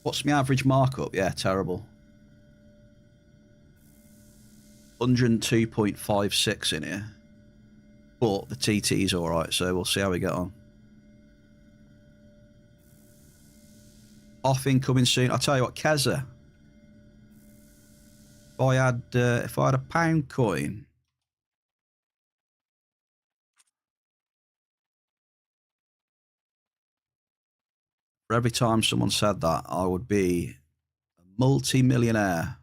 What's my average markup? Yeah, terrible. 102.56 in here. But the TT's alright, so we'll see how we get on. Offing coming soon. I'll tell you what, Keza. If I had a pound coin. For every time someone said that, I would be a multi-millionaire.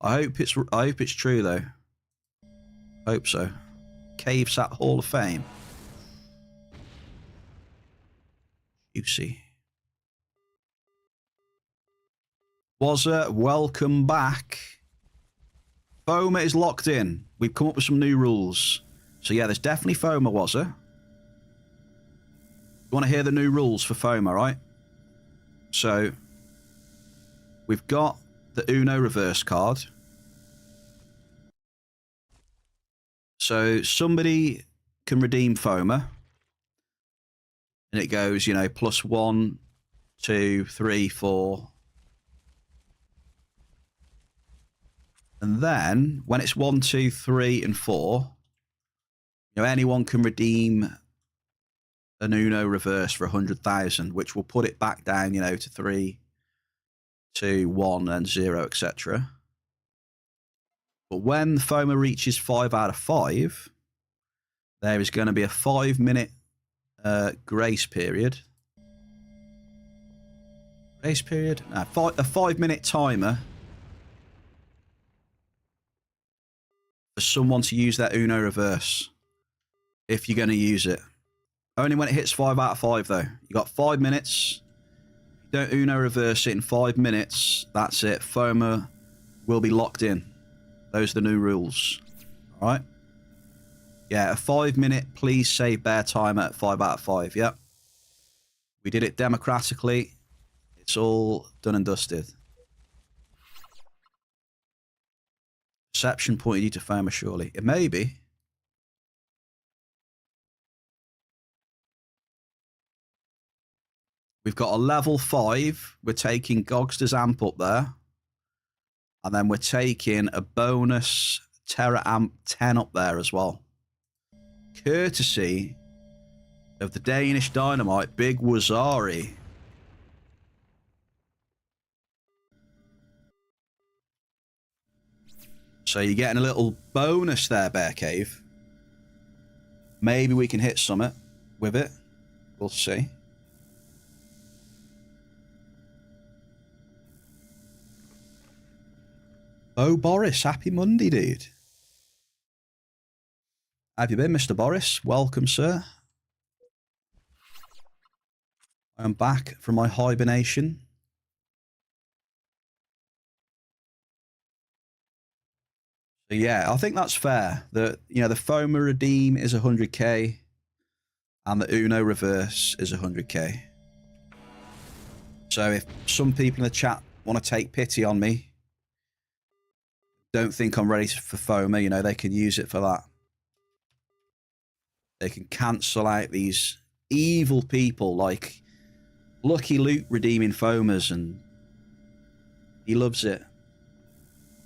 I hope it's true though. Hope so. CaveSat Hall of Fame. Juicy. Welcome back. FOMA is locked in. We've come up with some new rules. So yeah, there's definitely FOMA, You want to hear the new rules for FOMA, right? So we've got the Uno reverse card. So somebody can redeem FOMA. And it goes, you know, +1, 2, 3, 4. And then when it's 1, 2, 3, and 4, you know, anyone can redeem an Uno reverse for 100,000, which will put it back down, you know, to 3, 2, 1, and 0, etc. But when FOMA reaches 5 out of 5, there is going to be a 5-minute grace period. Grace period? No, a 5-minute timer for someone to use that Uno reverse if you're going to use it. Only when it hits 5 out of 5, though. You got 5 minutes. If you don't Uno reverse it in 5 minutes, that's it. FOMA will be locked in. Those are the new rules. All right? Yeah, a 5-minute please save bear timer at 5 out of 5. Yep. We did it democratically. It's all done and dusted. Perception pointed you to FOMA, surely. It may be. We've got a level 5. We're taking Gogster's Amp up there. And then we're taking a bonus Terra Amp 10 up there as well. Courtesy of the Danish Dynamite, Big Wazari. So you're getting a little bonus there, Bear Cave. Maybe we can hit summit with it. We'll see. Oh, Boris, happy Monday, dude. How have you been, Mr. Boris? Welcome, sir. I am back from my hibernation. So yeah, I think that's fair. The FOMA redeem is 100k, and the Uno reverse is 100k. So if some people in the chat want to take pity on me, don't think I'm ready for FOMA, you know, they can use it for that. They can cancel out these evil people like Lucky Luke redeeming FOMAs, and he loves it.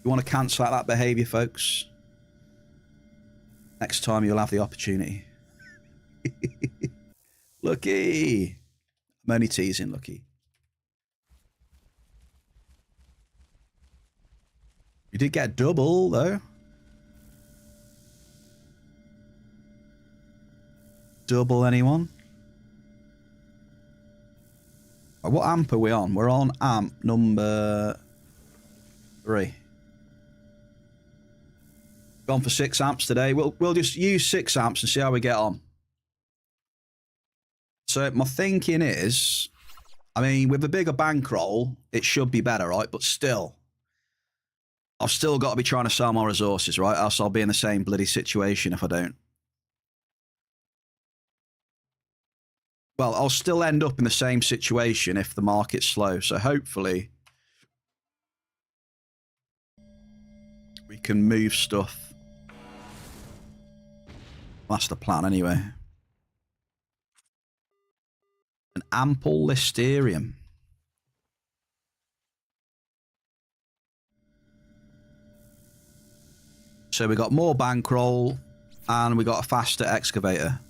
You want to cancel out that behaviour, folks? Next time you'll have the opportunity. Lucky. I'm only teasing, Lucky. You did get double, though. Double anyone? What amp are we on? We're on amp number 3. Gone for 6 amps today. We'll just use 6 amps and see how we get on. So my thinking is, I mean, with a bigger bankroll, it should be better, right? But still, I've still got to be trying to sell more resources, right? Else I'll be in the same bloody situation if I don't. Well, I'll still end up in the same situation if the market's slow. So hopefully we can move stuff. That's the plan anyway. An ample listerium. So we got more bankroll and we got a faster excavator.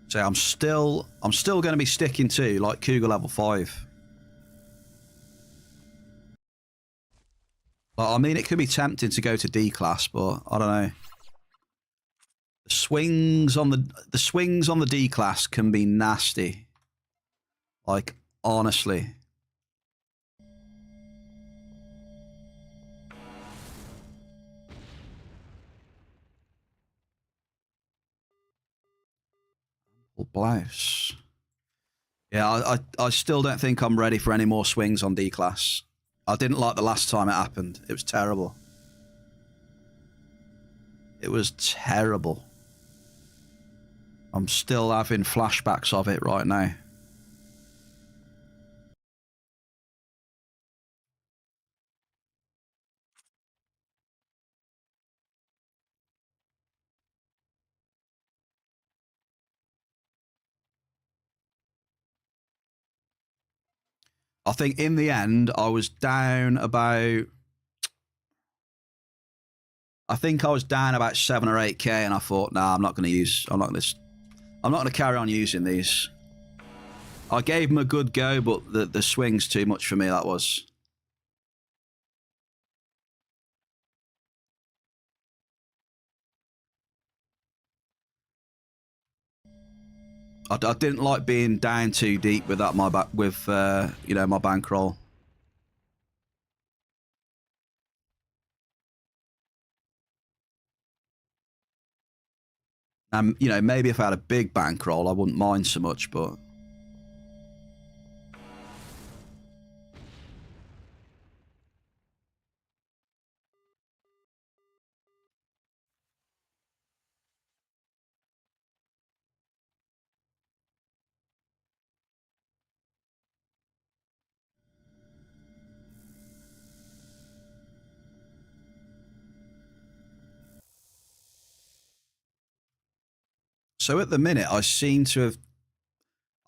So I'm still going to be sticking to like Cougar level 5. I mean, it could be tempting to go to D class, but I don't know. The swings on the D class can be nasty. Like, honestly. Blouse. Yeah, I still don't think I'm ready for any more swings on D class. I didn't like the last time it happened. It was terrible. It was terrible. I'm still having flashbacks of it right now. I think in the end, I was down about... I think I was down about 7 or 8k, and I thought, nah, I'm not going to carry on using these. I gave them a good go, but the swing's too much for me, that was. I didn't like being down too deep with that you know, my bankroll. You know, maybe if I had a big bankroll, I wouldn't mind so much, but... So at the minute, I seem to have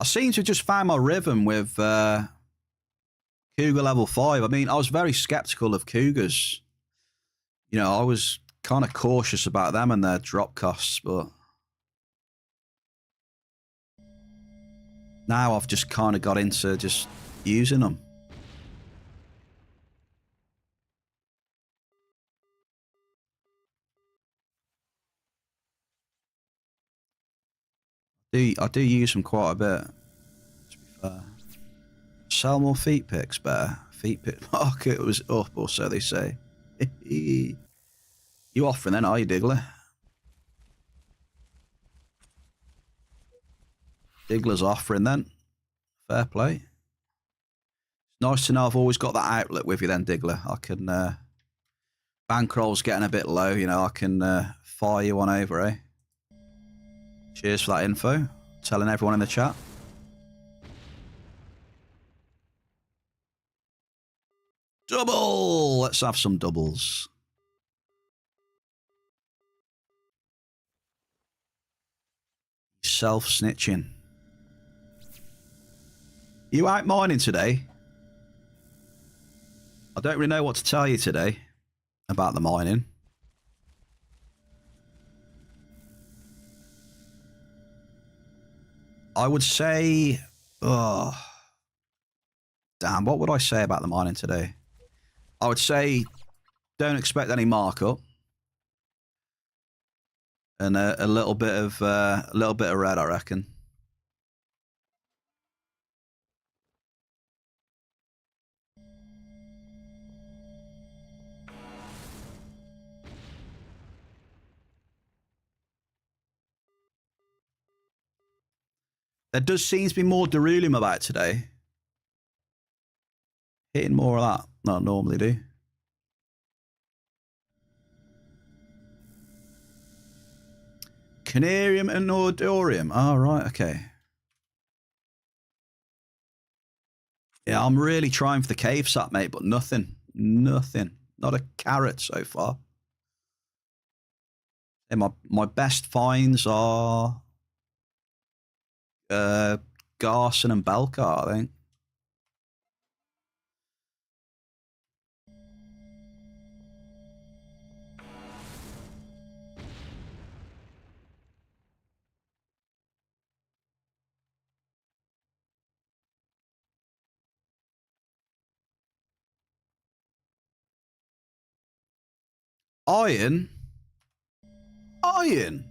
just found my rhythm with Cougar level 5. I mean, I was very skeptical of Cougars. You know, I was kind of cautious about them and their drop costs, but now I've just kind of got into just using them. I do use them quite a bit, to be fair. Sell more feet picks, better. Feet pick market was up, or so they say. You offering then, are you, Diggler? Diggler's offering then. Fair play. It's nice to know I've always got that outlet with you then, Diggler. I can... bankroll's getting a bit low, you know, I can fire you on over, eh? Cheers for that info. Telling everyone in the chat. Double! Let's have some doubles. Self-snitching. You out mining today? I don't really know what to tell you today about the mining. I would say... Oh, damn, what would I say about the mining today? I would say don't expect any markup. And a little bit of red, I reckon. There does seem to be more beryllium about today. Hitting more of that than I normally do. Canarium and Nordorium. Oh, right, okay. Yeah, I'm really trying for the cave sap, mate, but nothing. Nothing. Not a carrot so far. And my best finds are Garson and Belcar, I think. Iron? Iron?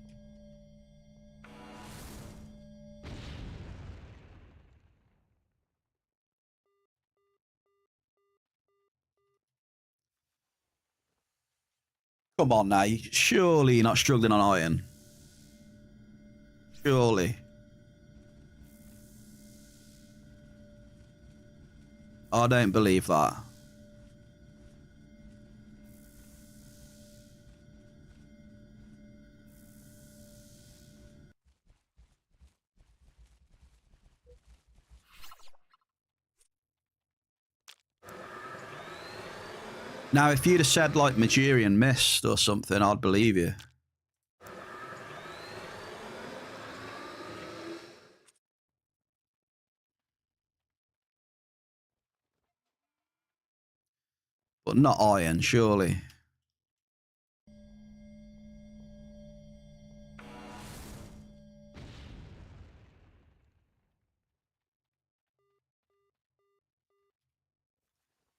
Come on now, surely you're not struggling on iron. Surely. I don't believe that. Now, if you'd have said, like, Magirian Mist or something, I'd believe you. But not iron, surely.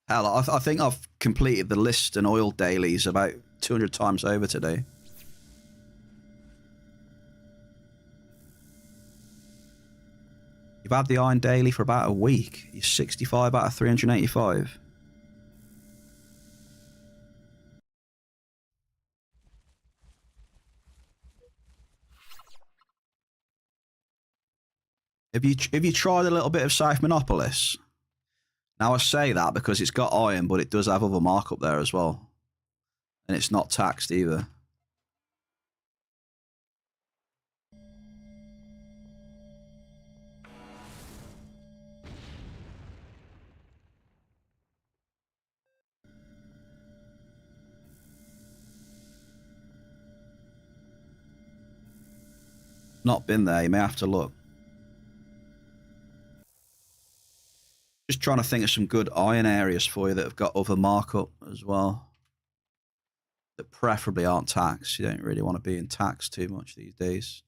Hell, I think I've completed the list and oil dailies about 200 times over today. You've had the iron daily for about a week. You're 65 out of 385. Have you tried a little bit of South Monopolis? Now I say that because it's got iron, but it does have other markup there as well. And it's not taxed either. Not been there, you may have to look. Just trying to think of some good iron areas for you that have got other markup as well. That preferably aren't taxed. You don't really want to be in tax too much these days.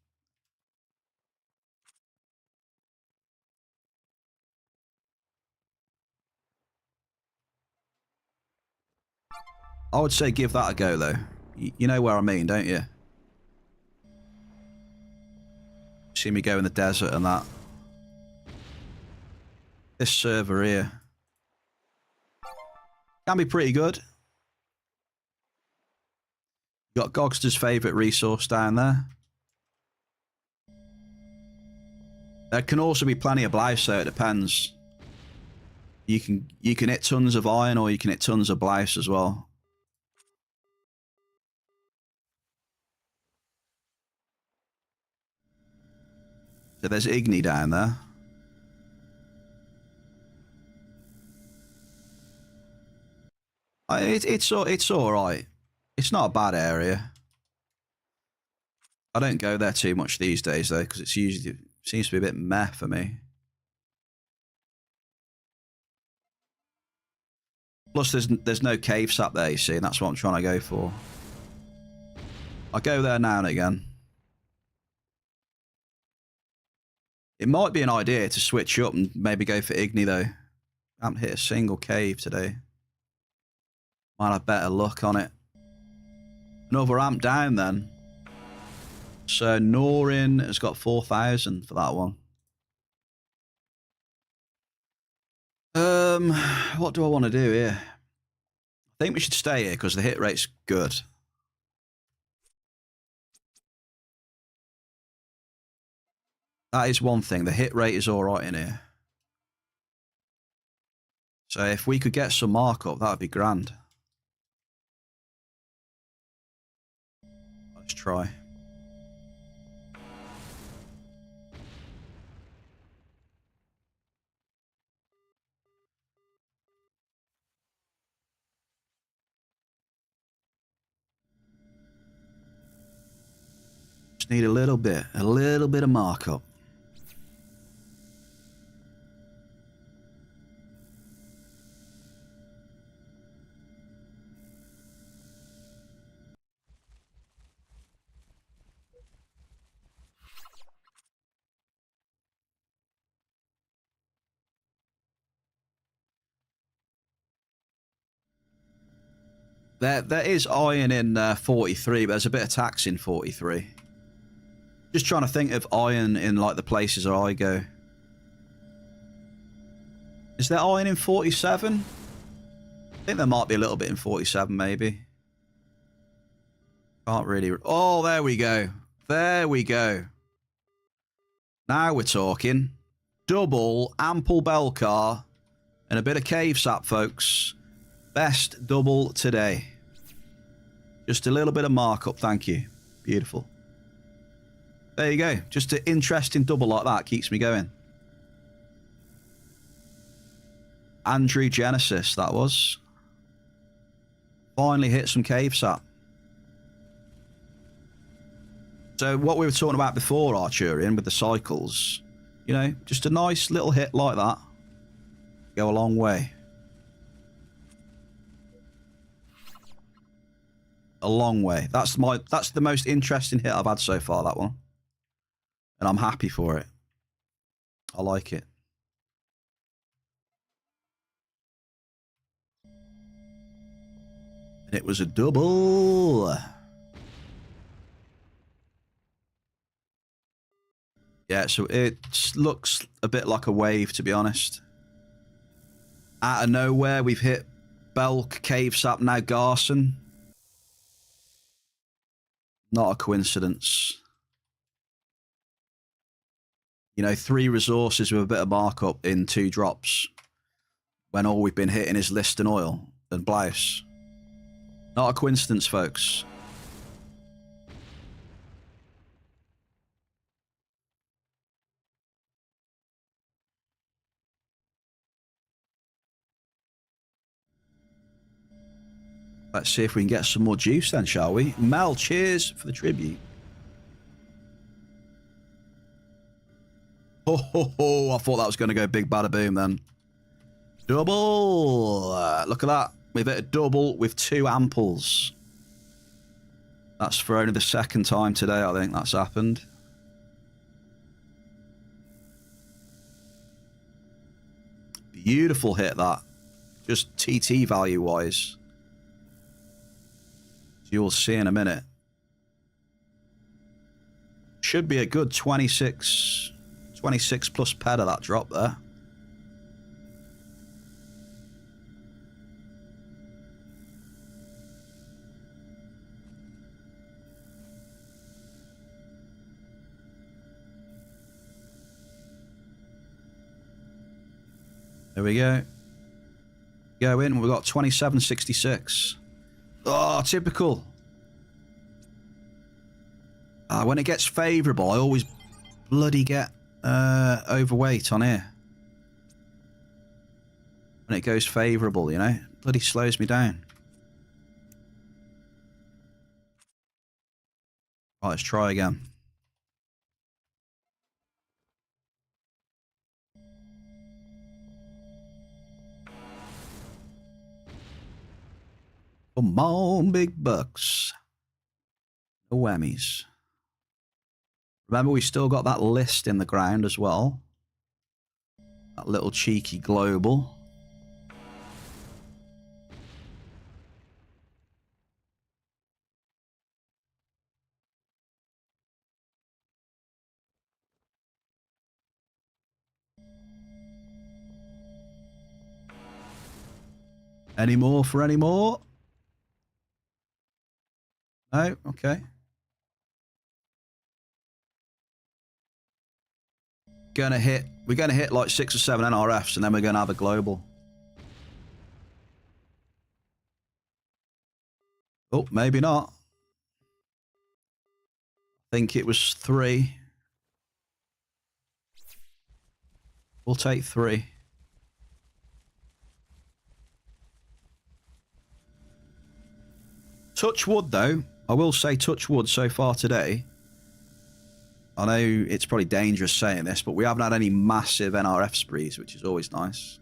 I would say give that a go though. You know where I mean, don't you? See me go in the desert and that. This server here can be pretty good. Got Gogster's favourite resource down there. There can also be plenty of blouse, so it depends. You can hit tons of iron or you can hit tons of blouse as well. So there's Igni down there. It's all right. It's not a bad area. I don't go there too much these days, though, because it's usually seems to be a bit meh for me. Plus, there's no cave sap there, you see, and that's what I'm trying to go for. I go there now and again. It might be an idea to switch up and maybe go for Igni, though. I haven't hit a single cave today. Might have better luck on it. Another amp down, then. So, Norin has got 4,000 for that one. What do I want to do here? I think we should stay here because the hit rate's good. That is one thing. The hit rate is all right in here. So if we could get some markup, that would be grand. Let's try. Just need a little bit of markup. There is iron in 43, but there's a bit of tax in 43. Just trying to think of iron in like the places where I go. Is there iron in 47? I think there might be a little bit in 47, maybe. Can't really... Oh, there we go. There we go. Now we're talking. Double, ample bell car, and a bit of cave sap, folks. Best double today. Just a little bit of markup, thank you. Beautiful. There you go. Just an interesting double like that keeps me going. Andrew Genesis, that was. Finally hit some cave sap. So what we were talking about before, Arturian, with the cycles, you know, just a nice little hit like that. Go a long way. A long way. That's the most interesting hit I've had so far, that one. And I'm happy for it. I like it. And it was a double. Yeah, so it looks a bit like a wave, to be honest. Out of nowhere, we've hit Belk, Cave Sap, now Garson. Not a coincidence. You know, 3 resources with a bit of markup in 2 drops. When all we've been hitting is list and oil and blouse. Not a coincidence, folks. Let's see if we can get some more juice then, shall we? Mel, cheers for the tribute. Oh, ho, ho. I thought that was going to go big bada boom then. Double. Look at that. We've hit a double with 2 amples. That's for only the 2nd time today, I think that's happened. Beautiful hit, that. Just TT value-wise. You'll see in a minute. Should be a good 26 plus ped of that drop there. There we go. Go in, we've got 27.66. Oh, typical. When it gets favourable, I always bloody get overweight on here. When it goes favourable, you know, bloody slows me down. Right, let's try again. Come on, big bucks. No whammies. Remember, we still got that list in the ground as well. That little cheeky global. Any more for any more? No? Okay. We're gonna hit like 6 or 7 NRFs and then we're gonna have a global. Oh, maybe not. I think it was 3. We'll take 3. Touch wood, though. I will say touch wood so far today. I know it's probably dangerous saying this, but we haven't had any massive NRF sprees, which is always nice.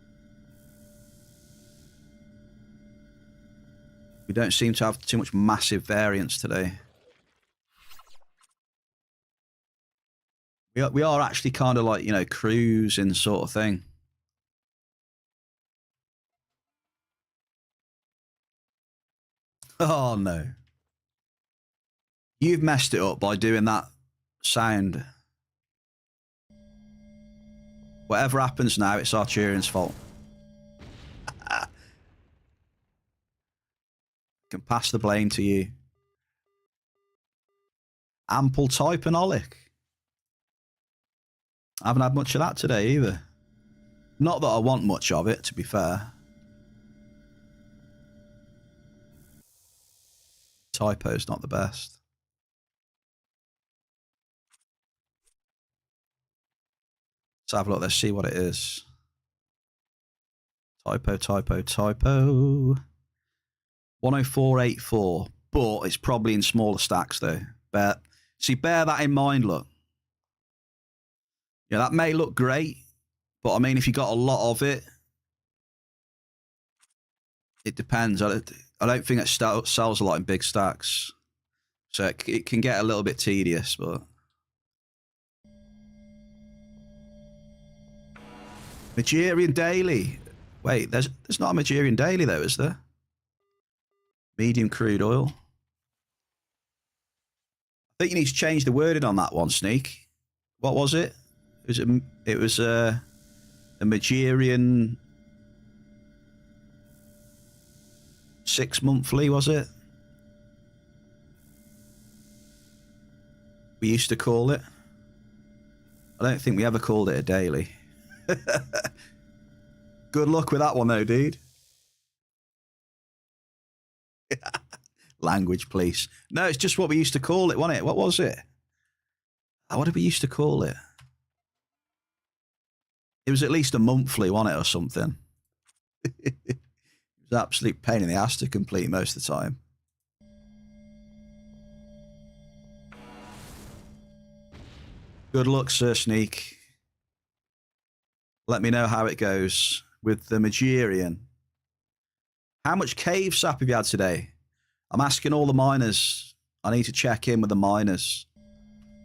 We don't seem to have too much massive variance today. We are actually kind of like, you know, cruising sort of thing. Oh, no. You've messed it up by doing that sound. Whatever happens now, it's Arturian's fault. I can pass the blame to you. Ample typanolic. I haven't had much of that today either. Not that I want much of it, to be fair. Typo's not the best. Let's have a look. Let's see what it is. Typo. 10484. But it's probably in smaller stacks, though. Bear that in mind, look. Yeah, that may look great, but I mean, if you got a lot of it, it depends. I don't think it sells a lot in big stacks. So it can get a little bit tedious, but... Magirian Daily. Wait, there's not a Magirian Daily, though, is there? Medium crude oil. I think you need to change the wording on that one, Sneak. What was it? It was a Magirian 6 monthly, was it? We used to call it. I don't think we ever called it a daily. Good luck with that one, though, dude. Language, please. No, it's just what we used to call it, wasn't it? What was it? What did we used to call it? It was at least a monthly, wasn't it, or something? It was an absolute pain in the ass to complete most of the time. Good luck, Sir Sneak. Let me know how it goes with the Magirian. How much cave sap have you had today? I'm asking all the miners. I need to check in with the miners.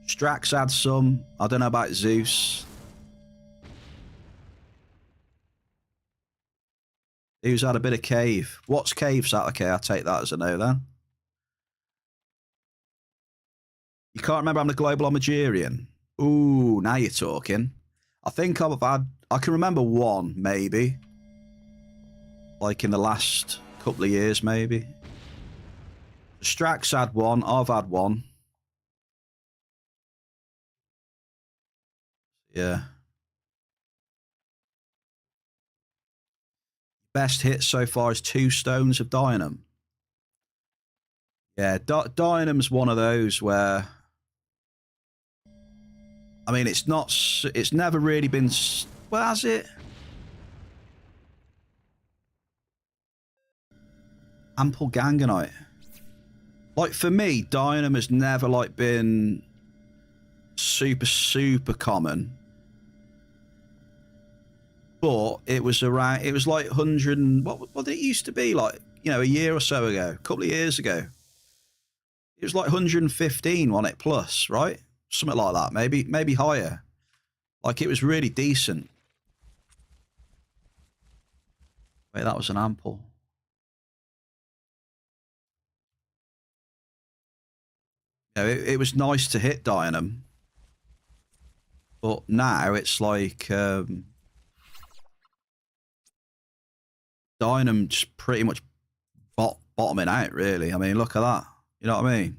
Strax had some. I don't know about Zeus. Who's had a bit of cave? What's cave sap? Okay, I'll take that as a no then. You can't remember I'm the global on Magirian? Ooh, now you're talking. I think I can remember one, maybe. Like in the last couple of years, maybe. Strax had one. I've had one. Yeah. Best hit so far is 2 stones of Dynam. Yeah, Dynam's one of those where... I mean, it's never really been... Well, has it? Ample Ganganite. Like, for me, Dynam has never, like, been super common. But it was around, it was like 100 and, what did it used to be? Like, you know, a year or so ago, a couple of years ago. It was like 115 on it plus, right? Something like that, maybe higher. Like, it was really decent. Wait, that was an ample. You know, it was nice to hit Dynam. But now it's like Dynam just pretty much bottoming out, really. I mean, look at that. You know what I mean?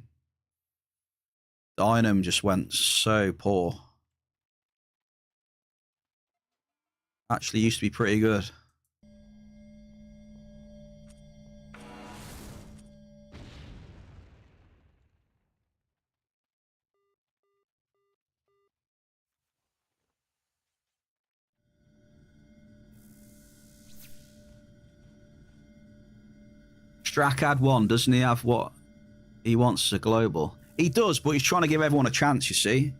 Dynam just went so poor. Actually used to be pretty good. Strack had one, doesn't he have what he wants as a global? He does, but he's trying to give everyone a chance, you see.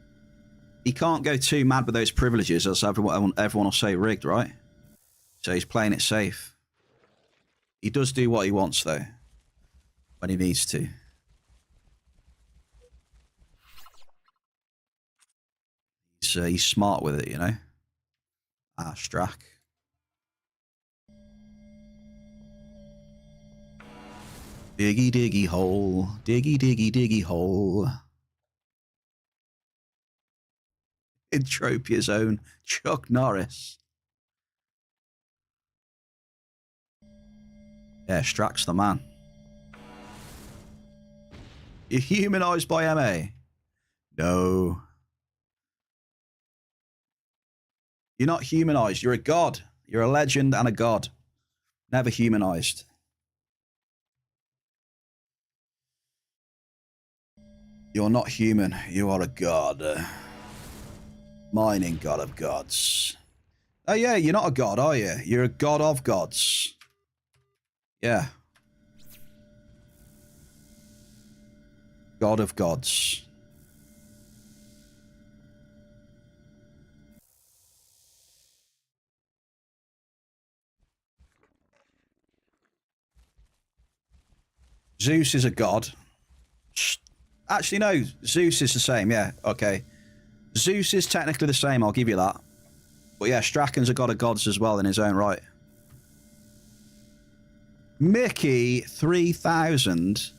He can't go too mad with those privileges, as everyone will say rigged, right? So he's playing it safe. He does do what he wants, though, when he needs to. He's smart with it, you know? Ah, Strack. Diggy, diggy hole. Diggy, diggy, diggy hole. Entropia's own Chuck Norris. Yeah, Strack's the man. You're humanized by MA? No. You're not humanized. You're a god. You're a legend and a god. Never humanized. You're not human. You are a god. Mining god of gods. Oh, yeah, you're not a god, are you? You're a god of gods. Yeah. God of gods. Zeus is a god. Actually, no. Zeus is the same, yeah. Okay. Zeus is technically the same, I'll give you that. But yeah, Strachan's a god of gods as well in his own right. Mickey 3000.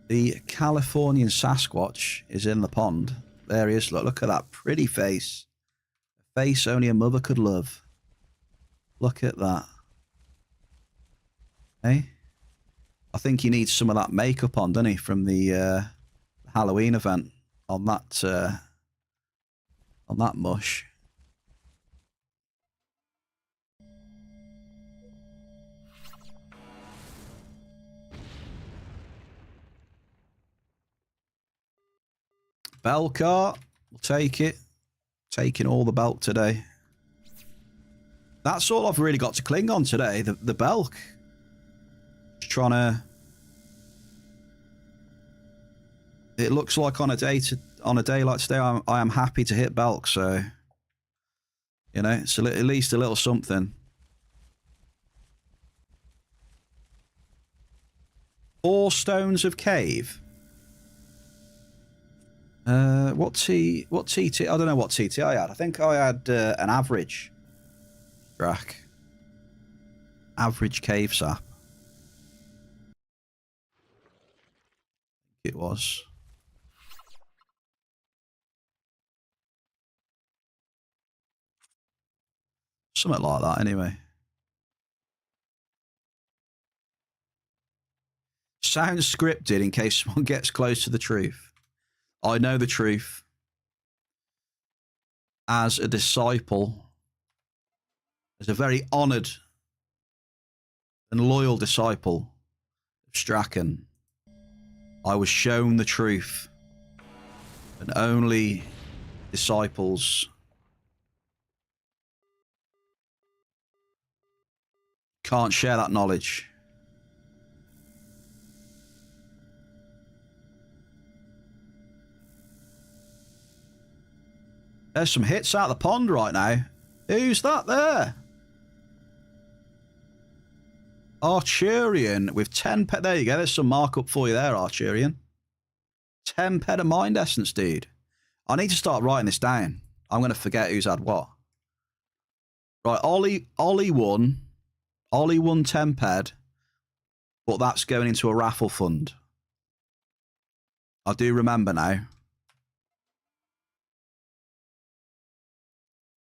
The Californian Sasquatch is in the pond. There he is. Look at that pretty face. A face only a mother could love. Look at that. Hey? I think he needs some of that makeup on, doesn't he, from the Halloween event on that mush. Bell cart, we'll take it. Taking all the bulk today. That's all I've really got to cling on today, the bulk. Just trying to... It looks like on a day like today, I am happy to hit bulk, so... You know, it's at least a little something. 4 stones of cave. What TT? I don't know what TT I had. I think I had an average Drac. Average cave sap. It was. Something like that, anyway. Sounds scripted in case someone gets close to the truth. I know the truth. As a disciple, as a very honoured and loyal disciple of Strachan, I was shown the truth. And only disciples can't share that knowledge. There's some hits out of the pond right now. Who's that there? Archurian with 10 pet. There you go. There's some markup for you there, Archurian. 10 pet of mind essence, dude. I need to start writing this down. I'm going to forget who's had what. Right, Ollie won. Ollie won 10 ped, but that's going into a raffle fund. I do remember now.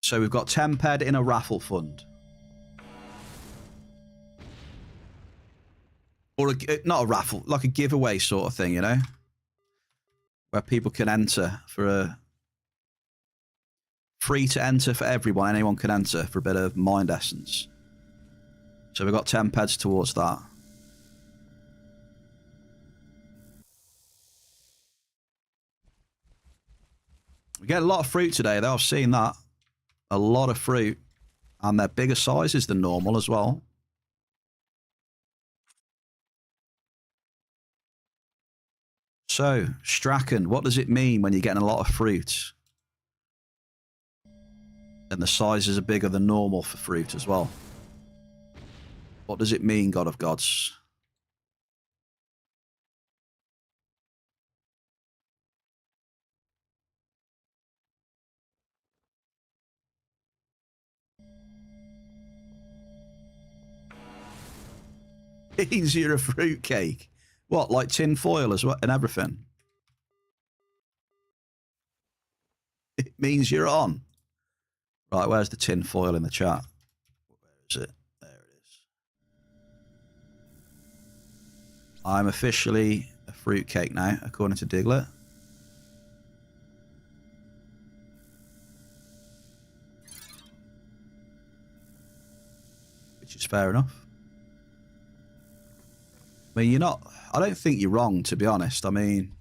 So we've got 10 ped in a raffle fund. Or not a raffle, like a giveaway sort of thing, you know? Where people can enter for a... Free to enter for everyone. Anyone can enter for a bit of mind essence. So we've got 10 peds towards that. We get a lot of fruit today, though. I've seen that. A lot of fruit. And they're bigger sizes than normal as well. So, Strachan, what does it mean when you're getting a lot of fruit? And the sizes are bigger than normal for fruit as well. What does it mean, God of Gods? Means you're a fruitcake. What, like tin foil as well and everything? It means you're on. Right, where's the tin foil in the chat? Where is it? There it is. I'm officially a fruitcake now, according to Diglett. Which is fair enough. I mean, you're not... I don't think you're wrong, to be honest. I mean...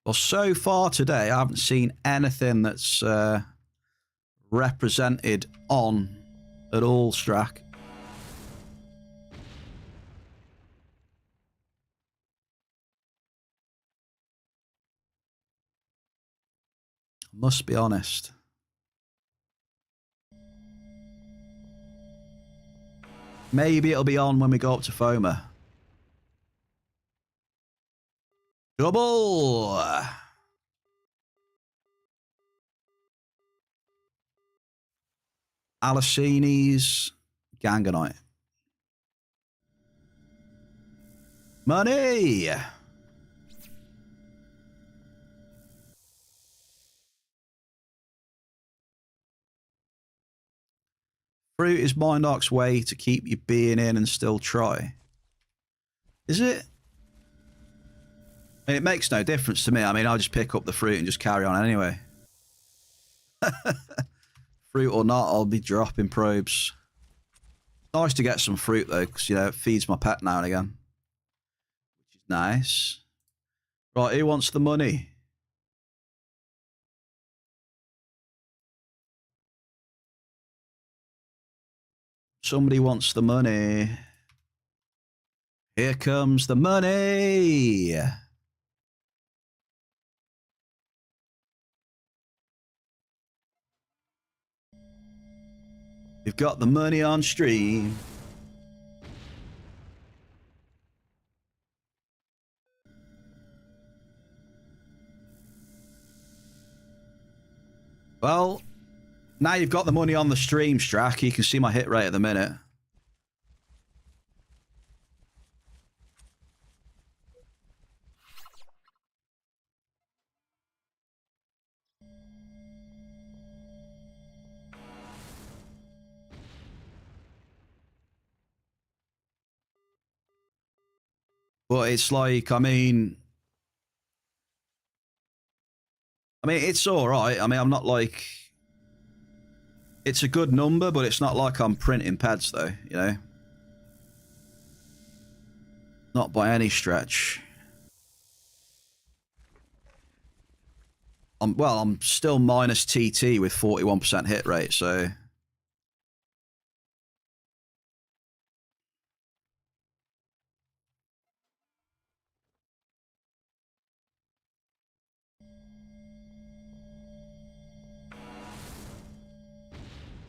Well, so far today, I haven't seen anything that's represented on at all, Strack. Must be honest. Maybe it'll be on when we go up to Foma. Double! Alicini's Ganganite. Money! Fruit is Mindark's way to keep you being in and still try. Is it? It makes no difference to me. I mean, I'll just pick up the fruit and just carry on anyway. Fruit or not, I'll be dropping probes. Nice to get some fruit, though, because, you know, it feeds my pet now and again. Which is nice. Right, who wants the money? Somebody wants the money. Here comes the money. We've got the money on stream. Well, now you've got the money on the stream, Strack. You can see my hit rate at the minute. But it's like, I mean, it's all right. I mean, I'm not like... It's a good number, but it's not like I'm printing PEDS, though, you know? Not by any stretch. Well, I'm still minus TT with 41% hit rate, so...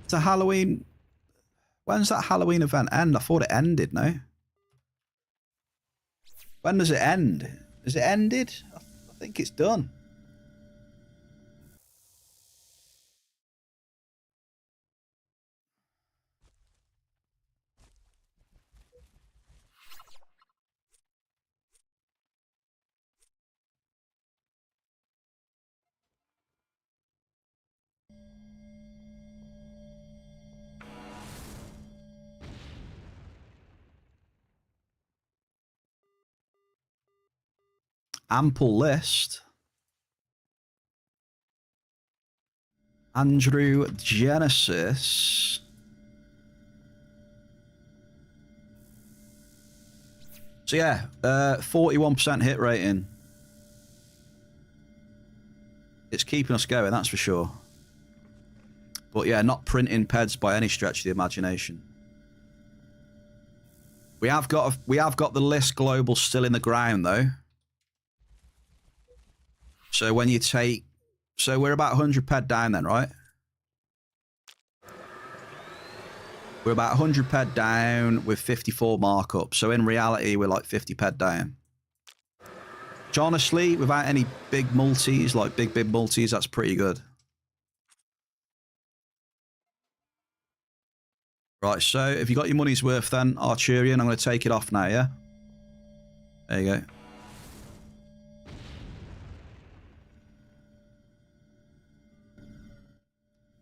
It's a Halloween... When's that Halloween event end? I thought it ended, no? When does it end? Is it ended? I think it's done. Ample list. Andrew Genesis. So yeah, 41% hit rating. It's keeping us going, that's for sure. But yeah, not printing PEDS by any stretch of the imagination. We have got the list global still in the ground though. So when you take, so we're about 100 PED down then, right? We're about 100 PED down with 54 markup. So in reality, we're like 50 PED down. Which honestly, without any big multis, like big multis, that's pretty good. Right, so if you got your money's worth then, Arturian, I'm going to take it off now, yeah? There you go.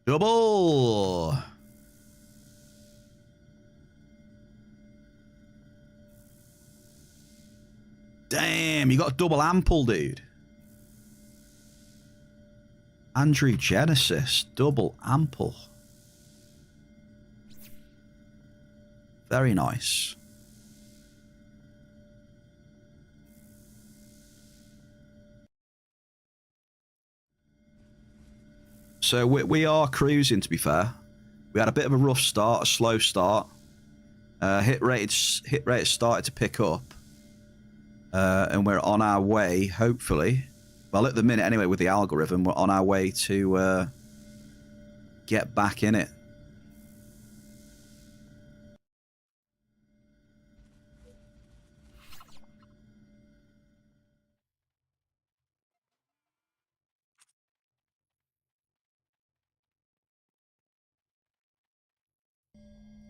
Double! Damn, you got a double ample, dude. Andrew Genesis, double ample. Very nice. So we are cruising, to be fair. We had a bit of a rough start, a slow start. Hit rate started to pick up. And we're on our way, hopefully. Well, at the minute, anyway, with the algorithm, we're on our way to get back in it.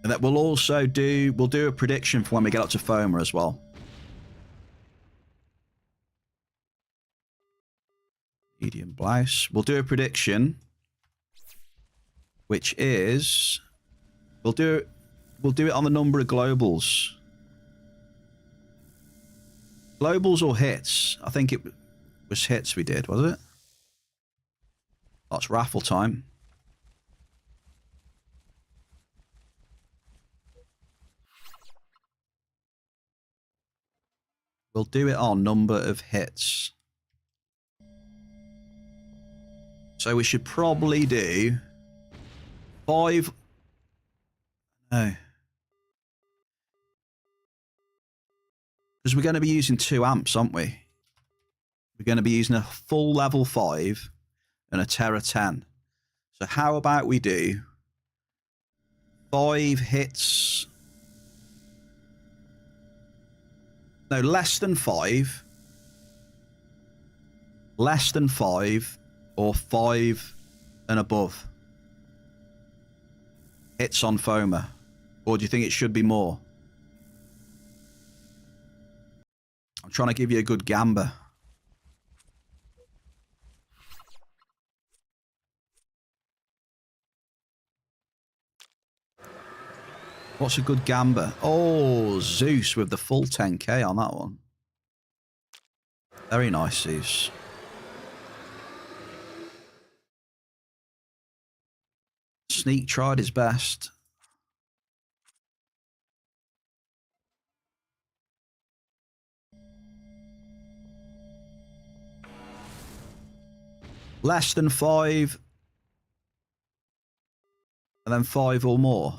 And that we'll also do, we'll do a prediction for when we get up to FOMA as well. Medium blouse. We'll do a prediction, which is, we'll do it on the number of globals. Globals or hits? I think it was hits we did, was it? That's raffle time. We'll do it on number of hits. So we should probably do 5. No. Because we're going to be using 2 amps, aren't we? We're going to be using a full level 5 and a Terra 10. So how about we do 5 hits? No, less than 5. Less than 5 or 5 and above. Hits on FOMA. Or do you think it should be more? I'm trying to give you a good gamba. What's a good gamba? Oh, Zeus with the full 10k on that one. Very nice, Zeus. Sneak tried his best. Less than 5. And then 5 or more.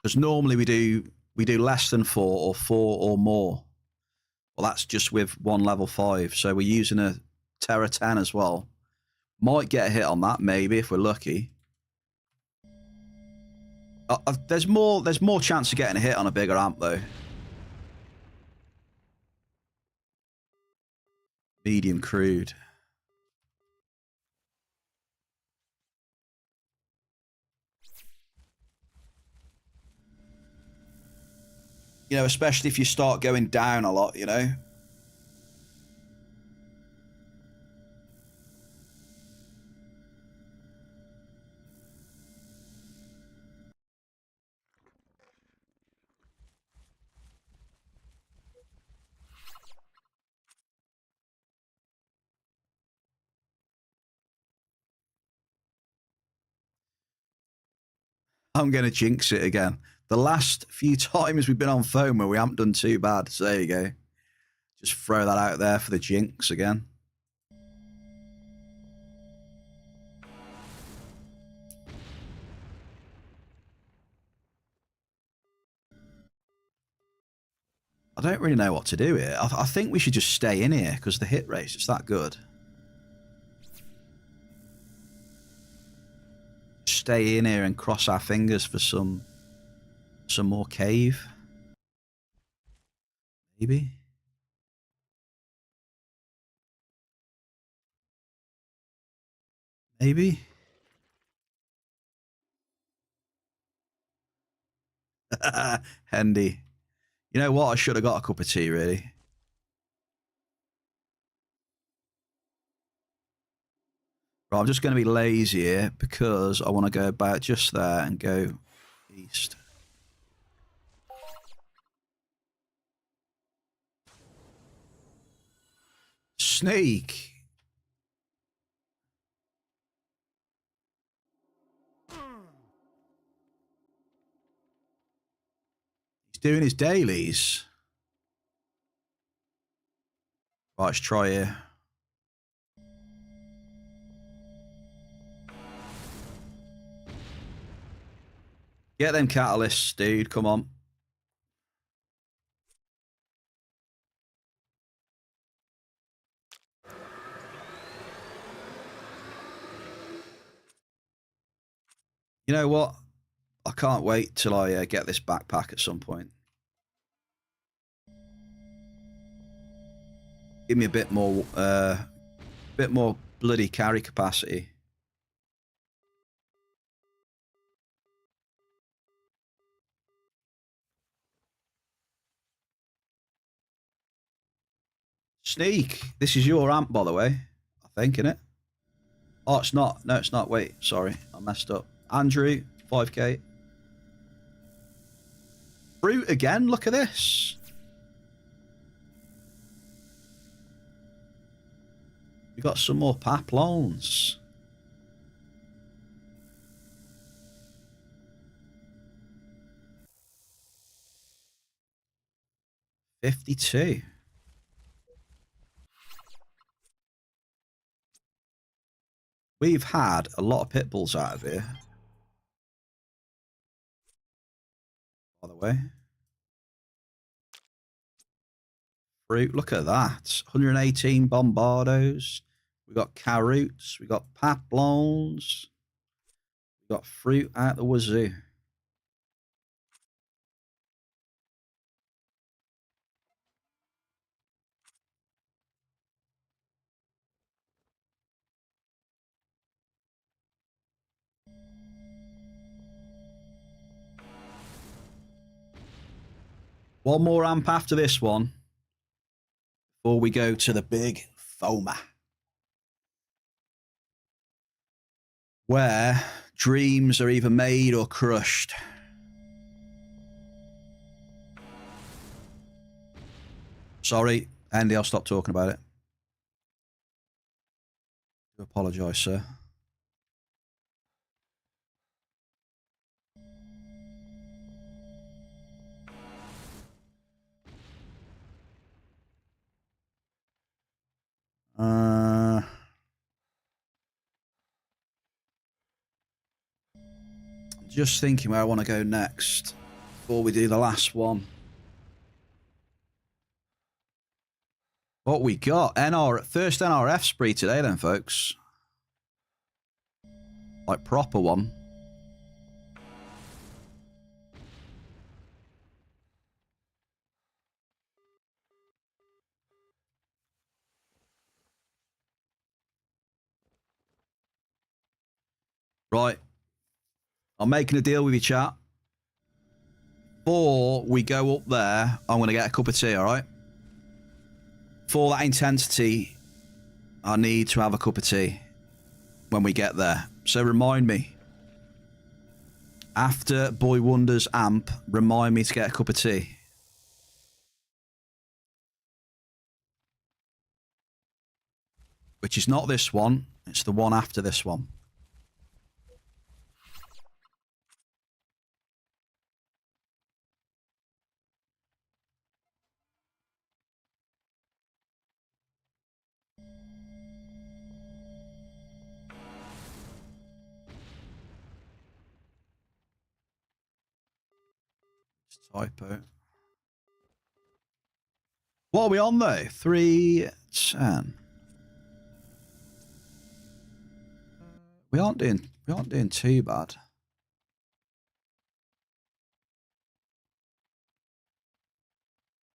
Because normally we do less than 4 or 4 or more. Well, that's just with one level 5. So we're using a Terra 10 as well. Might get a hit on that, maybe, if we're lucky. There's more chance of getting a hit on a bigger amp, though. Medium crude. You know, especially if you start going down a lot, you know. I'm going to jinx it again. The last few times we've been on phone where we haven't done too bad. So there you go. Just throw that out there for the jinx again. I don't really know what to do here. I think we should just stay in here because the hit rate is that good. Stay in here and cross our fingers for some more cave. Maybe. Maybe. Handy. You know what? I should have got a cup of tea, really. Right, I'm just going to be lazy here because I want to go about just there and go east. Snake. He's doing his dailies. Right, let's try here. Get them catalysts, dude. Come on. You know what? I can't wait till I get this backpack at some point. Give me a bit more bloody carry capacity. Sneak. This is your amp, by the way. I think, innit? Oh, it's not. No, it's not. Wait, sorry. I messed up. Andrew, 5k. Fruit again? Look at this. We got some more paplons. $52. We've had a lot of pit bulls out of here. By the way. Fruit, look at that. 118 bombardos. We got carrots. We got paplons. We got fruit out the wazoo. One more amp after this one before we go to the big foamer. where dreams are either made or crushed. Sorry, Andy, I'll stop talking about it. I do apologise, sir. Just thinking where I want to go next before we do the last one. What we got? First NRF spree today then, folks. Like proper one. Right. I'm making a deal with you, chat. Before we go up there, I'm going to get a cup of tea, all right? For that intensity, I need to have a cup of tea when we get there. So remind me. After Boy Wonder's amp, remind me to get a cup of tea. Which is not this one. It's the one after this one. Typo. What are we on though? 310. We aren't doing too bad.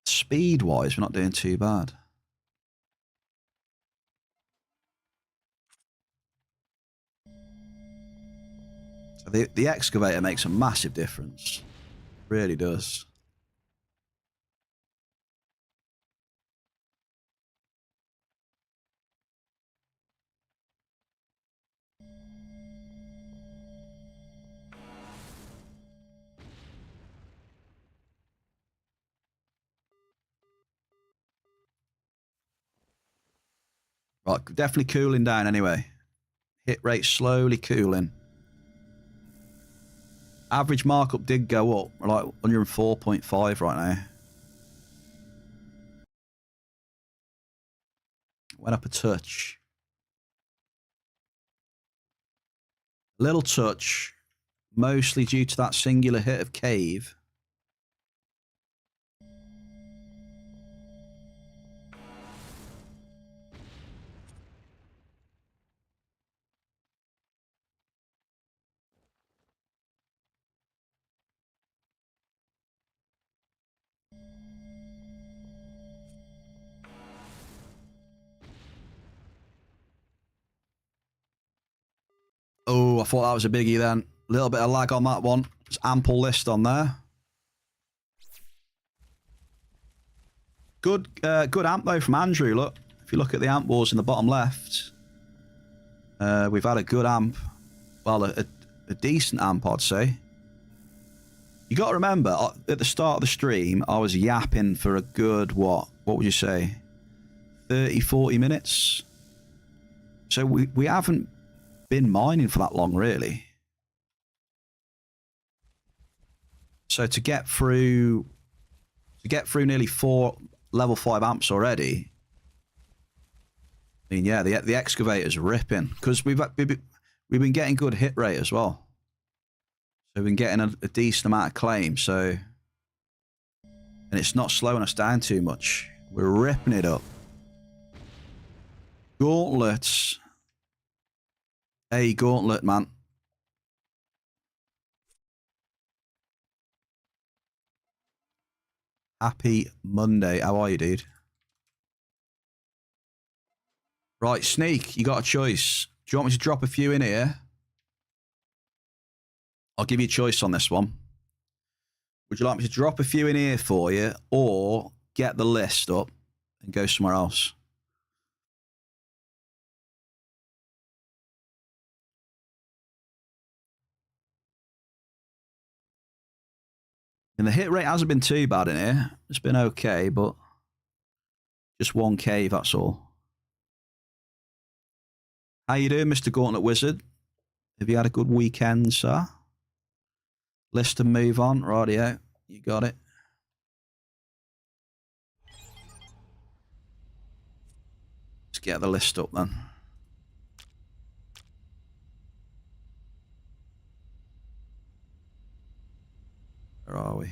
Speed wise, we're not doing too bad. So the excavator makes a massive difference. It really does. Right, definitely cooling down anyway. Hit rate slowly cooling. Average markup did go up. We're like 104.5 right now. Went up a touch. A little touch. Mostly due to that singular hit of cave. Oh, I thought that was a biggie then. A little bit of lag on that one. There's ample list on there. Good amp though from Andrew. Look, if you look at the amp wars in the bottom left, we've had a good amp. Well, a decent amp, I'd say. You got to remember, at the start of the stream, I was yapping for a good, what would you say, 30, 40 minutes? So we haven't been mining for that long, really. So to get through nearly 4 level 5 amps already, I mean, yeah, the excavator's ripping because we've been getting good hit rate as well. So we've been getting a decent amount of claim. So, and it's not slowing us down too much. We're ripping it up. Gauntlets. Hey, Gauntlet, man. Happy Monday. How are you, dude? Right, Sneak, you got a choice. Do you want me to drop a few in here? I'll give you a choice on this one. Would you like me to drop a few in here for you or get the list up and go somewhere else? And the hit rate hasn't been too bad in here. It's been okay, but just one cave, that's all. How you doing, Mr. Gauntlet Wizard? Have you had a good weekend, sir? List and move on. Rightio. You got it. Let's get the list up then. Where are we?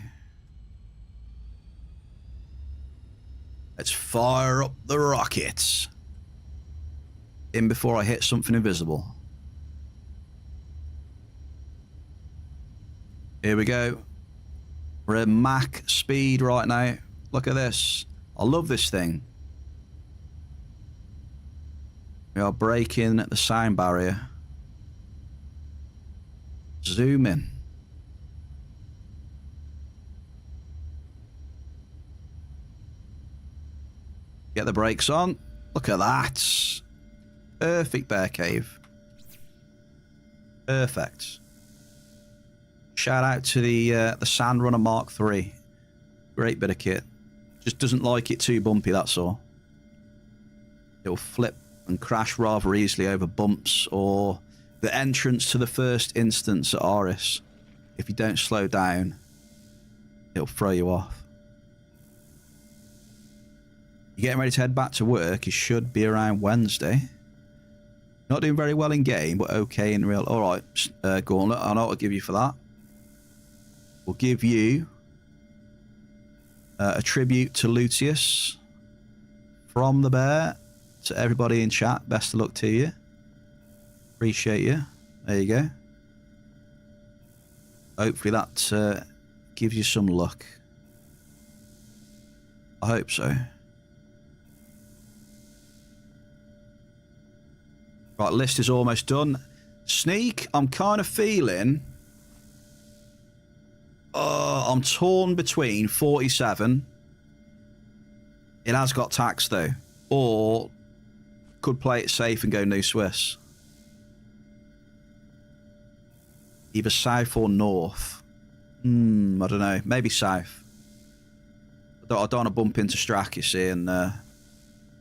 Let's fire up the rockets. In before I hit something invisible. Here we go. We're at Mach speed right now. Look at this. I love this thing. We are breaking the sound barrier. Zoom in. Get the brakes on. Look at that. Perfect bear cave. Perfect. Shout out to the Sandrunner Mark III. Great bit of kit. Just doesn't like it too bumpy, that's all. It'll flip and crash rather easily over bumps or the entrance to the first instance at Aris. If you don't slow down, it'll throw you off. You're getting ready to head back to work. You should be around Wednesday. Not doing very well in game, but okay in real. All right, Gauntlet, I know what I'll give you for that. We'll give you a tribute to Lucius from the bear to everybody in chat. Best of luck to you. Appreciate you. There you go. Hopefully that gives you some luck. I hope so. Right, list is almost done. Sneak, I'm kind of feeling... I'm torn between 47. It has got tax though. Or could play it safe and go New Swiss. Either south or north. I don't know. Maybe south. I don't want to bump into Strack, you see, and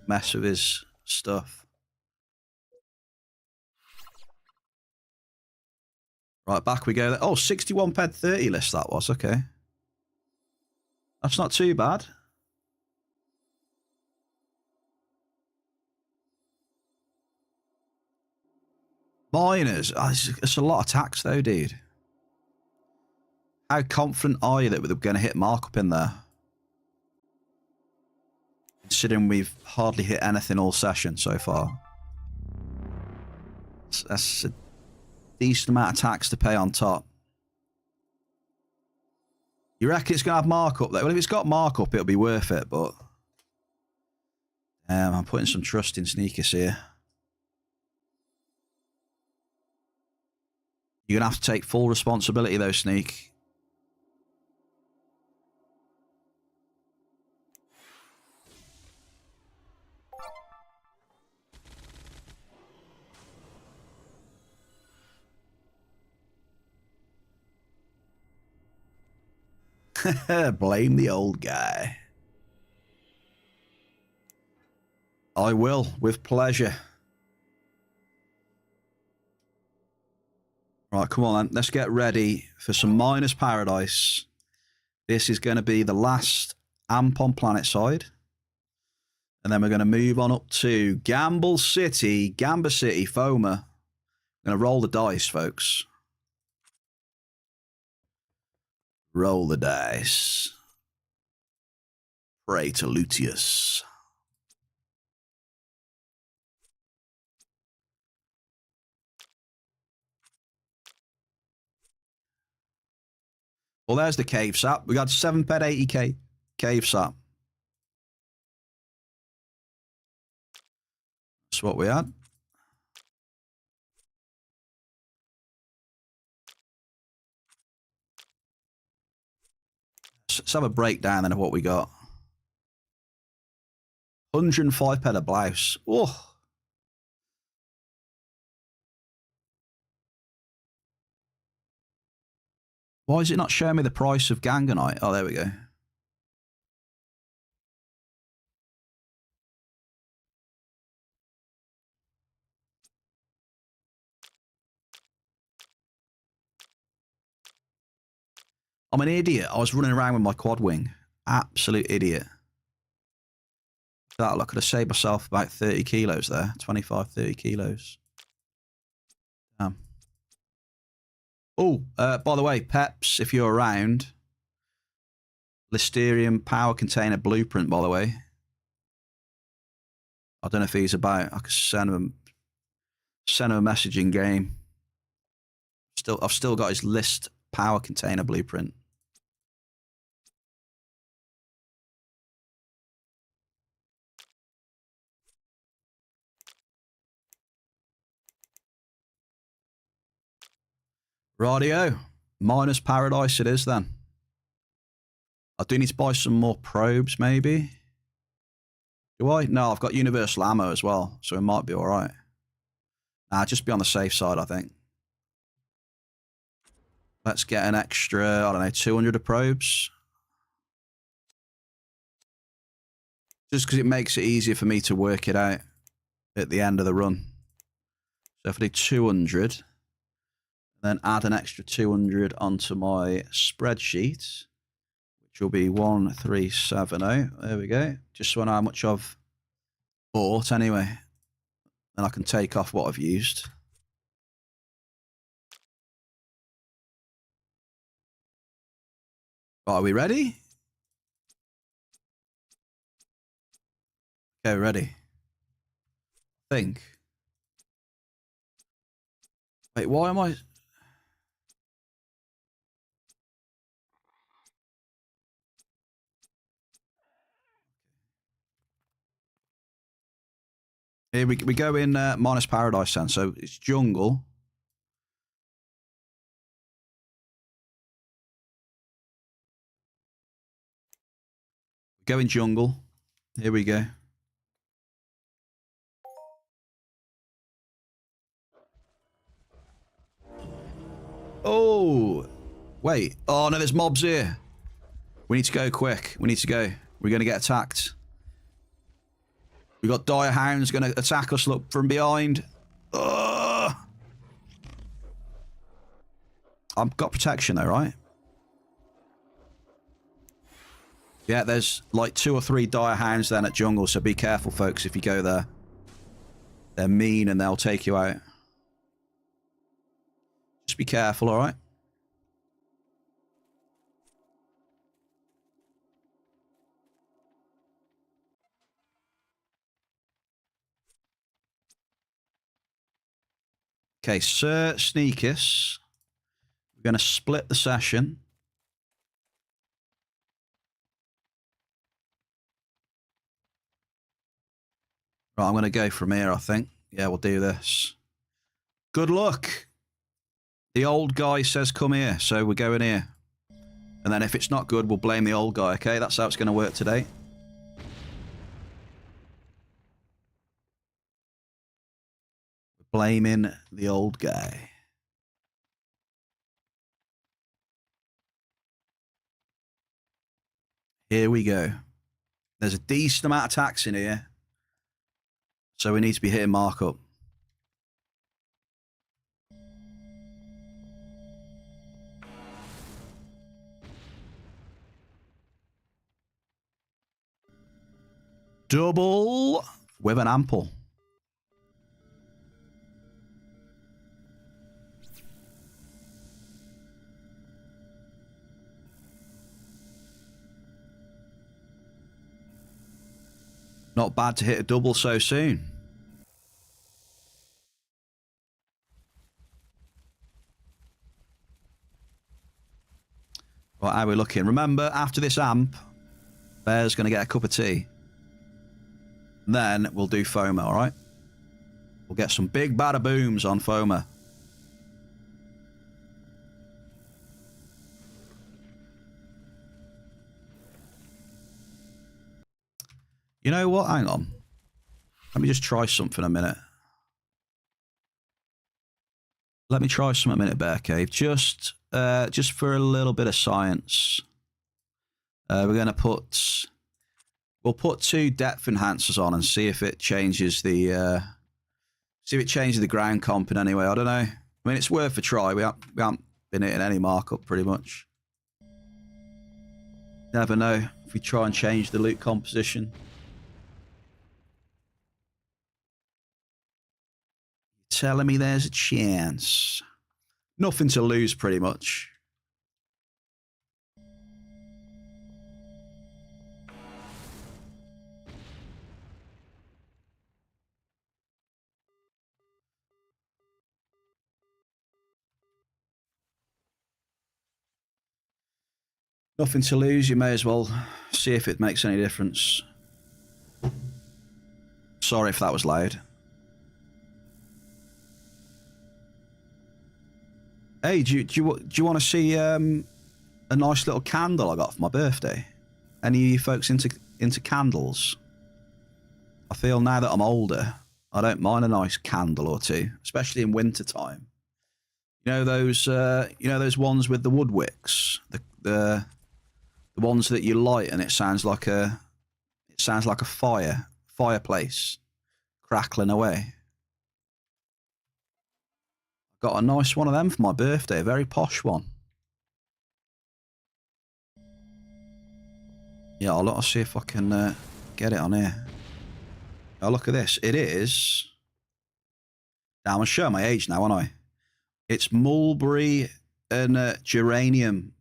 mess with his stuff. Right, back we go. Oh, 61 PED 30 list that was. Okay. That's not too bad. Miners. Oh, it's a lot of tax though, dude. How confident are you that we're going to hit markup in there? Considering we've hardly hit anything all session so far. That's a decent amount of tax to pay on top. You reckon it's going to have markup though? Well, if it's got markup, it'll be worth it, but... I'm putting some trust in Sneakers here. You're going to have to take full responsibility though, Sneak. Blame the old guy. I will, with pleasure. Right, come on then. Let's get ready for some Miners Paradise. This is going to be the last amp on planet side. And then we're going to move on up to Gamba City, FOMA. Going to roll the dice, folks. Roll the dice. Pray to Lucius. Well, there's the cave sap. We got 7 PED 80k cave sap. That's what we had. Let's have a breakdown then of what we got. 105 PED a blouse. Oh. Why is it not showing me the price of ganganite? Oh, there we go. I'm an idiot. I was running around with my quad wing. Absolute idiot. That, I could have saved myself about 30 kilos there. 25, 30 kilos. Oh, by the way, Peps, if you're around, Listerium power container blueprint, by the way. I don't know if he's about. I could send him a message in game. I've still got his list power container blueprint. Radio. Miners Paradise it is then. I do need to buy some more probes, maybe. Do I? No, I've got universal ammo as well, so it might be all right. Nah, just be on the safe side, I think. Let's get an extra, I don't know, 200 of probes. Just because it makes it easier for me to work it out at the end of the run. So if I do 200, then add an extra 200 onto my spreadsheet, which will be 1370. There we go. Just so I know how much I've bought anyway. Then I can take off what I've used. Right, are we ready? Okay, ready. I think. Wait, why am I... Here we go in Minus Paradise then. So it's jungle. Go in jungle. Here we go. Oh, wait. Oh, no, there's mobs here. We need to go quick. We need to go. We're going to get attacked. We've got dire hounds going to attack us, look, from behind. I've got protection though, right? Yeah, there's like 2 or 3 dire hounds then at jungle, so be careful, folks, if you go there. They're mean and they'll take you out. Just be careful, all right? Okay, Sir Sneakus. We're going to split the session. Right, I'm going to go from here, I think. Yeah, we'll do this. Good luck. The old guy says come here, so we're going here. And then if it's not good, we'll blame the old guy, okay? That's how it's going to work today. We're blaming the old guy. Here we go. There's a decent amount of tax in here. So we need to be hitting markup. Double with an ample. Not bad to hit a double so soon. Right, how are we looking? Remember, after this amp, Bear's going to get a cup of tea. Then we'll do FOMA, all right? We'll get some big bada booms on FOMA. You know what? Hang on. Let me just try something a minute. Let me try something a minute, BEARCAVE. Just just for a little bit of science, we're going to put... We'll put 2 depth enhancers on and see if it changes the... see if it changes the ground comp in any way. I don't know. I mean, it's worth a try. We haven't been hitting any markup pretty much. Never know if we try and change the loot composition. Telling me there's a chance. Nothing to lose, pretty much. Nothing to lose, you may as well see if it makes any difference. Sorry if that was loud. Hey, do you want to see a nice little candle I got for my birthday? Any of you folks into candles? I feel now that I'm older, I don't mind a nice candle or two, especially in winter time. You know those ones with the wood wicks, the ones that you light and it sounds like a fireplace crackling away. Got a nice one of them for my birthday, a very posh one. Yeah, I'll see if I can get it on here. Oh, look at this. It is... Damn, I'm showing my age now, aren't I? It's mulberry and geranium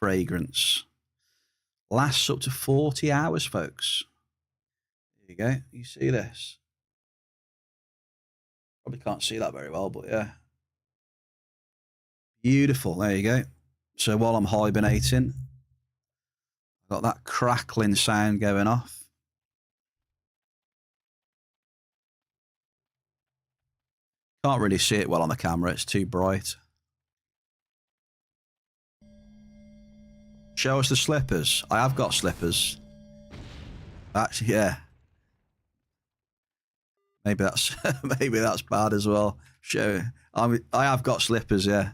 fragrance. Lasts up to 40 hours, folks. There you go. You see this? Probably can't see that very well, but yeah. Beautiful. There you go. So while I'm hibernating, I've got that crackling sound going off. Can't really see it well on the camera. It's too bright. Show us the slippers. I have got slippers. Actually, yeah. Maybe that's maybe that's bad as well. Show. I have got slippers, yeah.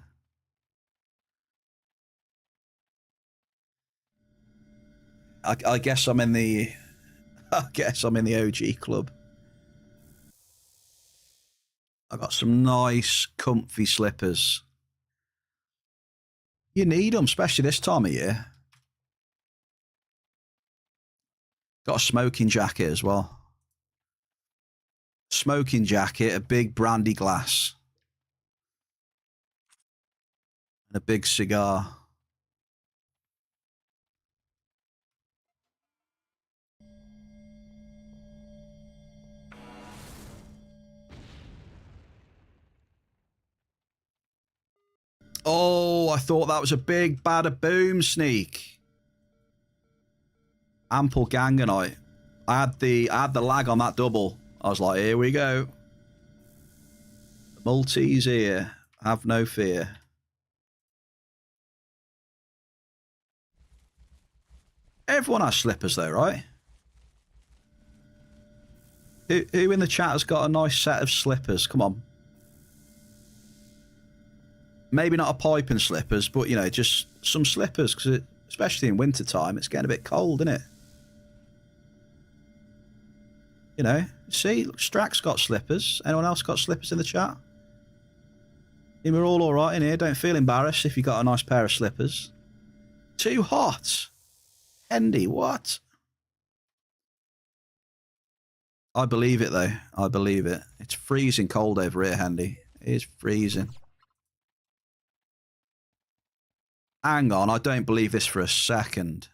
I guess I'm in the OG club. I got some nice, comfy slippers. You need them, especially this time of year. Got a smoking jacket as well. Smoking jacket, a big brandy glass, and a big cigar. Oh, I thought that was a big bada boom sneak. Ample ganganite. I had the lag on that double. I was like, here we go. The multi's here. Have no fear. Everyone has slippers though, right? Who in the chat has got a nice set of slippers? Come on. Maybe not a piping slippers, but, you know, just some slippers, because especially in winter time, it's getting a bit cold, isn't it? You know, see, look, Strack's got slippers. Anyone else got slippers in the chat? We're all right in here. Don't feel embarrassed if you got a nice pair of slippers. Too hot. Hendy, what? I believe it, though. I believe it. It's freezing cold over here, Hendy. It is freezing. Hang on, I don't believe this for a second.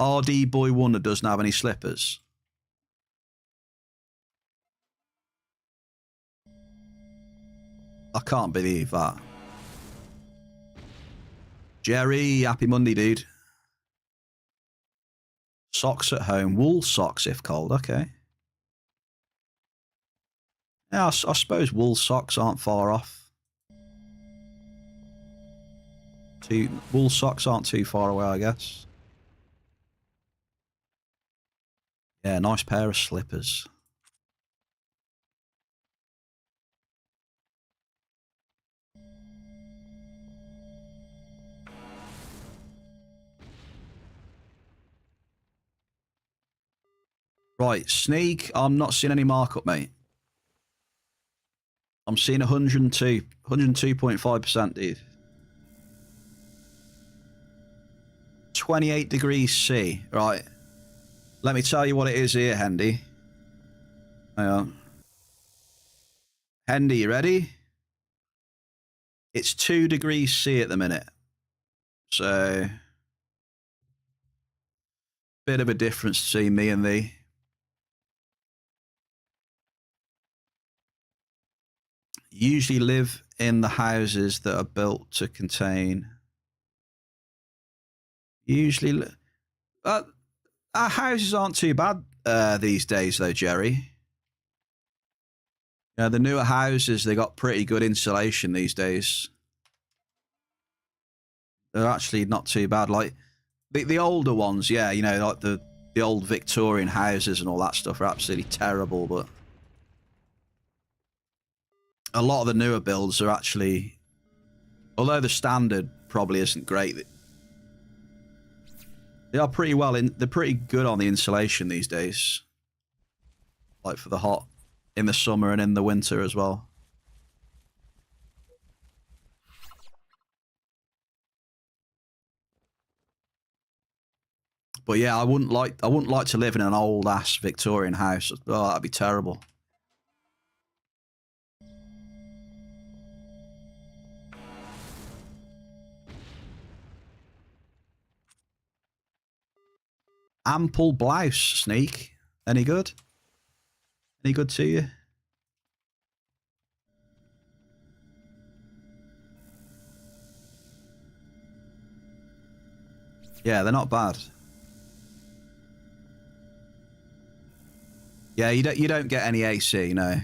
RD Boy Wonder doesn't have any slippers. I can't believe that. Jerry, happy Monday, dude. Socks at home. Wool socks if cold. Okay. Yeah, I suppose wool socks aren't far off. Wool socks aren't too far away, I guess. Yeah, nice pair of slippers. Right, sneak. I'm not seeing any markup, mate. I'm seeing 102, 102.5%, dude. 28 degrees C. Right. Let me tell you what it is here, Hendy. Hang on. Hendy, you ready? It's 2 degrees C at the minute. So, bit of a difference between me and thee. Usually live in the houses that are built to contain. Usually, our houses aren't too bad these days, though, Jerry. Yeah, the newer houses, they got pretty good insulation these days. They're actually not too bad. Like the older ones, yeah, you know, like the old Victorian houses and all that stuff are absolutely terrible, but a lot of the newer builds are actually, although the standard probably isn't great, they are pretty well in. They're pretty good on the insulation these days, like for the hot in the summer and in the winter as well. But yeah, I wouldn't like to live in an old ass Victorian house. Oh, that'd be terrible. Ample blouse, Sneak. Any good? Any good to you? Yeah, they're not bad. Yeah, you don't get any AC, no.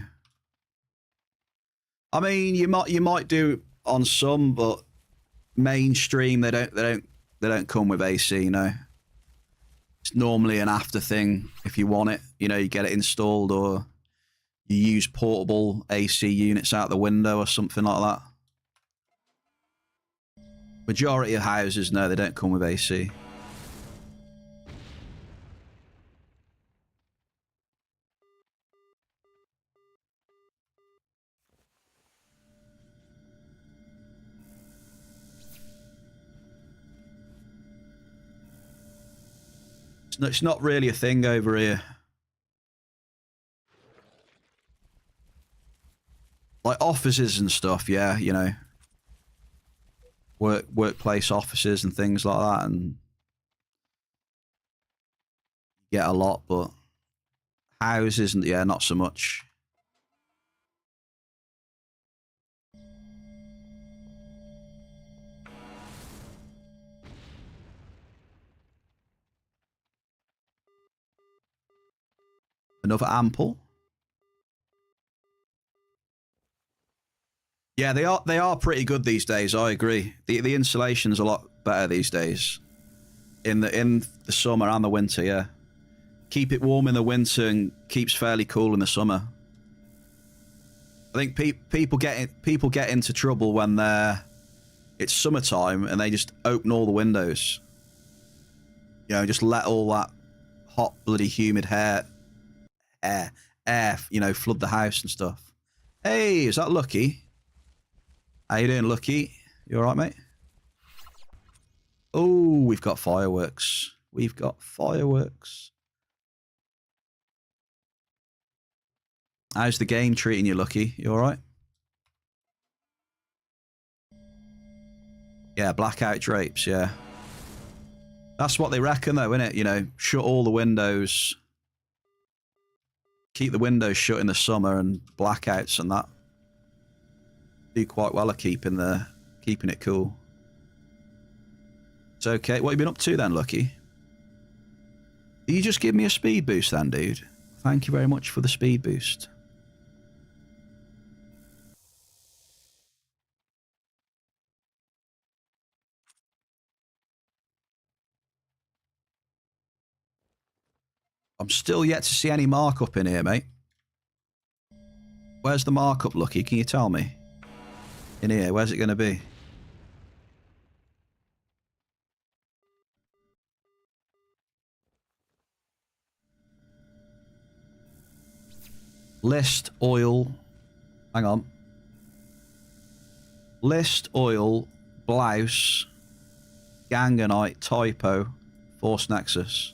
I mean, you might do on some, but mainstream they don't come with AC, no. It's normally an after thing if you want it. You know, you get it installed or you use portable AC units out the window or something like that. Majority of houses, no, they don't come with AC. It's not really a thing over here. Like offices and stuff, yeah, you know. Workplace offices and things like that, and you get a lot, but houses, and yeah, not so much. Another ample. Yeah, they are pretty good these days. I agree. The insulation's a lot better these days. In the summer and the winter, yeah. Keep it warm in the winter and keeps fairly cool in the summer. I think people get into trouble when it's summertime and they just open all the windows. You know, just let all that hot, bloody, humid air, you know, flood the house and stuff. Hey, is that Lucky? How you doing, Lucky? You all right, mate? Oh, we've got fireworks. We've got fireworks. How's the game treating you, Lucky? You all right? Yeah, blackout drapes, yeah. That's what they reckon, though, isn't it? You know, shut all the windows. Keep the windows shut in the summer and blackouts and that. Do quite well at keeping it cool. It's okay. What have you been up to then, Lucky? You just give me a speed boost then, dude. Thank you very much for the speed boost. I'm still yet to see any markup in here, mate. Where's the markup, Lucky? Can you tell me? In here, where's it going to be? List oil. Hang on. List oil, blouse, ganganite, typo, force nexus.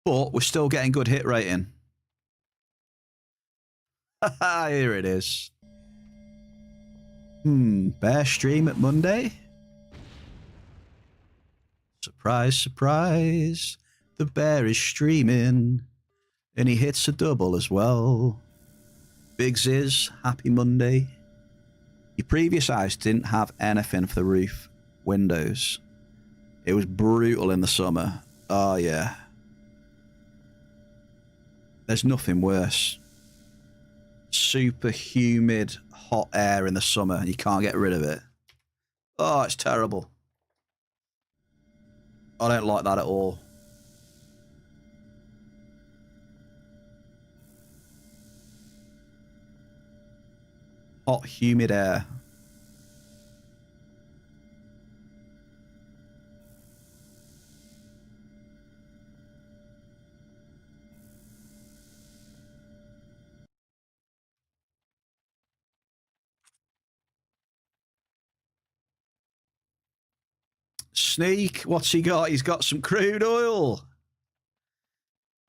But we're still getting good hit rating. Here it is. Bear stream at Monday? Surprise, surprise. The bear is streaming. And he hits a double as well. Big Ziz, happy Monday. Your previous house didn't have anything for the roof windows. It was brutal in the summer. Oh, yeah. There's nothing worse. Super humid, hot air in the summer and you can't get rid of it. Oh, it's terrible. I don't like that at all. Hot, humid air. Sneak, what's he got? He's got some crude oil.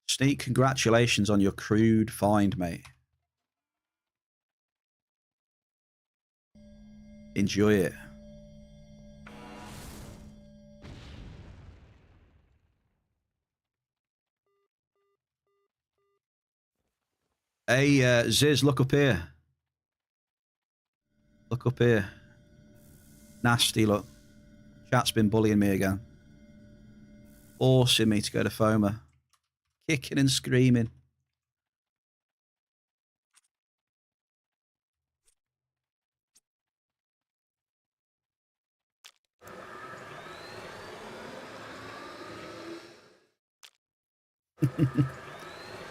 Sneak, congratulations on your crude find, mate. Enjoy it. Hey, Ziz, look up here. Look up here. Nasty, look. Chat's been bullying me again. Forcing me to go to Foma. Kicking and screaming.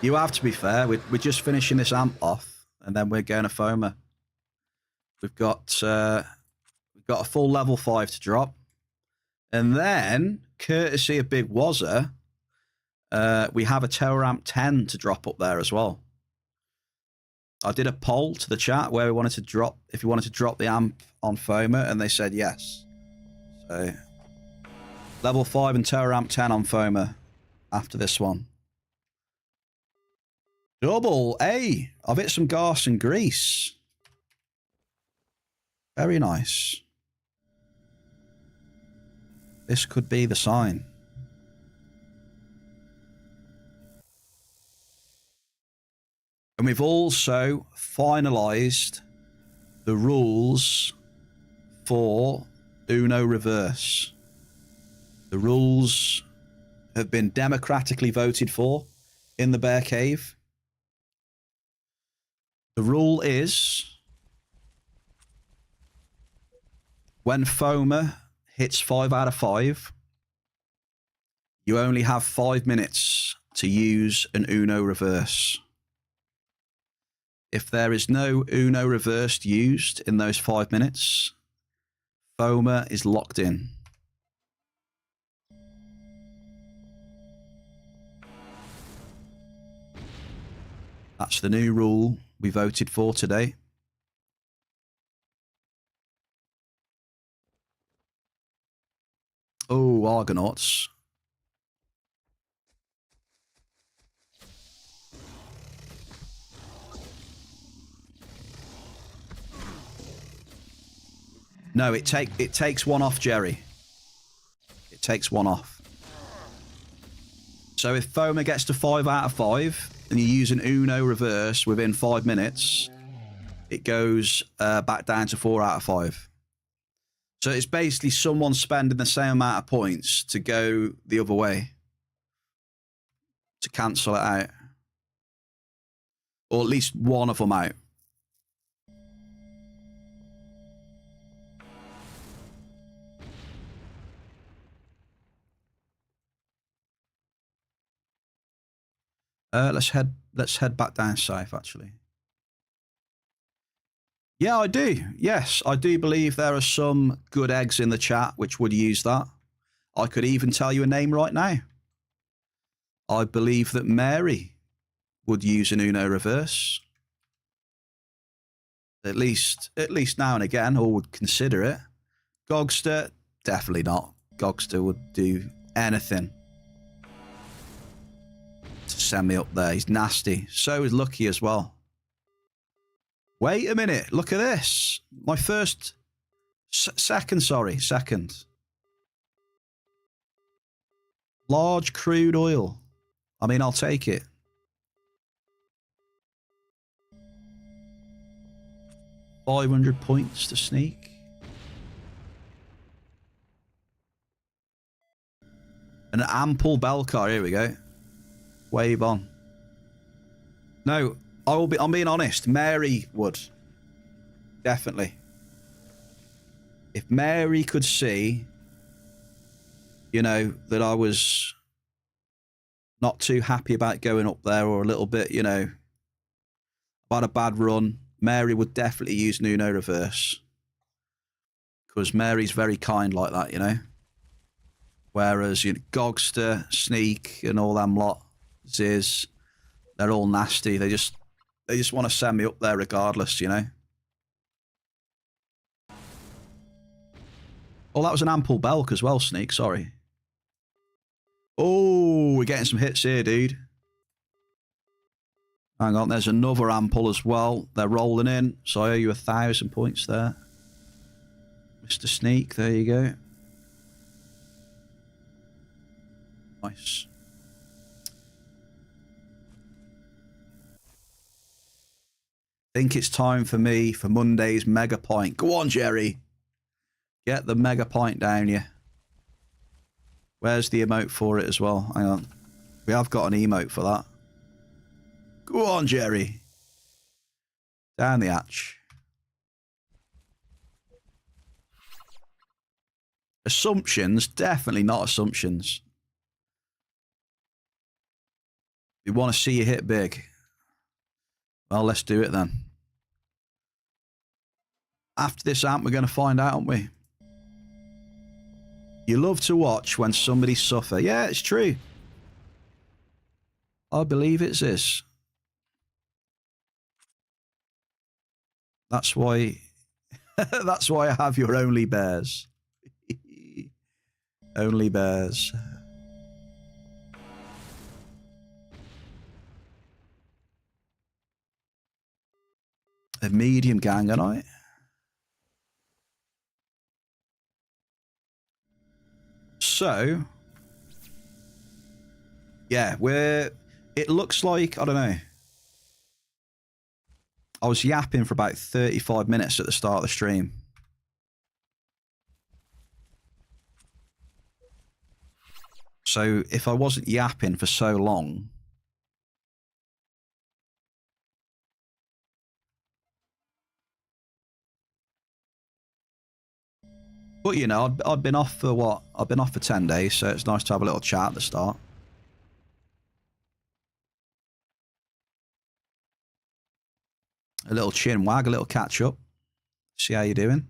You have to be fair. We're just finishing this amp off, and then we're going to Foma. We've got a full level 5 to drop, and then, courtesy of Big Wazza, we have a Tower Amp 10 to drop up there as well. I did a poll to the chat where we wanted to drop, if you wanted to drop the amp on Foma, and they said yes. So, level 5 and Tower Amp 10 on Foma after this one. Double A. I've hit some gas and grease. Very nice. This could be the sign. And we've also finalized the rules for Uno Reverse. The rules have been democratically voted for in the Bear Cave. The rule is when Foma hits 5 out of 5, you only have 5 minutes to use an Uno Reverse. If there is no Uno Reversed used in those 5 minutes, Foma is locked in. That's the new rule we voted for today. Oh, Argonauts. No, it takes one off, Jerry. It takes one off. So if Foma gets to 5 out of 5 and you use an Uno Reverse within 5 minutes, it goes back down to 4 out of 5. So it's basically someone spending the same amount of points to go the other way, to cancel it out. Or at least one of them out. Let's head back down south, actually. Yeah, I do. Yes, I do believe there are some good eggs in the chat which would use that. I could even tell you a name right now. I believe that Mary would use an Uno reverse. At least now and again, or would consider it. Gogster, definitely not. Gogster would do anything to send me up there. He's nasty. So is Lucky as well. Wait a minute. Look at this. My first... Second. Large crude oil. I mean, I'll take it. $500 points to sneak. An ample bell car. Here we go. Wave on. No, I'm being honest. Mary would. Definitely. If Mary could see, you know, that I was not too happy about going up there, or a little bit, you know, about a bad run, Mary would definitely use Nuno reverse. Because Mary's very kind like that, you know. Whereas, you know, Gogster, Sneak, and all them lot, Ziz, they're all nasty. They just want to send me up there regardless, you know. Oh, that was an ample Belk as well, Sneak, sorry. Oh, we're getting some hits here, dude. Hang on, there's another ample as well. They're rolling in, so I owe you 1,000 points there. Mr. Sneak, there you go. Nice. Think it's time for me for Monday's Mega Pint. Go on, Jerry. Get the Mega Pint down you. Where's the emote for it as well? Hang on. We have got an emote for that. Go on, Jerry. Down the hatch. Assumptions? Definitely not assumptions. We want to see you hit big. Well, let's do it then. After this amp, we're going to find out, aren't we? You love to watch when somebody suffer. Yeah, it's true. I believe it's this. That's why... that's why I have your only bears. Only bears. A medium gangonite. So, yeah, it looks like, I don't know. I was yapping for about 35 minutes at the start of the stream. So, if I wasn't yapping for so long, but you know, I'd been off for what? I've been off for 10 days, so it's nice to have a little chat at the start. A little chin wag, a little catch up. See how you're doing.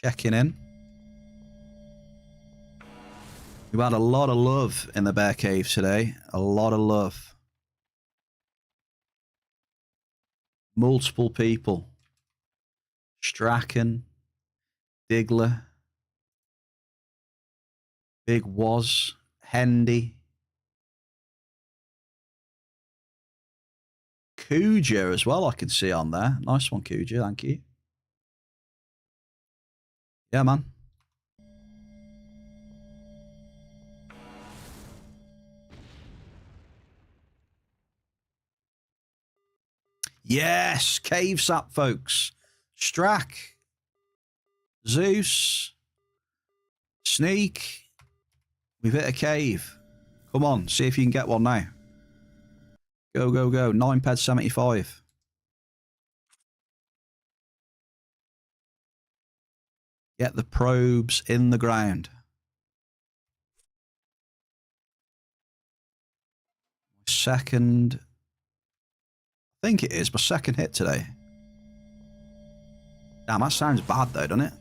Checking in. We've had a lot of love in the Bear Cave today. A lot of love. Multiple people. Strachan. Diggler. Big Was. Hendy. Cujo as well, I can see on there. Nice one, Cujo. Thank you. Yeah, man. Yes, cave sap, folks. Strack. Zeus. Sneak. We've hit a cave. Come on, see if you can get one now. Go, go, go. 9 PEDS 75. Get the probes in the ground. Second. I think it is my second hit today. Damn, that sounds bad though, doesn't it?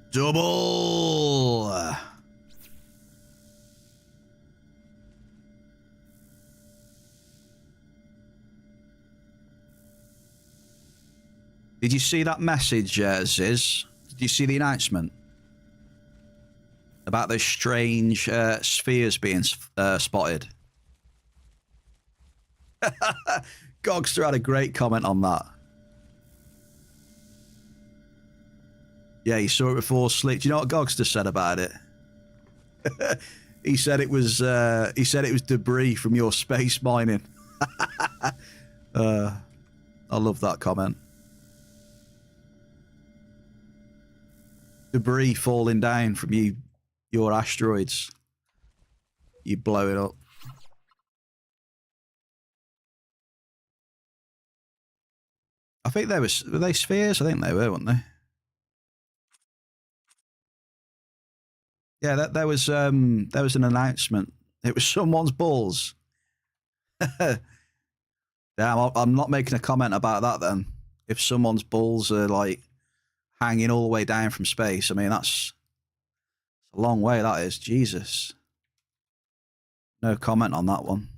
Double! Did you see that message, Ziz? Did you see the announcement? About those strange spheres being spotted? Gogster had a great comment on that. Yeah, he saw it before sleep. Do you know what Gogster said about it? He said it was debris from your space mining. I love that comment. Debris falling down from your asteroids. You blow it up. I think were they spheres? I think they were, weren't they? Yeah, there was an announcement. It was someone's balls. Damn, I'm not making a comment about that then. If someone's balls are like hanging all the way down from space, I mean that's a long way. That is, Jesus. No comment on that one.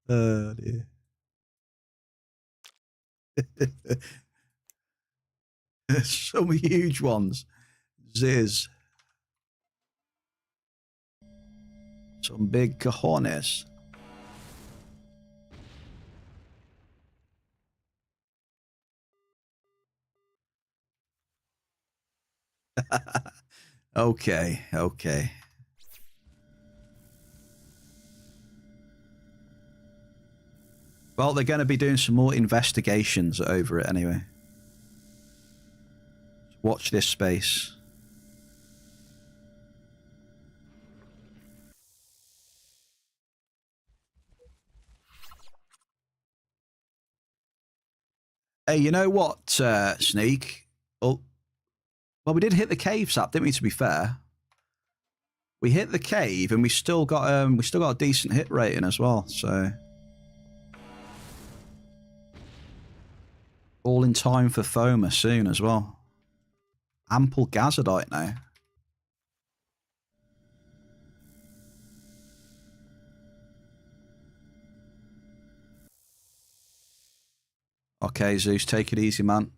Oh dear. Some huge ones. Ziz. Some big cojones. Okay. Well, they're going to be doing some more investigations over it anyway. Watch this space. Hey, you know what, Sneak? Oh, well, we did hit the cave sap, didn't we? To be fair, we hit the cave, and we still got a decent hit rating as well. So, all in time for Foma soon as well. Ample Gazadite now. Okay, Zeus, take it easy, man.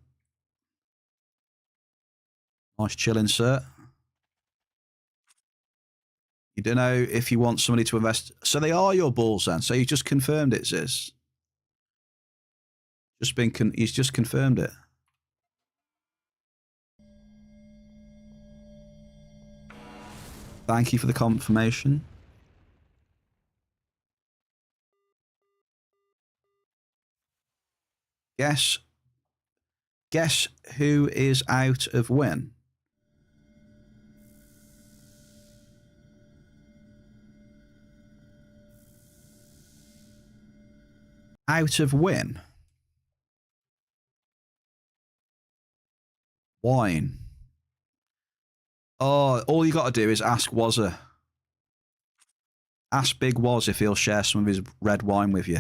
Nice chilling, sir. You don't know if you want somebody to invest. So they are your balls then. So you just confirmed it, Zeus. He's just confirmed it. Thank you for the confirmation. Guess who is out of win? Out of win. Wine. Oh, all you got to do is ask Wazza. Ask Big Waz if he'll share some of his red wine with you.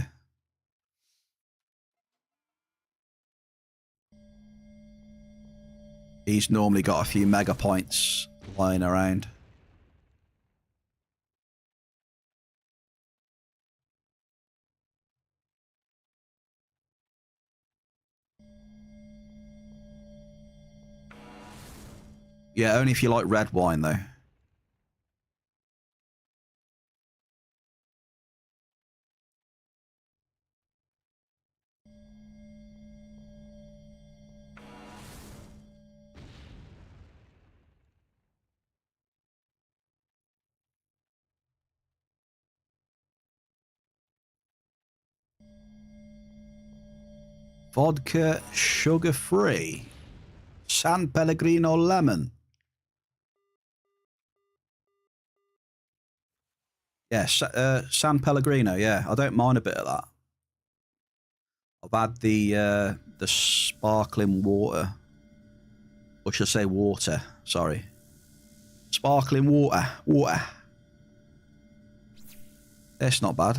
He's normally got a few mega points lying around. Yeah, only if you like red wine, though. Vodka sugar-free. San Pellegrino lemon. Yeah, San Pellegrino. Yeah, I don't mind a bit of that. I've had the sparkling water, or should I say water? Sorry, sparkling water. Water. It's not bad.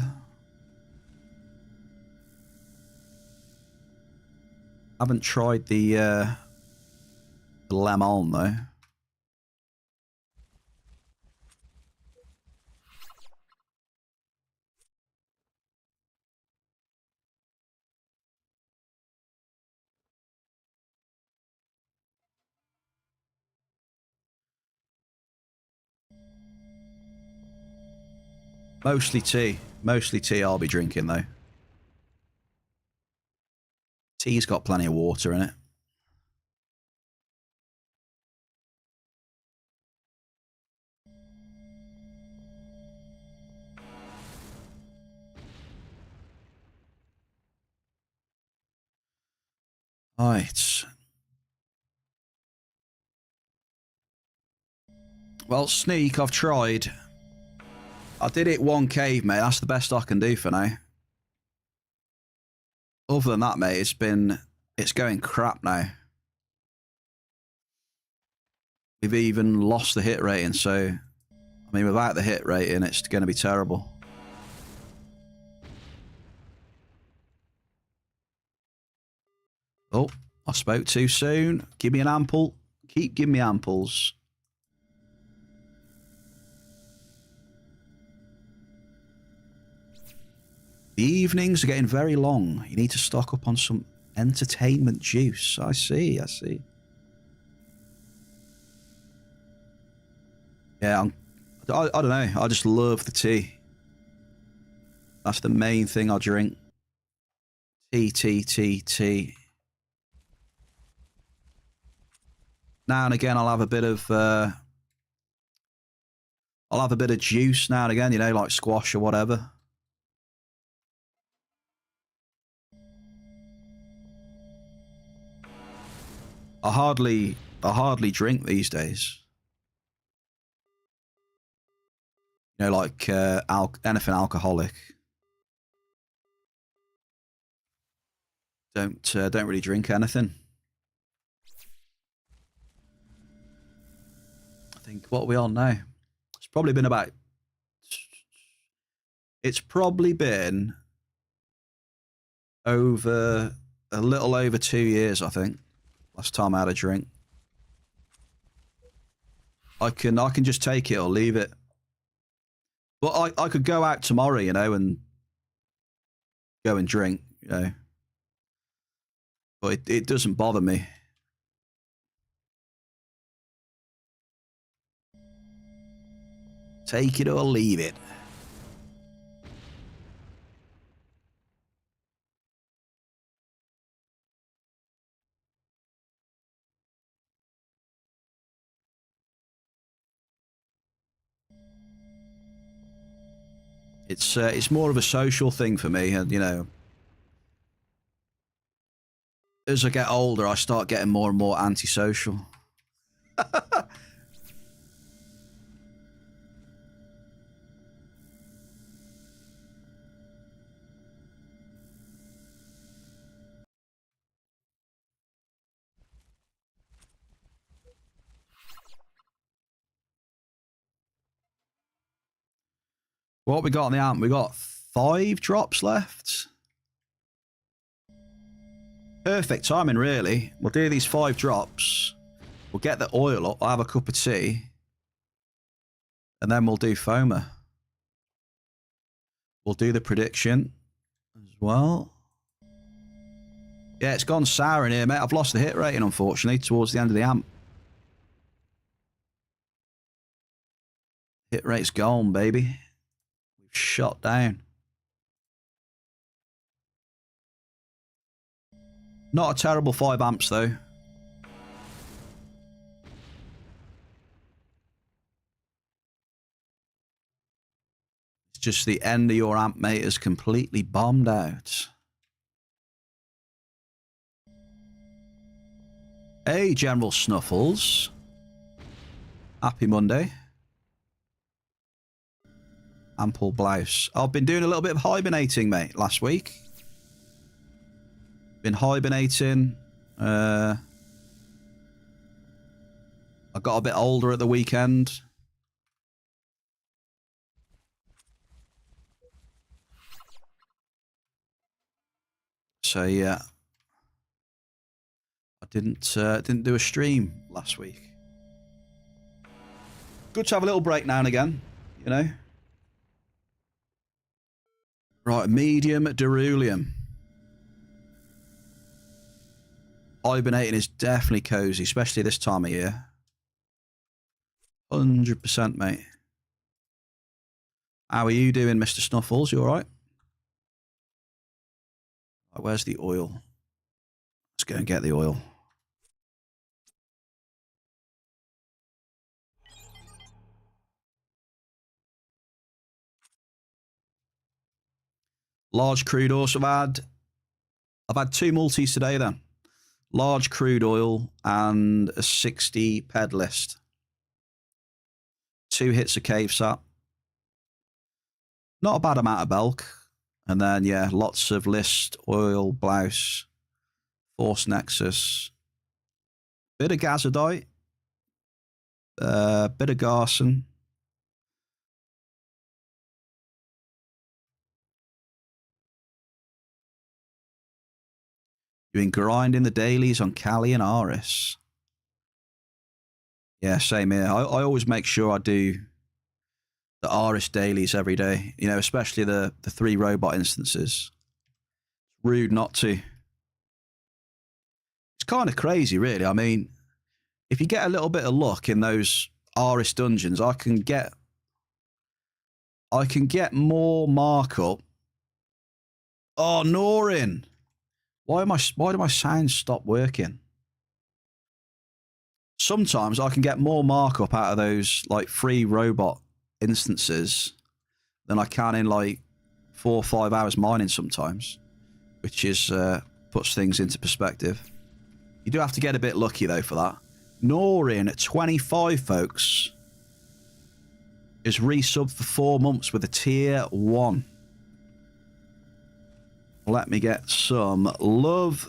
Haven't tried the lemon though. Mostly tea. Mostly tea I'll be drinking though. Tea's got plenty of water in it. Right. Well, sneak, I've tried. I did it one cave, mate. That's the best I can do for now. Other than that, mate, it's going crap now. We've even lost the hit rating, so I mean, without the hit rating, it's going to be terrible. Oh, I spoke too soon. Give me an ample. Keep giving me amples. The evenings are getting very long. You need to stock up on some entertainment juice. I see, I see. Yeah, I don't know. I just love the tea. That's the main thing I drink. Tea. Now and again, I'll have a bit of juice now and again, you know, like squash or whatever. I hardly drink these days. You know, like anything alcoholic. Don't really drink anything. I think what are we on now? It's probably been about. It's probably been over a little over 2 years, I think. Last time I had a drink. I can just take it or leave it. But I could go out tomorrow, you know, and go and drink, you know. But it doesn't bother me. Take it or leave it. It's more of a social thing for me, and you know, as I get older, I start getting more and more antisocial. What we got on the amp? We got 5 drops left. Perfect timing, really. We'll do these 5 drops. We'll get the oil up. I'll have a cup of tea. And then we'll do FOMA. We'll do the prediction as well. Yeah, it's gone sour in here, mate. I've lost the hit rating, unfortunately, towards the end of the amp. Hit rate's gone, baby. We've shot down. Not a terrible 5 amps, though. It's just the end of your amp, mate, is completely bombed out. Hey, General Snuffles. Happy Monday. Ample blouse. I've been doing a little bit of hibernating, mate, last week. Been hibernating. I got a bit older at the weekend. So yeah, I didn't do a stream last week. Good to have a little break now and again, you know. Right, medium ceruleum. Hibernating is definitely cozy, especially this time of year. 100%, mate. How are you doing, Mr. Snuffles? You all right? Where's the oil? Let's go and get the oil. Large crude oil. So I've had 2 multis today then. Large crude oil and a 60 PED list. 2 hits of CALYPSO. Not a bad amount of bulk. And then, yeah, lots of list, oil, blouse, force nexus. Bit of gazadite. Bit of Garson. You've been grinding the dailies on Cali and Aris. Yeah, same here. I always make sure I do the Aris dailies every day. You know, especially the 3 robot instances. Rude not to. It's kind of crazy, really. I mean, if you get a little bit of luck in those Aris dungeons, I can get more markup. Oh, Norin. Why do my sounds stop working? Sometimes I can get more markup out of those like 3 robot instances than I can in like 4 or 5 hours mining sometimes, which is puts things into perspective. You do have to get a bit lucky though for that. Norin at 25, folks, is resubbed for 4 months with a tier 1. Let me get some love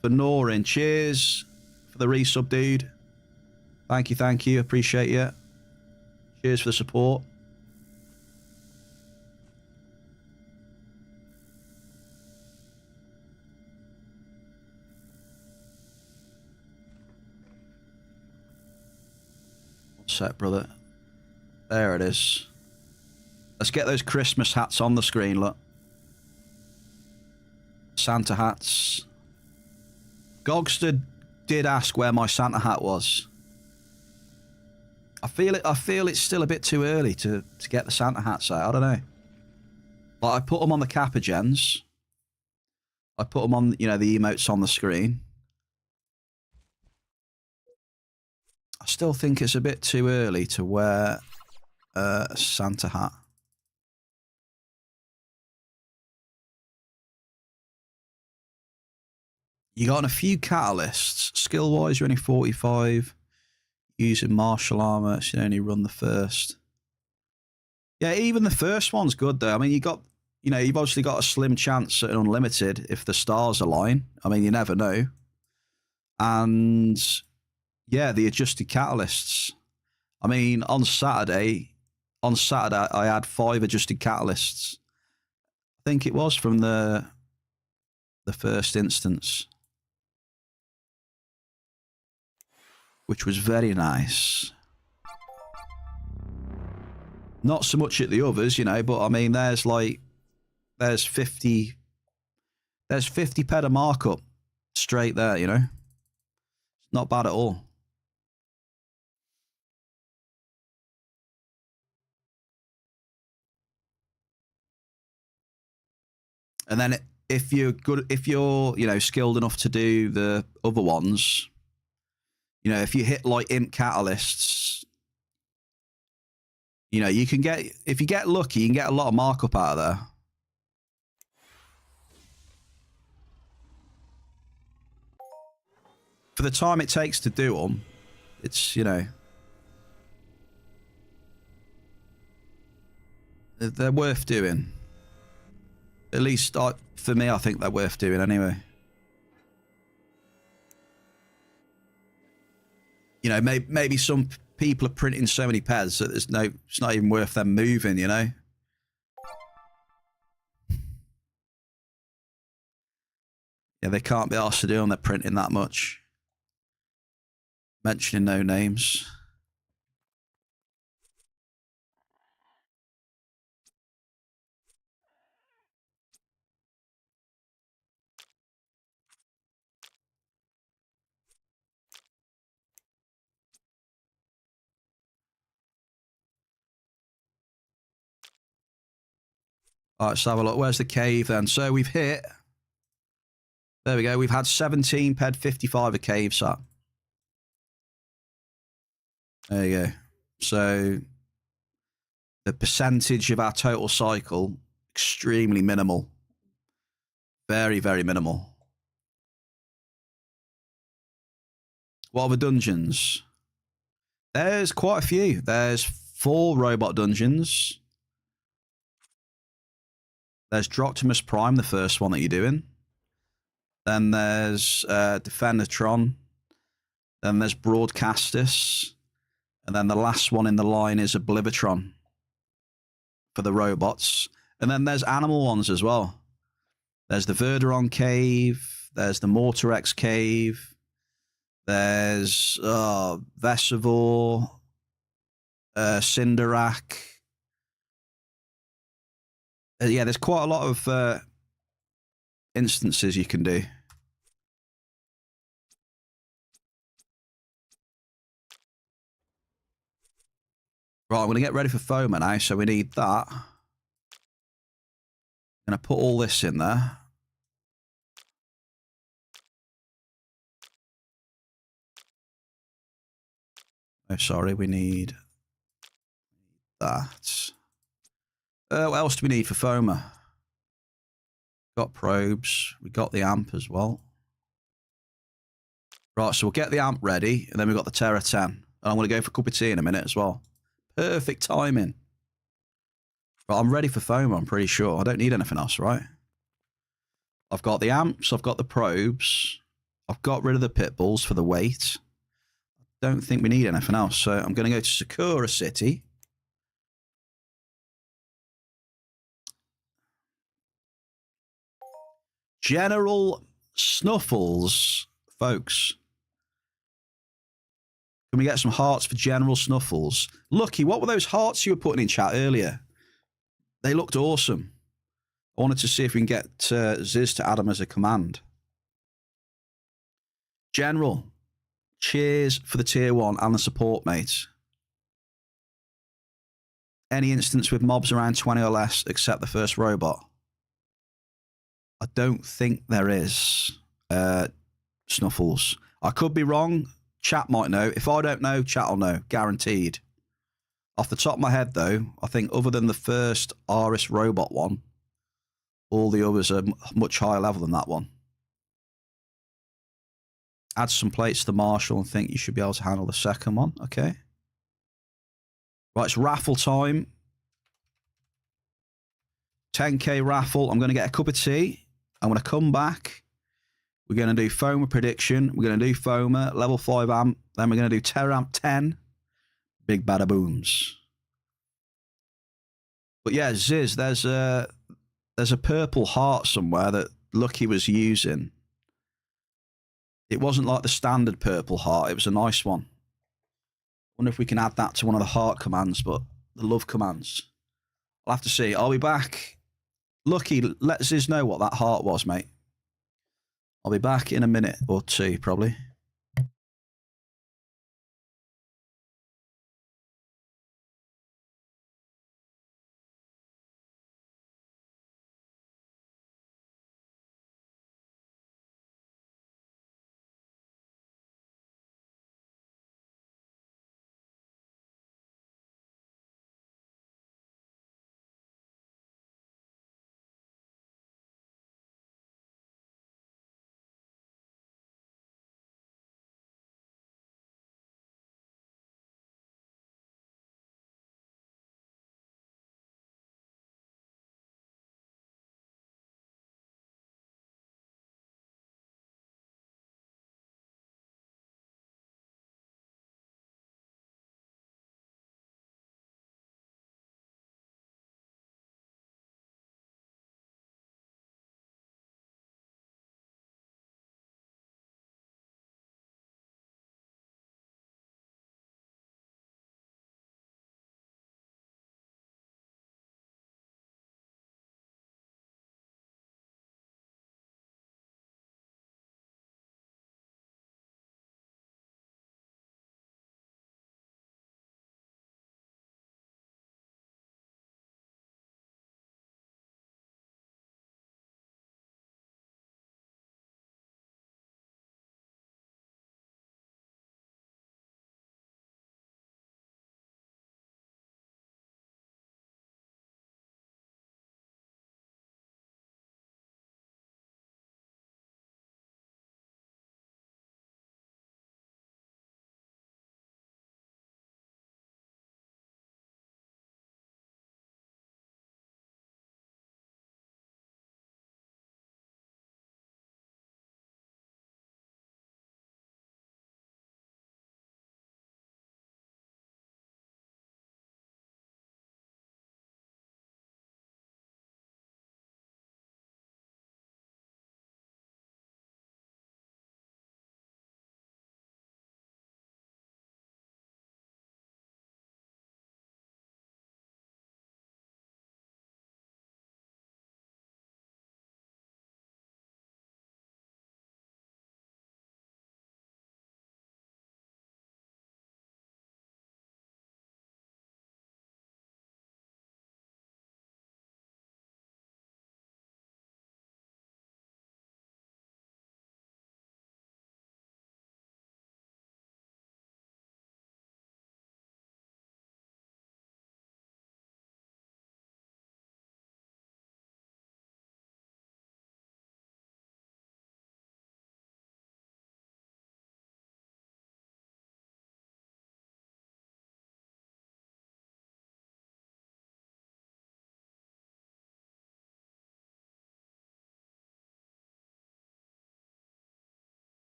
for Norin. Cheers for the resub, dude. Thank you. Appreciate you. Cheers for the support. One sec, brother. There it is. Let's get those Christmas hats on the screen, look. Santa hats. Gogster did ask where my Santa hat was. I feel it's still a bit too early to get the Santa hats out. I don't know. Like, I put them on the Kappa gens. I put them on, you know, the emotes on the screen. I still think it's a bit too early to wear a Santa hat. You got on a few catalysts. Skill-wise, you're only 45. Using martial armor, so you only run the first. Yeah, even the first one's good, though. I mean, you've obviously got a slim chance at an unlimited if the stars align. I mean, you never know. And, yeah, the adjusted catalysts. I mean, on Saturday, I had 5 adjusted catalysts. I think it was from the first instance, which was very nice. Not so much at the others, you know, but I mean, there's 50 PED of markup straight there, you know. Not bad at all. And then if you're you know, skilled enough to do the other ones, you know, if you hit like imp catalysts, you know, you can get, if you get lucky, you can get a lot of markup out of there. For the time it takes to do them, it's, you know, they're worth doing. At least for me, I think they're worth doing anyway. You know, maybe some people are printing so many PEDs that it's not even worth them moving, you know? Yeah, they can't be asked to do them. They're printing that much. Mentioning no names. All right, let's have a look. Where's the cave then? So we've hit... There we go. We've had 17 PED 55 a cave sat. There you go. So the percentage of our total cycle, extremely minimal. Very, very minimal. What other dungeons? There's quite a few. There's 4 robot dungeons. There's Droctimus Prime, the first one that you're doing. Then there's Defendertron. Then there's Broadcastus. And then the last one in the line is Oblivitron for the robots. And then there's animal ones as well. There's the Verderon Cave. There's the Mortarex Cave. There's Vesivore, Cinderac. Yeah, there's quite a lot of instances you can do. Right, I'm going to get ready for Foamer now, so we need that. I'm going to put all this in there. Oh, sorry, we need that. What else do we need for Foamer? Got probes. We got the amp as well. Right, so we'll get the amp ready, and then we've got the Terra 10. And I'm going to go for a cup of tea in a minute as well. Perfect timing. Right, I'm ready for Foamer, I'm pretty sure. I don't need anything else, right? I've got the amps, I've got the probes. I've got rid of the pit bulls for the weight. Don't think we need anything else, so I'm going to go to Sakura City. General Snuffles, folks. Can we get some hearts for General Snuffles? Lucky, what were those hearts you were putting in chat earlier? They looked awesome. I wanted to see if we can get Ziz to add them as a command. General, cheers for the tier 1 and the support, mate. Any instance with mobs around 20 or less except the first robot? I don't think there is, Snuffles. I could be wrong. Chat might know. If I don't know, chat will know. Guaranteed. Off the top of my head, though, I think other than the first Aris robot one, all the others are much higher level than that one. Add some plates to the Marshal and think you should be able to handle the second one. Okay. Right, it's raffle time. 10k raffle. I'm going to get a cup of tea. I'm going to come back. We're going to do Foamer prediction. We're going to do Foamer, level 5 amp. Then we're going to do Terra amp 10. Big bada booms. But yeah, Ziz, there's a purple heart somewhere that Lucky was using. It wasn't like the standard purple heart. It was a nice one. Wonder if we can add that to one of the heart commands, but the love commands. I'll have to see. I'll be back. Lucky, let Ziz know what that heart was, mate. I'll be back in a minute or two, probably.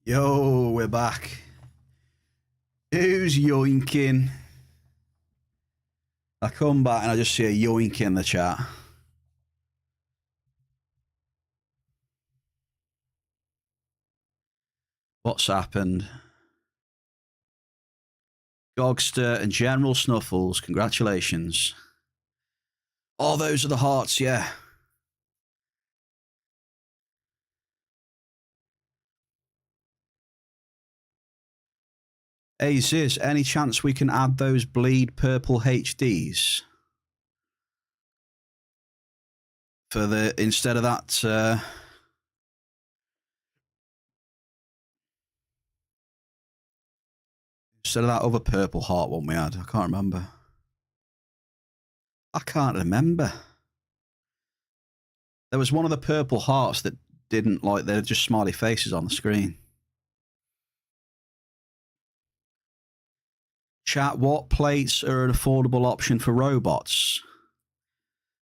Yo, we're back. Who's yoinking? I come back and I just see a yoink in the chat. What's happened? Gogster and General Snuffles, congratulations. Oh, those are the hearts, yeah. Hey, Ziz, any chance we can add those bleed purple HDs? For the, instead of that, instead of that other purple heart one we had. I can't remember. I can't remember. There was one of the purple hearts that didn't like, they're just smiley faces on the screen. Chat, what plates are an affordable option for robots?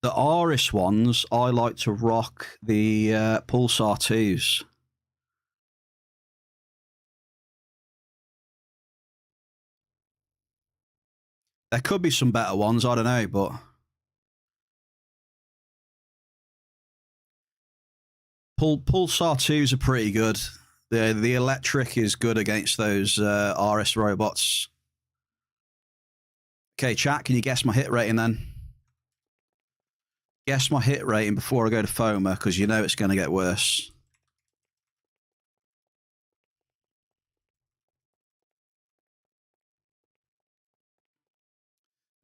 The Aris ones, I like to rock the Pulsar 2s. There could be some better ones, I don't know, but... Pulsar 2s are pretty good. The electric is good against those Aris robots. Okay, chat, can you guess my hit rating then? Guess my hit rating before I go to FOMA, because you know it's going to get worse.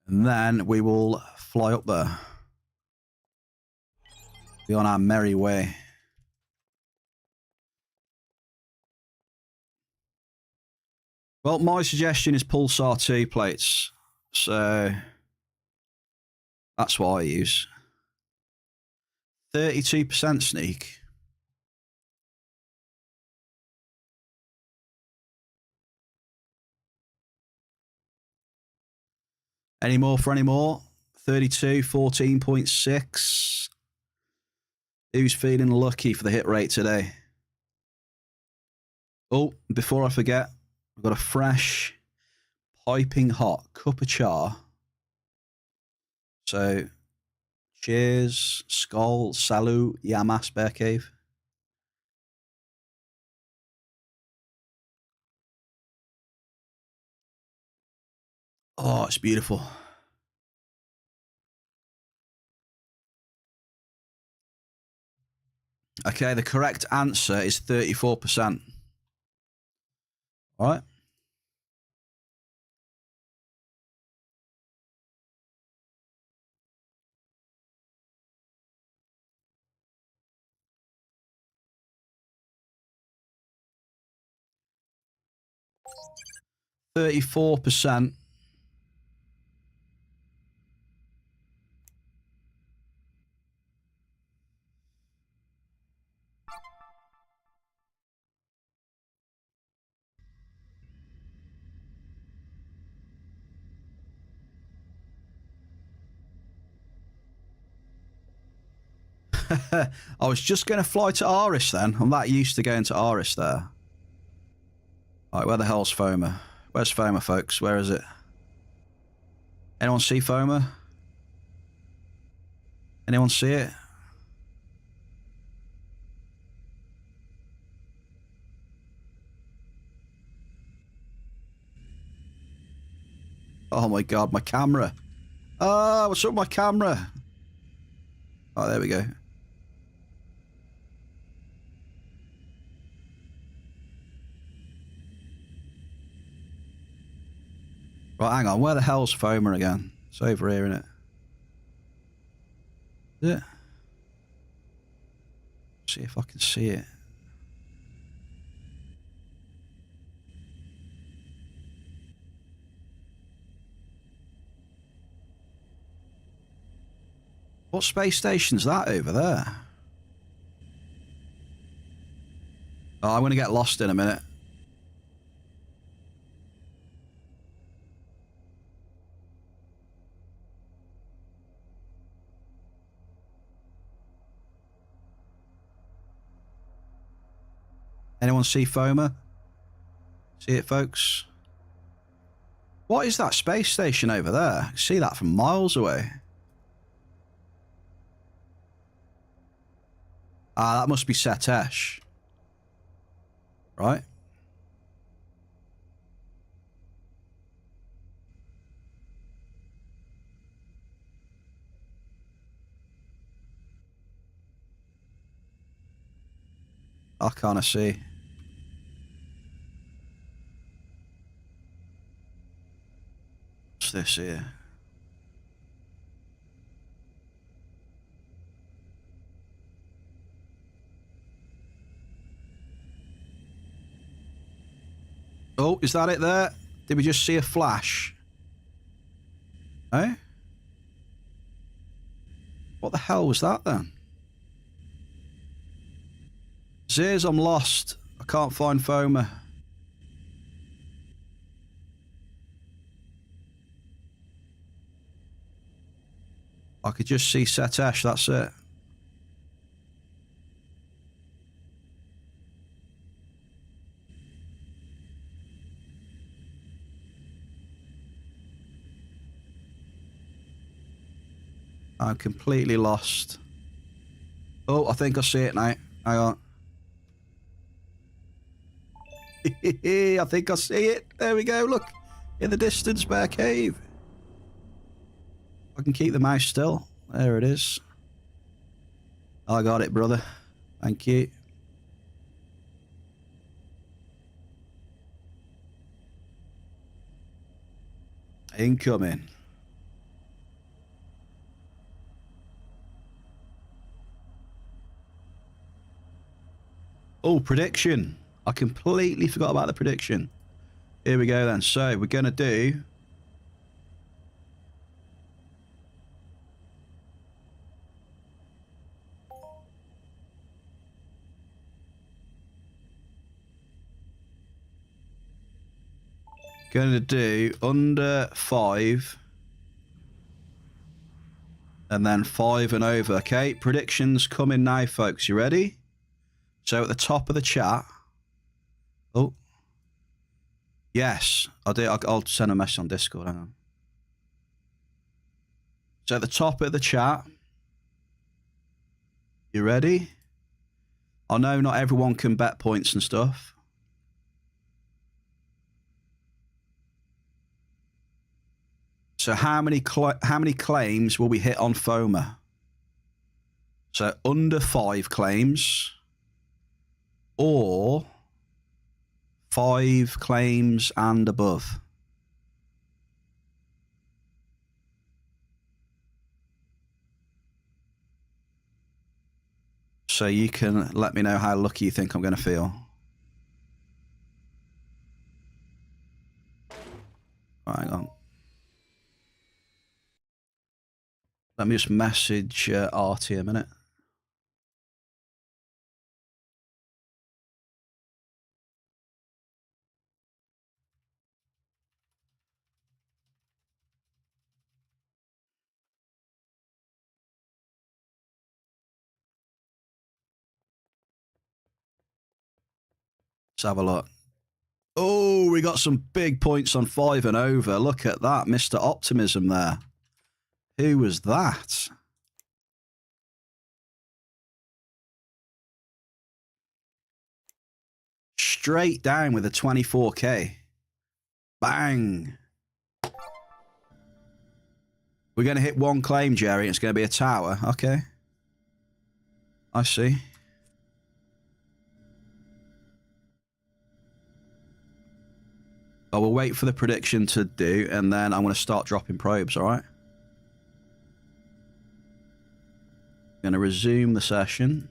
And then we will fly up there. Be on our merry way. Well, my suggestion is Pulsar 2 plates. So that's what I use. 32% sneak. Any more for any more? 32, 14.6. Who's feeling lucky for the hit rate today? Oh, before I forget, I've got a fresh, piping hot cup of char. So, cheers, skål, salut, yamas, BEARCAVE. Oh, it's beautiful. Okay, the correct answer is 34%. All right. %34%. I was just going to fly to Aris then. I'm that used to going to Aris there. All right, where the hell's FOMA? Where's FOMA, folks? Where is it? Anyone see FOMA? Anyone see it? Oh my god, my camera. Ah, what's up with my camera? Oh, there we go. Right, hang on. Where the hell's FOMA again? It's over here, isn't it? Is it? See if I can see it. What space station's that over there? Oh, I'm going to get lost in a minute. Anyone see FOMA? See it, folks? What is that space station over there? I can see that from miles away. Ah, that must be Setesh. Right? I can't see. What's this here? Oh, is that it there? Did we just see a flash? Eh? What the hell was that then? Zeers, I'm lost. I can't find FOMA. I could just see Setesh, that's it. I'm completely lost. Oh, I think I see it now. Hang on. I think I see it. There we go, look. In the distance, BEARCAVE. I can keep the mouse still. There it is. I got it, brother. Thank you. Incoming. Oh, prediction. I completely forgot about the prediction. Here we go then. So we're going to do... Going to do under 5. And then 5 and over. Okay, predictions coming now, folks. You ready? So at the top of the chat... Oh. Yes, I'll do. I'll send a message on Discord. Hang on. So at the top of the chat, you ready? I know not everyone can bet points and stuff. So how many claims will we hit on FOMA? So under 5 claims, or 5 claims and above. So you can let me know how lucky you think I'm going to feel. Hang on. Let me just message Artie a minute. Let's have a look. Oh, we got some big points on 5 and over. Look at that, Mr. Optimism there. Who was that? Straight down with a 24k. Bang. We're going to hit 1 claim, Jerry. It's going to be a tower. Okay. I see. I will wait for the prediction to do, and then I'm going to start dropping probes, all right? Going to resume the session.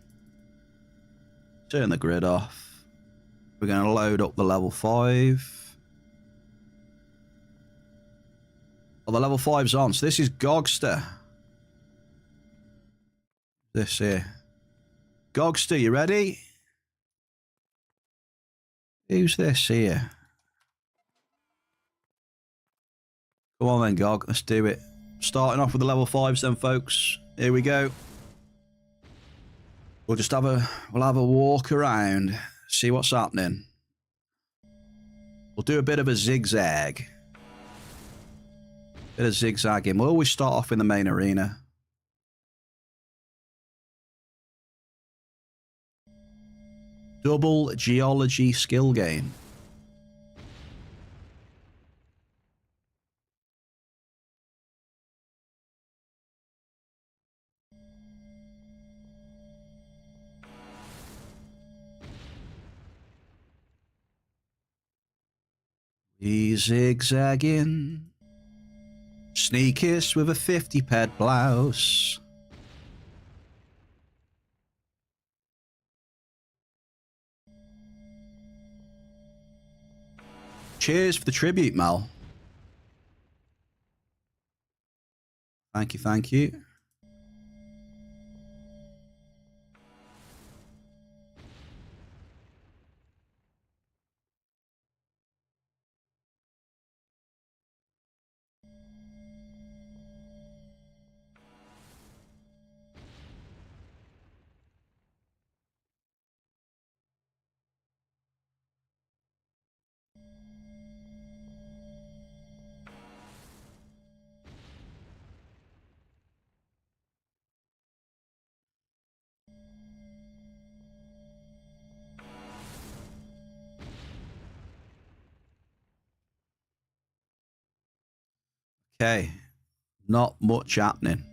Turn the grid off. We're going to load up the level 5. Oh, the level 5's on. So this is Gogster. This here. Gogster, you ready? Who's this here? Come on then, Gog. Let's do it. Starting off with the level 5s then, folks. Here we go. We'll just have a walk around, See what's happening. We'll do a bit of a zigzag. Bit of zigzagging. We'll always start off in the main arena. Double geology skill gain. We zigzagging. Sneakiest with a 50 ped blouse. Cheers for the tribute, Mal. Thank you, thank you. Okay, not much happening.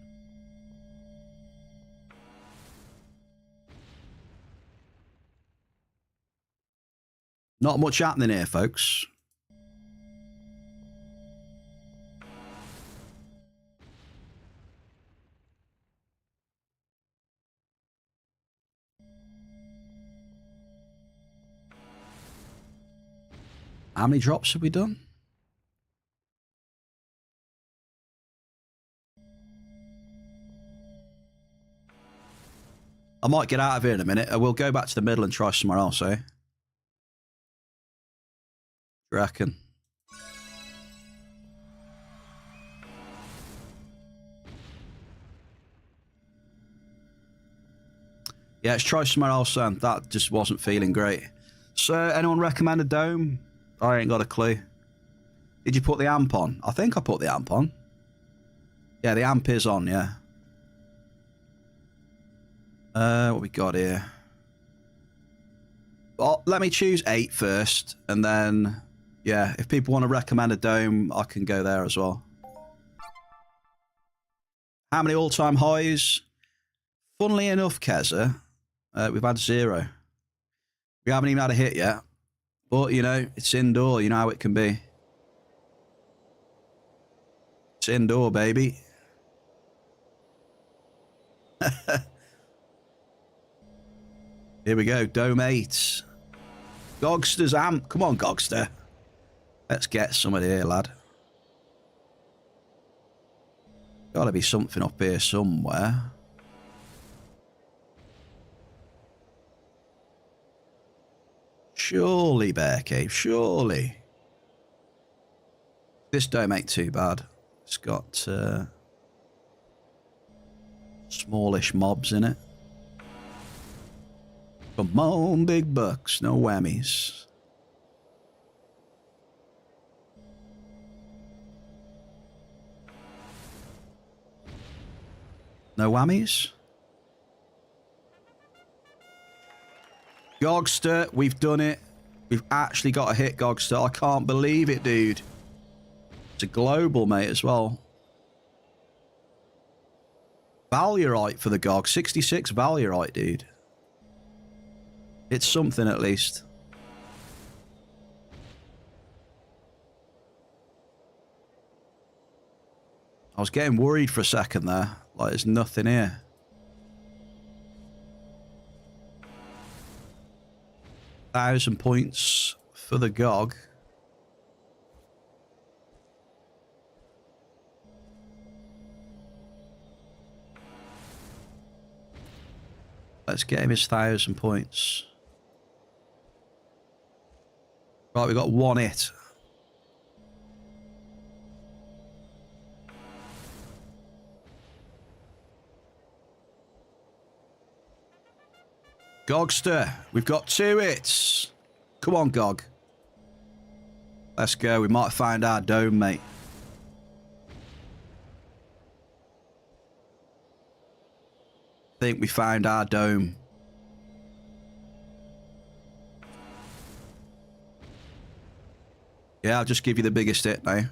Not much happening here, folks. How many drops have we done? I might get out of here in a minute. We'll go back to the middle and try somewhere else, eh? You reckon? Yeah, let's try somewhere else then. That just wasn't feeling great. So, anyone recommend a dome? I ain't got a clue. Did you put the amp on? I think I put the amp on. Yeah, the amp is on, yeah. What we got here? Well, let me choose 8 first, and then, yeah, if people want to recommend a dome, I can go there as well. How many all-time highs? Funnily enough, Keza, we've had 0. We haven't even had a hit yet. But, you know, it's indoor. You know how it can be. It's indoor, baby. Here we go. Dome 8. Gogster's amp. Come on, Gogster. Let's get somebody here, lad. Gotta be something up here somewhere. Surely, BEARCAVE. Surely. This dome ain't too bad. It's got smallish mobs in it. Come on, big bucks. No whammies. No whammies? Gogster, we've done it. We've actually got a hit, Gogster. I can't believe it, dude. It's a global, mate, as well. Valuerite for the Gog. 66 Valuerite, dude. It's something at least. I was getting worried for a second there. Like, there's nothing here. £1,000 points for the Gog. Let's get him his 1,000 points. Right, we got 1 hit. Gogster, we've got 2 hits. Come on, Gog. Let's go. We might find our dome, mate. I think we found our dome. Yeah, I'll just give you the biggest hit now.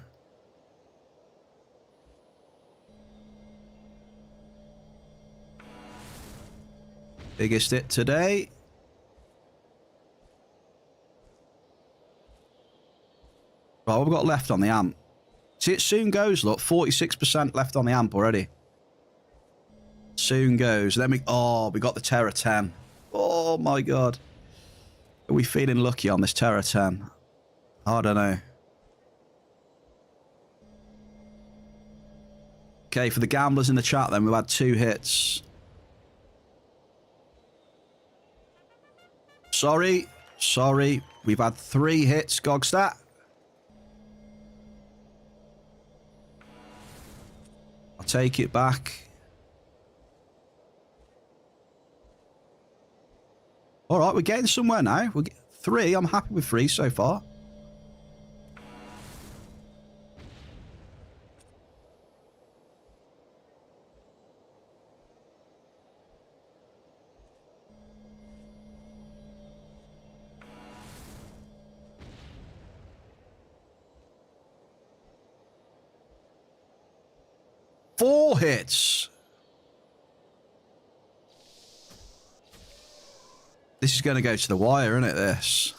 Biggest hit today. Right, what have we got left on the amp? See, it soon goes, look. 46% left on the amp already. Soon goes. Then we got the Terra 10. Oh, my God. Are we feeling lucky on this Terra 10? I don't know. Okay, for the gamblers in the chat then, we've had 2 hits. Sorry. We've had 3 hits, Gogstat. I'll take it back. All right, we're getting somewhere now. 3. I'm happy with 3 so far. Four hits. This is going to go to the wire, isn't it, this?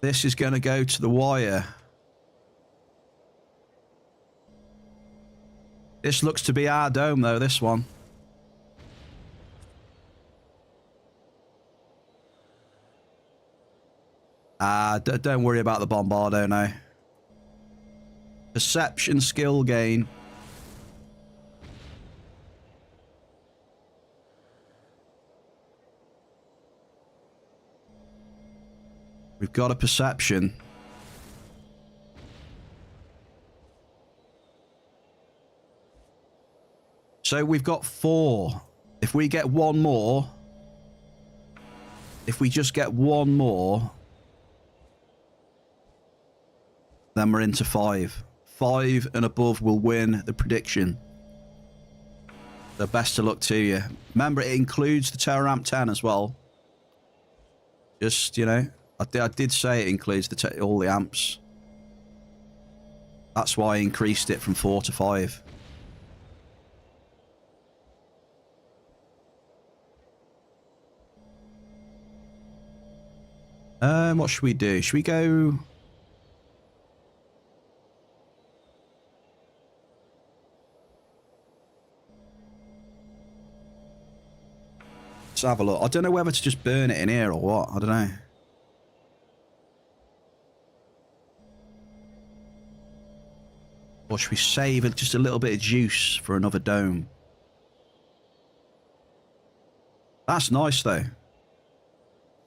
This is going to go to the wire. This looks to be our dome, though, this one. Don't worry about the Bombardo now. Perception skill gain. We've got a perception. So we've got 4. If we get one more... If we just get one more... Then we're into 5. 5 and above will win the prediction. So best of luck to you. Remember, it includes the TerraAmp 10 as well. Just, you know, I did say it includes all the amps. That's why I increased it from 4 to 5. What should we do? Should we go... Let's have a look. I don't know whether to just burn it in here or what. I don't know. Or should we save just a little bit of juice for another dome? That's nice, though.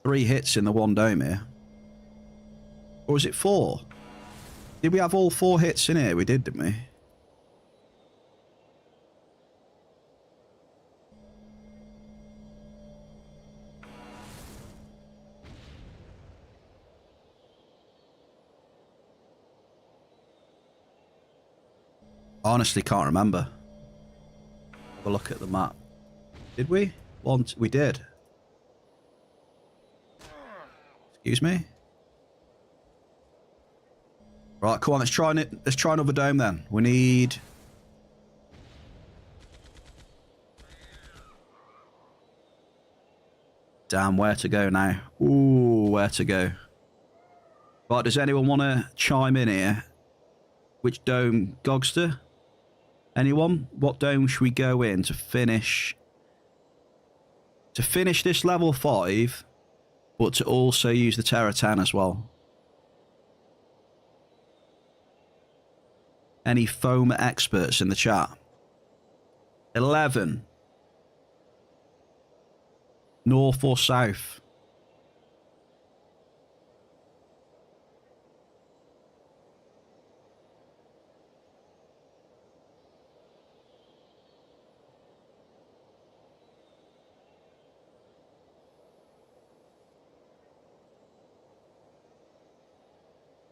3 hits in the one dome here. Or is it 4? Did we have all 4 hits in here? We did, didn't we? Honestly, can't remember. Have a look at the map. Did we? We did. Excuse me. Right, come on. Let's try it. Let's try another dome then. We need. Damn, where to go now? Ooh, where to go? Right, does anyone want to chime in here? Which dome, Gogster? Anyone? What dome should we go in to finish? To finish this level 5, but to also use the Terra 10 as well. Any foam experts in the chat? 11. North or south?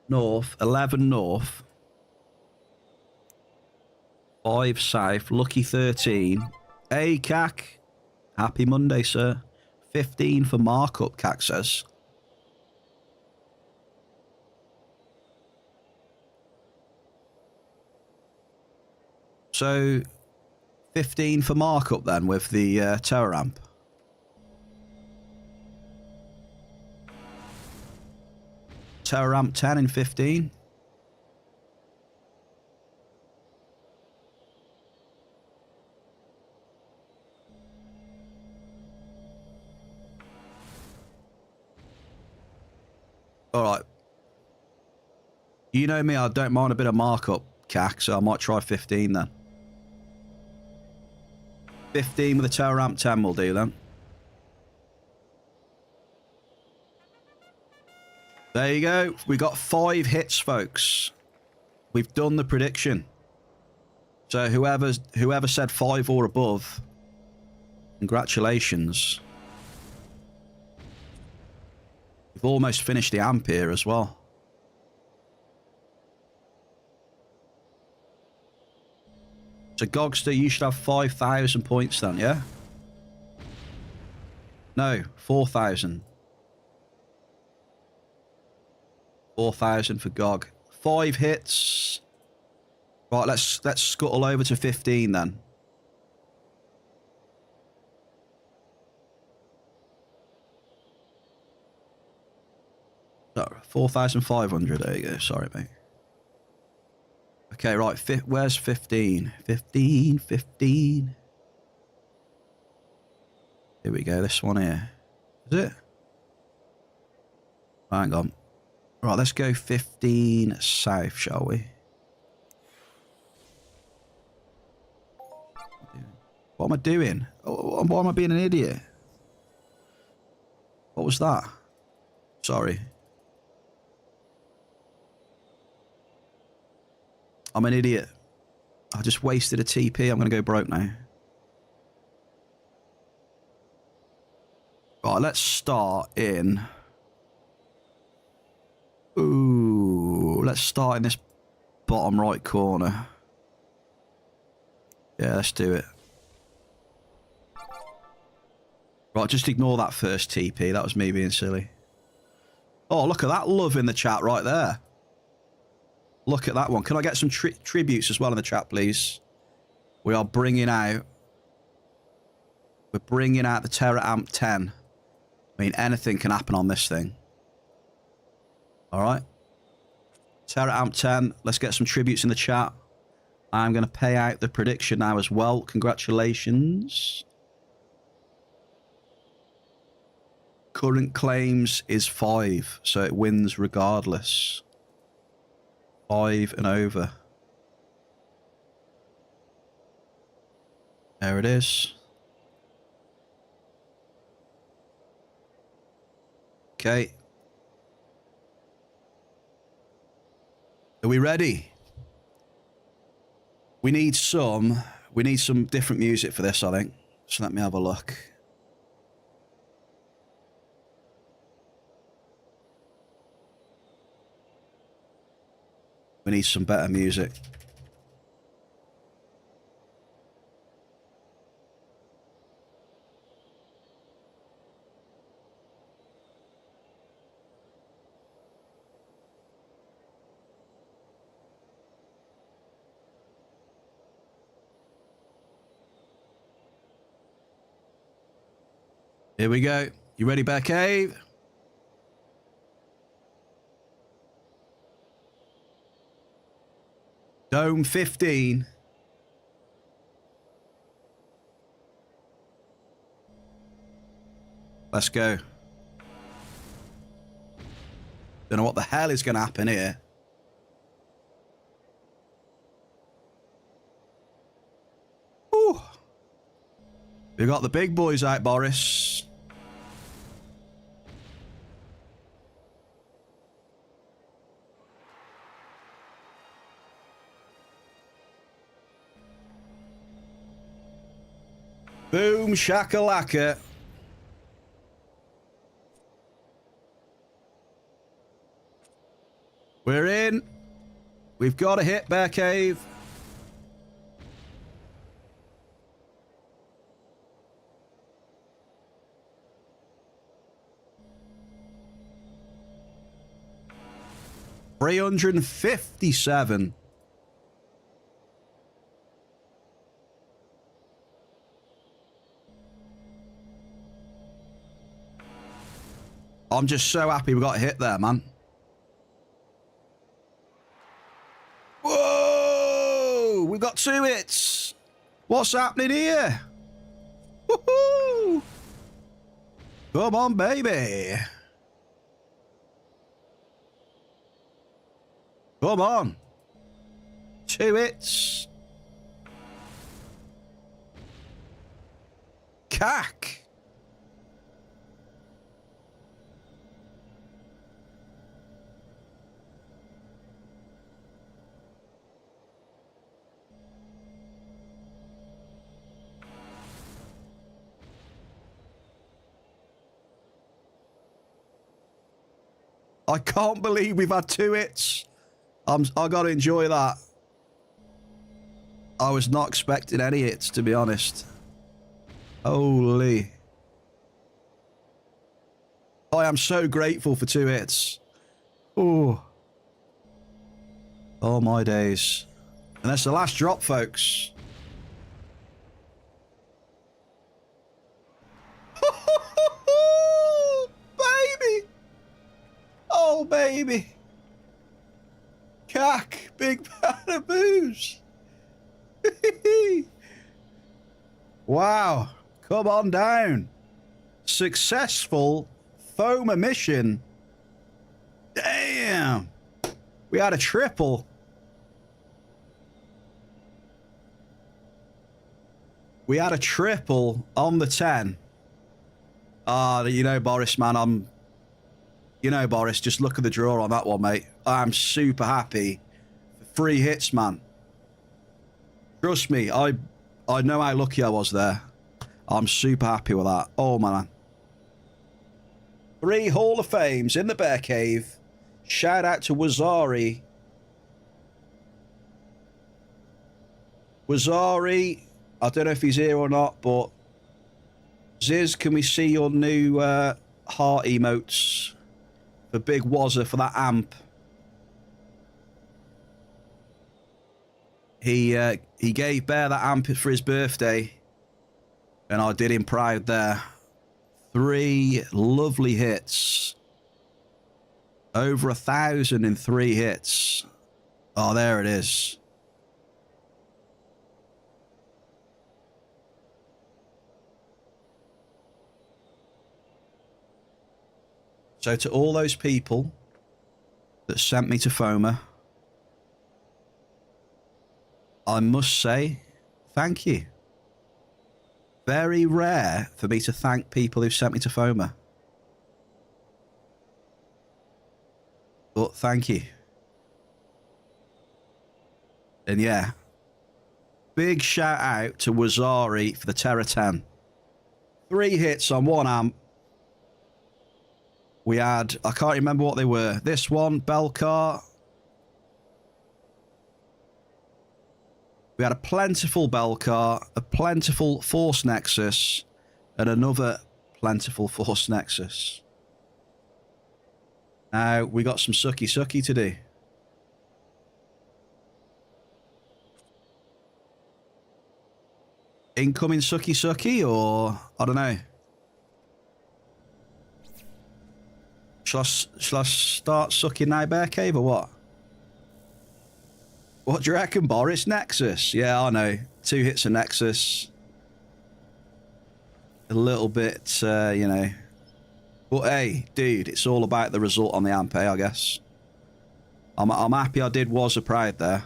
north, 11 north, 5 south, lucky 13. Hey, CAC. Happy Monday, sir. 15 for markup, CAC says. So, 15 for markup then with the tower ramp. Tower ramp 10 in 15. All right. You know me, I don't mind a bit of markup, CAC, so I might try 15 then. 15 with a tower ramp 10 will do then. There you go. We got 5 hits, folks. We've done the prediction. So whoever said 5 or above, congratulations. We've almost finished the amp here as well. So Gogster, you should have 5,000 points then, yeah? No, 4,000. 4,000 for Gog. 5 hits. Right, let's scuttle over to 15 then. So, 4,500. There you go. Sorry, mate. Okay, right. Where's 15? 15. Here we go. This one here. Is it? Hang on. Right, let's go 15 south, shall we? What am I doing? Why am I being an idiot? What was that? Sorry. I'm an idiot. I just wasted a TP. I'm going to go broke now. Right, let's start in... Ooh, let's start in this bottom right corner. Yeah, let's do it. Right, just ignore that first TP. That was me being silly. Oh, look at that love in the chat right there. Look at that one. Can I get some tributes as well in the chat, please? We are bringing out... We're bringing out the Terra Amp 10. I mean, anything can happen on this thing. All right. Terra Amp 10. Let's get some tributes in the chat. I'm going to pay out the prediction now as well. Congratulations. Current claims is 5, so it wins regardless. 5 and over. There it is. Okay. Are we ready? We need some different music for this, I think. So let me have a look. We need some better music. Here we go. You ready, BEARCAVE? Dome 15. Let's go. Don't know what the hell is going to happen here. Ooh. We got the big boys out, Boris. Boom shakalaka. We're We've got a hit, Bear Cave. $357. I'm just so happy we got a hit there, man. Whoa! We've got 2 hits. What's happening here? Woohoo! Come on, baby. Come on. 2 hits. Cack. I can't believe we've had 2 hits. I got to enjoy that. I was not expecting any hits, to be honest. Holy. I am so grateful for 2 hits. Oh. Oh, my days. And that's the last drop, folks. Baby. Oh, baby. Cack. Big pan of booze. Wow. Come on down. Successful foam emission. Damn. We had a triple. We had a triple on the 10. You know, Boris, man, you know, Boris, just look at the draw on that one, mate. I'm super happy. 3 hits, man. Trust me, I know how lucky I was there. I'm super happy with that. Oh, man. 3 Hall of Fames in the Bear Cave. Shout out to Wazari. Wazari, I don't know if he's here or not, but Ziz, can we see your new heart emotes for Big Wazza for that amp? He gave Bear that amp for his birthday, and I did him proud there. 3 lovely hits. Over 1,000 in 3 hits. Oh, there it is. So to all those people that sent me to FOMA, I must say thank you. Very rare for me to thank people who sent me to FOMA. But thank you. And yeah, big shout out to Wazari for the Terra 10. 3 hits on 1 amp. We had, I can't remember what they were. This one, Belcar. We had a plentiful Belcar, a plentiful Force Nexus, and another plentiful Force Nexus. Now, we got some sucky to do. Incoming sucky, or I don't know. Shall I start sucking now, Bear Cave, or what? What do you reckon, Boris? Nexus? Yeah, I know. 2 hits of Nexus. A little bit, you know. But hey, dude, it's all about the result on the amp, I guess. I'm happy I did Was a Pride there.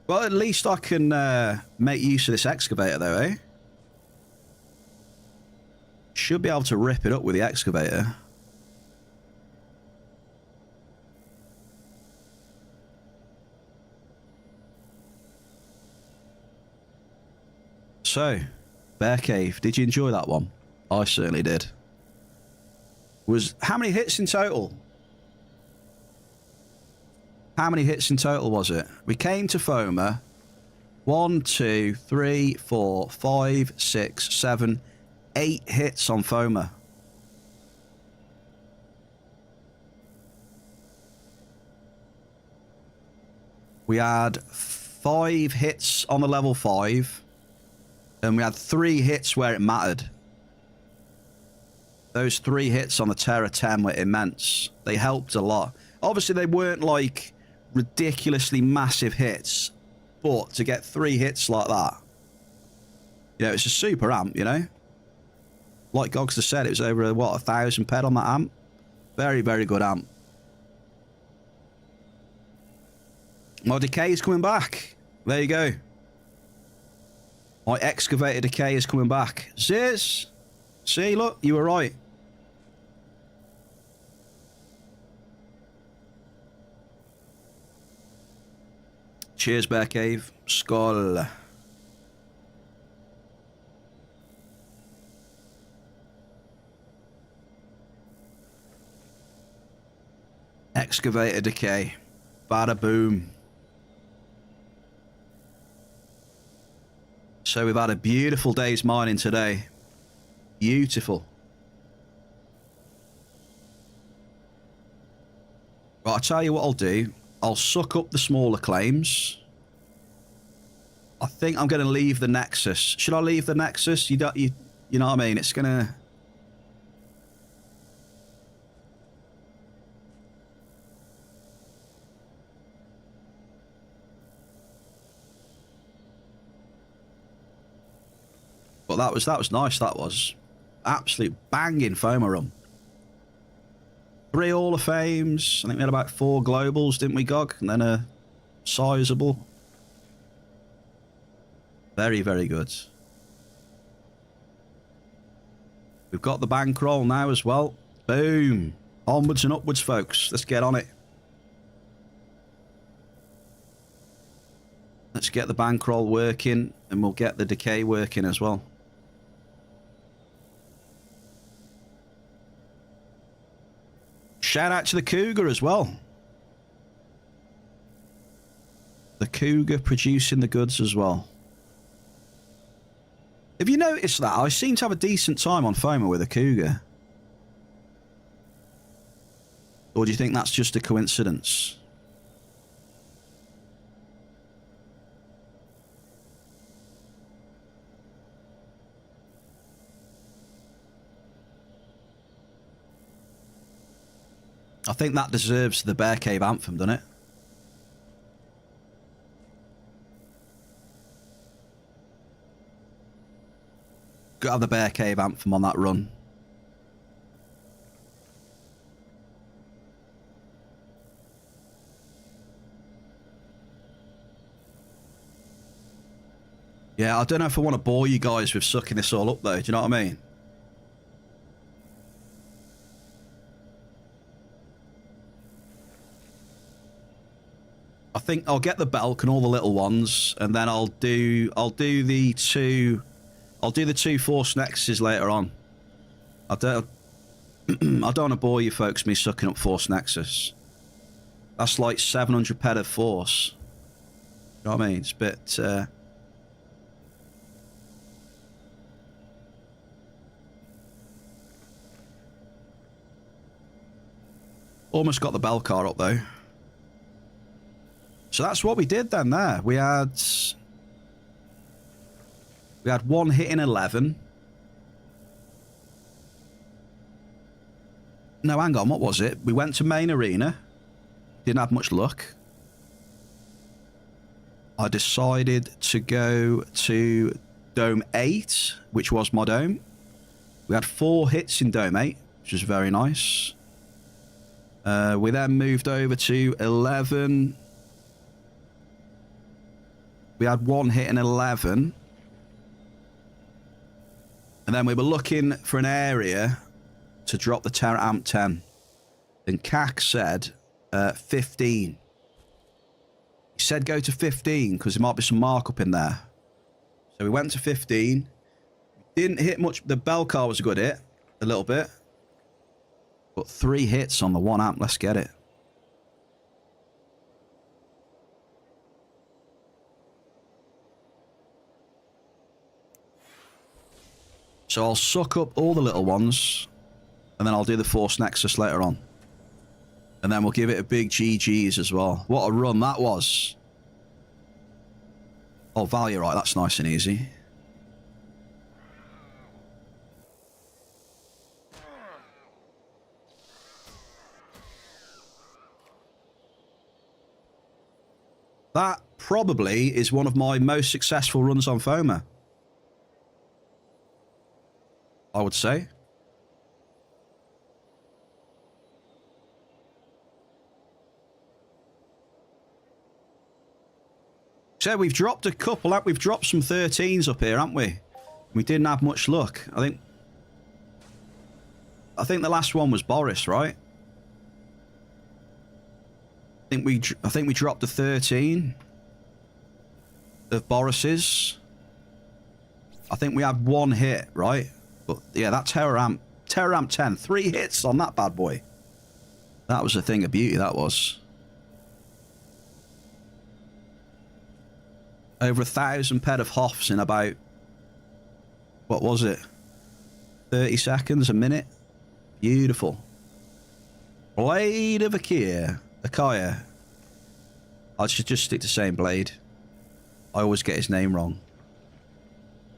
Well, at least I can make use of this excavator, though, eh? Should be able to rip it up with the excavator. So, Bear Cave, did you enjoy that one? I certainly did. Was how many hits in total? How many hits in total was it? We came to Foma. 1, 2, 3, 4, 5, 6, 7, 8 hits on Foma. We had 5 hits on the level 5. And we had 3 hits where it mattered. Those 3 hits on the Terra 10 were immense. They helped a lot. Obviously, they weren't like ridiculously massive hits. But to get 3 hits like that, you know, it's a super amp, you know? Like Gogster said, it was over, what, 1,000 ped on that amp? Very, very good amp. My decay is coming back. There you go. My excavator decay is coming back. Ziz! See, look, you were right. Cheers, Bear Cave. Skull. Excavator decay. Bada boom. So we've had a beautiful day's mining today. Beautiful. Right, I'll tell you what I'll do. I'll suck up the smaller claims. I think I'm going to leave the Nexus. Should I leave the Nexus? You know what I mean? It's going to... But that was nice, that was. Absolute banging Foma run. 3 Hall of Fames. I think we had about 4 globals, didn't we, Gog? And then a sizable. Very, very good. We've got the bankroll now as well. Boom. Onwards and upwards, folks. Let's get on it. Let's get the bankroll working, and we'll get the decay working as well. Shout out to the Cougar as well. The Cougar producing the goods as well. Have you noticed that? I seem to have a decent time on Foma with a Cougar. Or do you think that's just a coincidence? I think that deserves the Bear Cave anthem, doesn't it? Got to have the Bear Cave anthem on that run. Yeah, I don't know if I want to bore you guys with sucking this all up, though. Do you know what I mean? I think I'll get the Belk and all the little ones, and then I'll do the 2 Force Nexuses later on. I don't want to bore you folks me sucking up Force Nexus. That's like 700 ped of Force. You know what I mean? It's a bit almost got the bell car up though. So that's what we did then there. We had 1 hit in 11. No, hang on, what was it? We went to main arena. Didn't have much luck. I decided to go to Dome 8, which was my dome. We had 4 hits in Dome 8, which was very nice. We then moved over to 11. We had 1 hit in 11. And then we were looking for an area to drop the Terra Amp 10. And CAC said 15. He said go to 15 because there might be some markup in there. So we went to 15. Didn't hit much. The bell car was a good hit. A little bit. But 3 hits on the 1 amp. Let's get it. So I'll suck up all the little ones. And then I'll do the Force Nexus later on. And then we'll give it a big GG's as well. What a run that was. Oh, value, right. That's nice and easy. That probably is one of my most successful runs on FOMA. I would say. So we've dropped a couple. We've dropped some 13s up here, haven't we? We didn't have much luck. I think the last one was Boris, right? I think we dropped a 13 of Boris's. I think we had 1 hit, right? But yeah, that Terror Amp 10, 3 hits on that bad boy. That was a thing of beauty, that was. Over 1,000 ped of Hoffs in about, what was it? 30 seconds, a minute. Beautiful. Blade of Akaya. I should just stick to saying Blade. I always get his name wrong.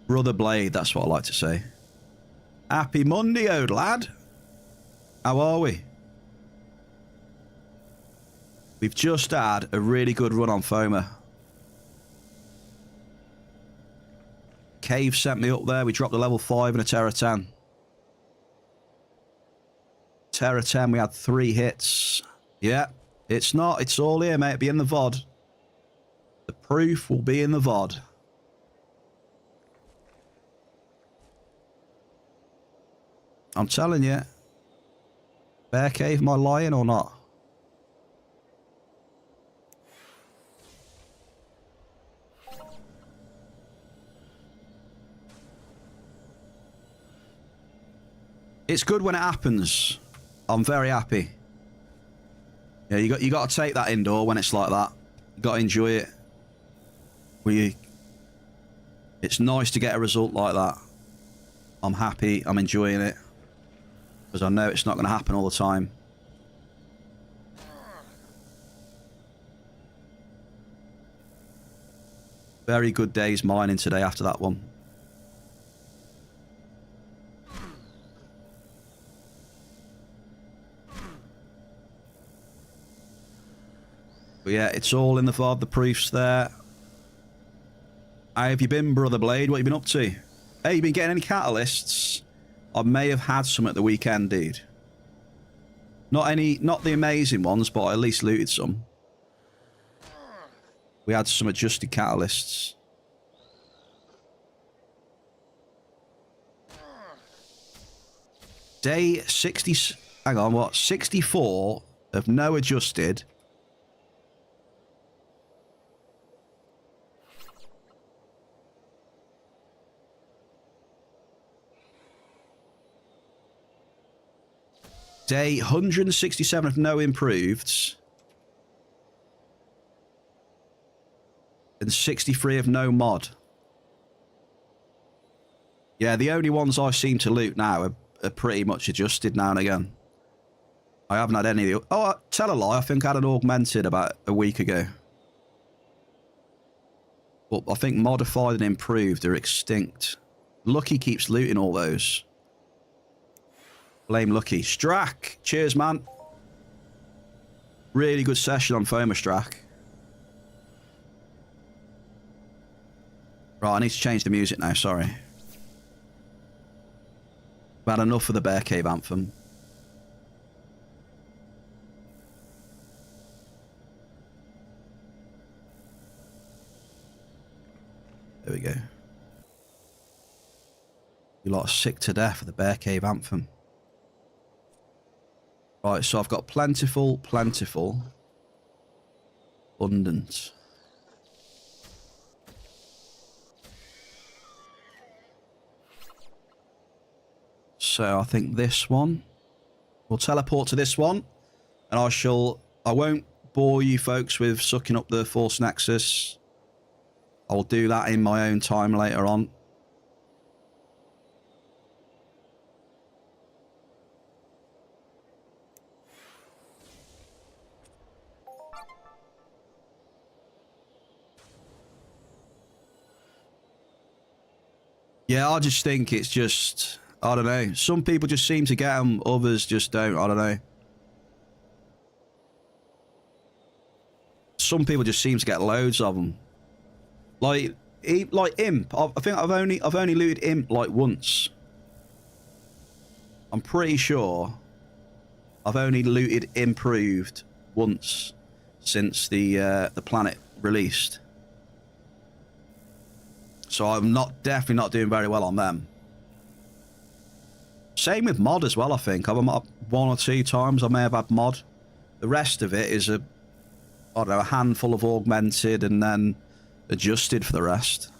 Brother Blade, that's what I like to say. Happy Monday, old lad. How are we? We've just had a really good run on FOMA. Cave sent me up there. We dropped a level 5 and a Terra 10. Terra 10, we had 3 hits. Yeah, it's not. It's all here, mate. It'll be in the VOD. The proof will be in the VOD. I'm telling you. BEARCAVE, am I lying or not? It's good when it happens. I'm very happy. Yeah, you got to take that indoor when it's like that. You got to enjoy it. It's nice to get a result like that. I'm happy. I'm enjoying it because I know it's not going to happen all the time. Very good days mining today after that one. But yeah, it's all in the VOD, the proofs there. How have you been, Brother Blade? What have you been up to? Hey, you been getting any catalysts? I may have had some at the weekend, dude. Not the amazing ones, but I at least looted some. We had some adjusted catalysts. Day 60... Hang on, what? 64 of no adjusted... Day 167 of no improved. And 63 of no mod. Yeah, the only ones I seem to loot now are pretty much adjusted now and again. I haven't had any of the... Oh, tell a lie, I think I had an augmented about a week ago. But I think modified and improved are extinct. Lucky keeps looting all those. Blame Lucky. Strack! Cheers, man. Really good session on FOMA, Strack. Right, I need to change the music now, sorry. I've had enough of the BEARCAVE anthem. There we go. You lot are sick to death of the BEARCAVE anthem. Right, so I've got plentiful, abundant. So I think this one. We'll teleport to this one. And I won't bore you folks with sucking up the Force Nexus. I'll do that in my own time later on. Yeah, I just think it's just, I don't know. Some people just seem to get them, others just don't. I don't know. Some people just seem to get loads of them. Like Imp. I think I've only looted Imp like once. I'm pretty sure I've only looted Improved once since the planet released. So I'm definitely not doing very well on them. Same with mod as well, I think. I've one or two times I may have had mod. The rest of it is I don't know, a handful of augmented and then adjusted for the rest.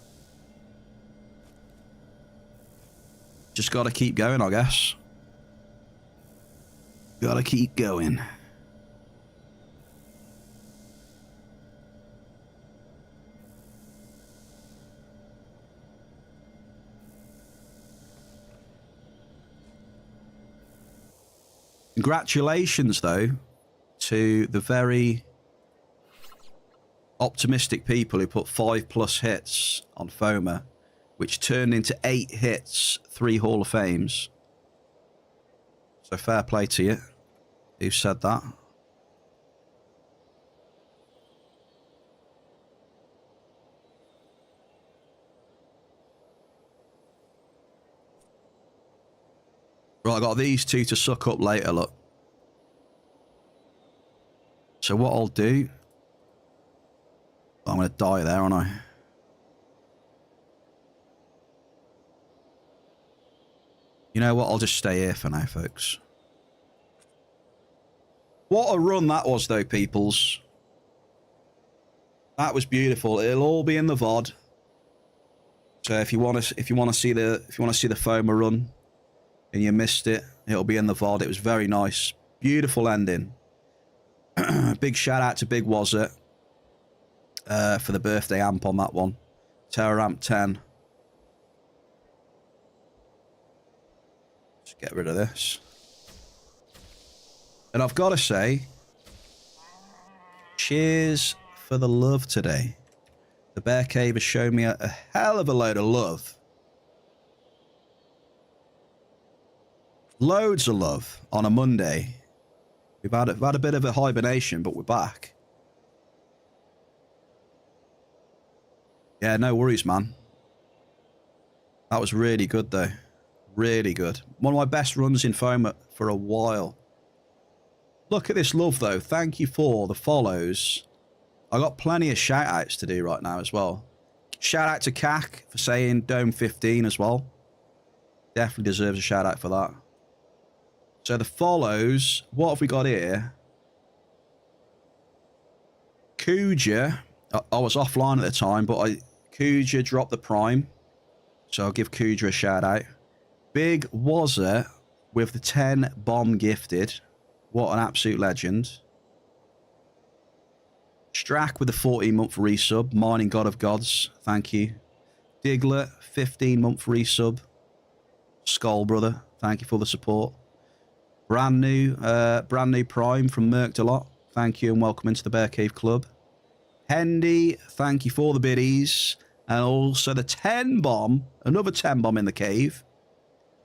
Just gotta keep going, I guess. Gotta keep going. Congratulations, though, to the very optimistic people who put 5+ hits on FOMA, which turned into 8 hits, 3 Hall of Fames. So fair play to you, who said that. Right, I got these two to suck up later, look. So what I'll do... I'm going to die there, aren't I? You know what? I'll just stay here for now, folks. What a run that was, though, peoples. That was beautiful. It'll all be in the VOD. So if you want to see the FOMA run and you missed it, it'll be in the VOD. It was very nice. Beautiful ending. Big shout out to Big Wazza for the birthday amp on that one. Terror Amp 10. Let's get rid of this. And I've got to say, cheers for the love today. The Bear Cave has shown me a hell of a load of love. Loads of love on a Monday. We've had a bit of a hibernation, but we're back. Yeah, no worries, man. That was really good, though. Really good. One of my best runs in FOMA for a while. Look at this love, though. Thank you for the follows. I got plenty of shout-outs to do right now as well. Shout-out to CAC for saying Dome 15 as well. Definitely deserves a shout-out for that. So the follows, what have we got here? Kuja, I was offline at the time, but Kuja dropped the prime. So I'll give Kuja a shout out. Big Wazza with the 10 bomb gifted. What an absolute legend. Strack with the 14-month resub. Mining God of Gods, thank you. Diglett, 15-month resub. Skull Brother, thank you for the support. Brand new prime from Merked a lot. Thank you and welcome into the Bear Cave Club. Hendy, thank you for the biddies. And also the 10 bomb, another 10 bomb in the cave.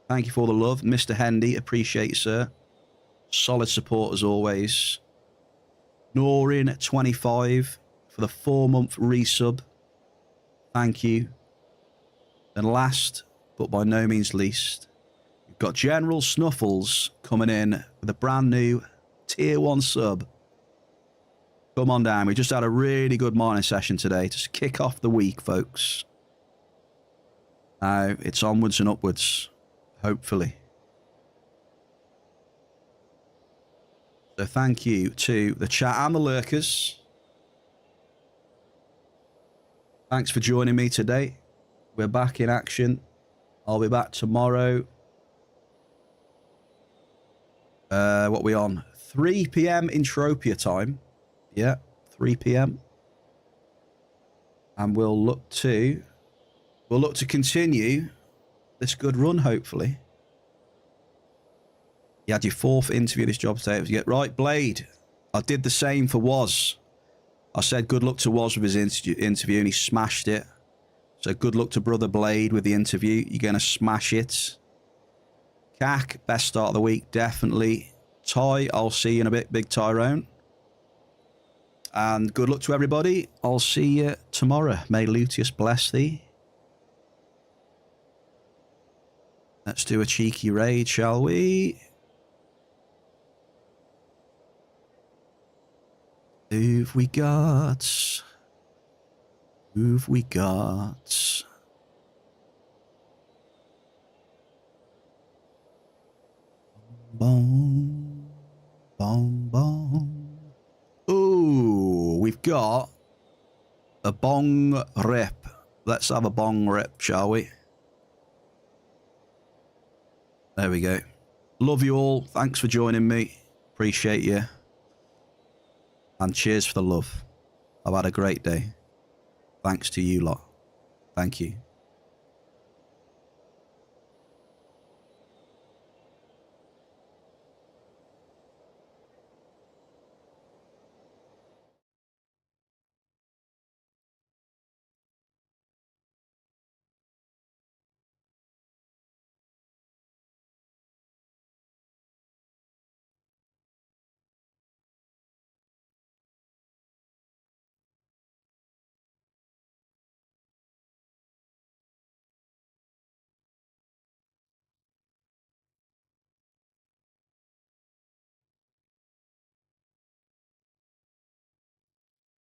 Thank you for the love, Mr. Hendy. Appreciate you, sir. Solid support as always. Norin, 25 for the 4-month resub. Thank you. And last, but by no means least, we've got General Snuffles coming in with a brand new tier 1 sub. Come on down. We just had a really good mining session today to kick off the week, folks. Now it's onwards and upwards, hopefully. So thank you to the chat and the lurkers. Thanks for joining me today. We're back in action. I'll be back tomorrow. What are we on? 3 PM Entropia time. Yeah, 3 PM. And we'll look to continue this good run, hopefully. You had your 4th interview this job today. Yeah, right, Blade. I did the same for Woz. I said good luck to Woz with his interview, and he smashed it. So good luck to Brother Blade with the interview. You're going to smash it. Cac, best start of the week, definitely. Ty, I'll see you in a bit, Big Tyrone. And good luck to everybody. I'll see you tomorrow. May Luteus bless thee. Let's do a cheeky raid, shall we? Who've we got? Who've we got? Boom, boom, boom. Ooh, we've got a bong rip. Let's have a bong rip, shall we? There we go. Love you all. Thanks for joining me. Appreciate you. And cheers for the love. I've had a great day. Thanks to you lot. Thank you.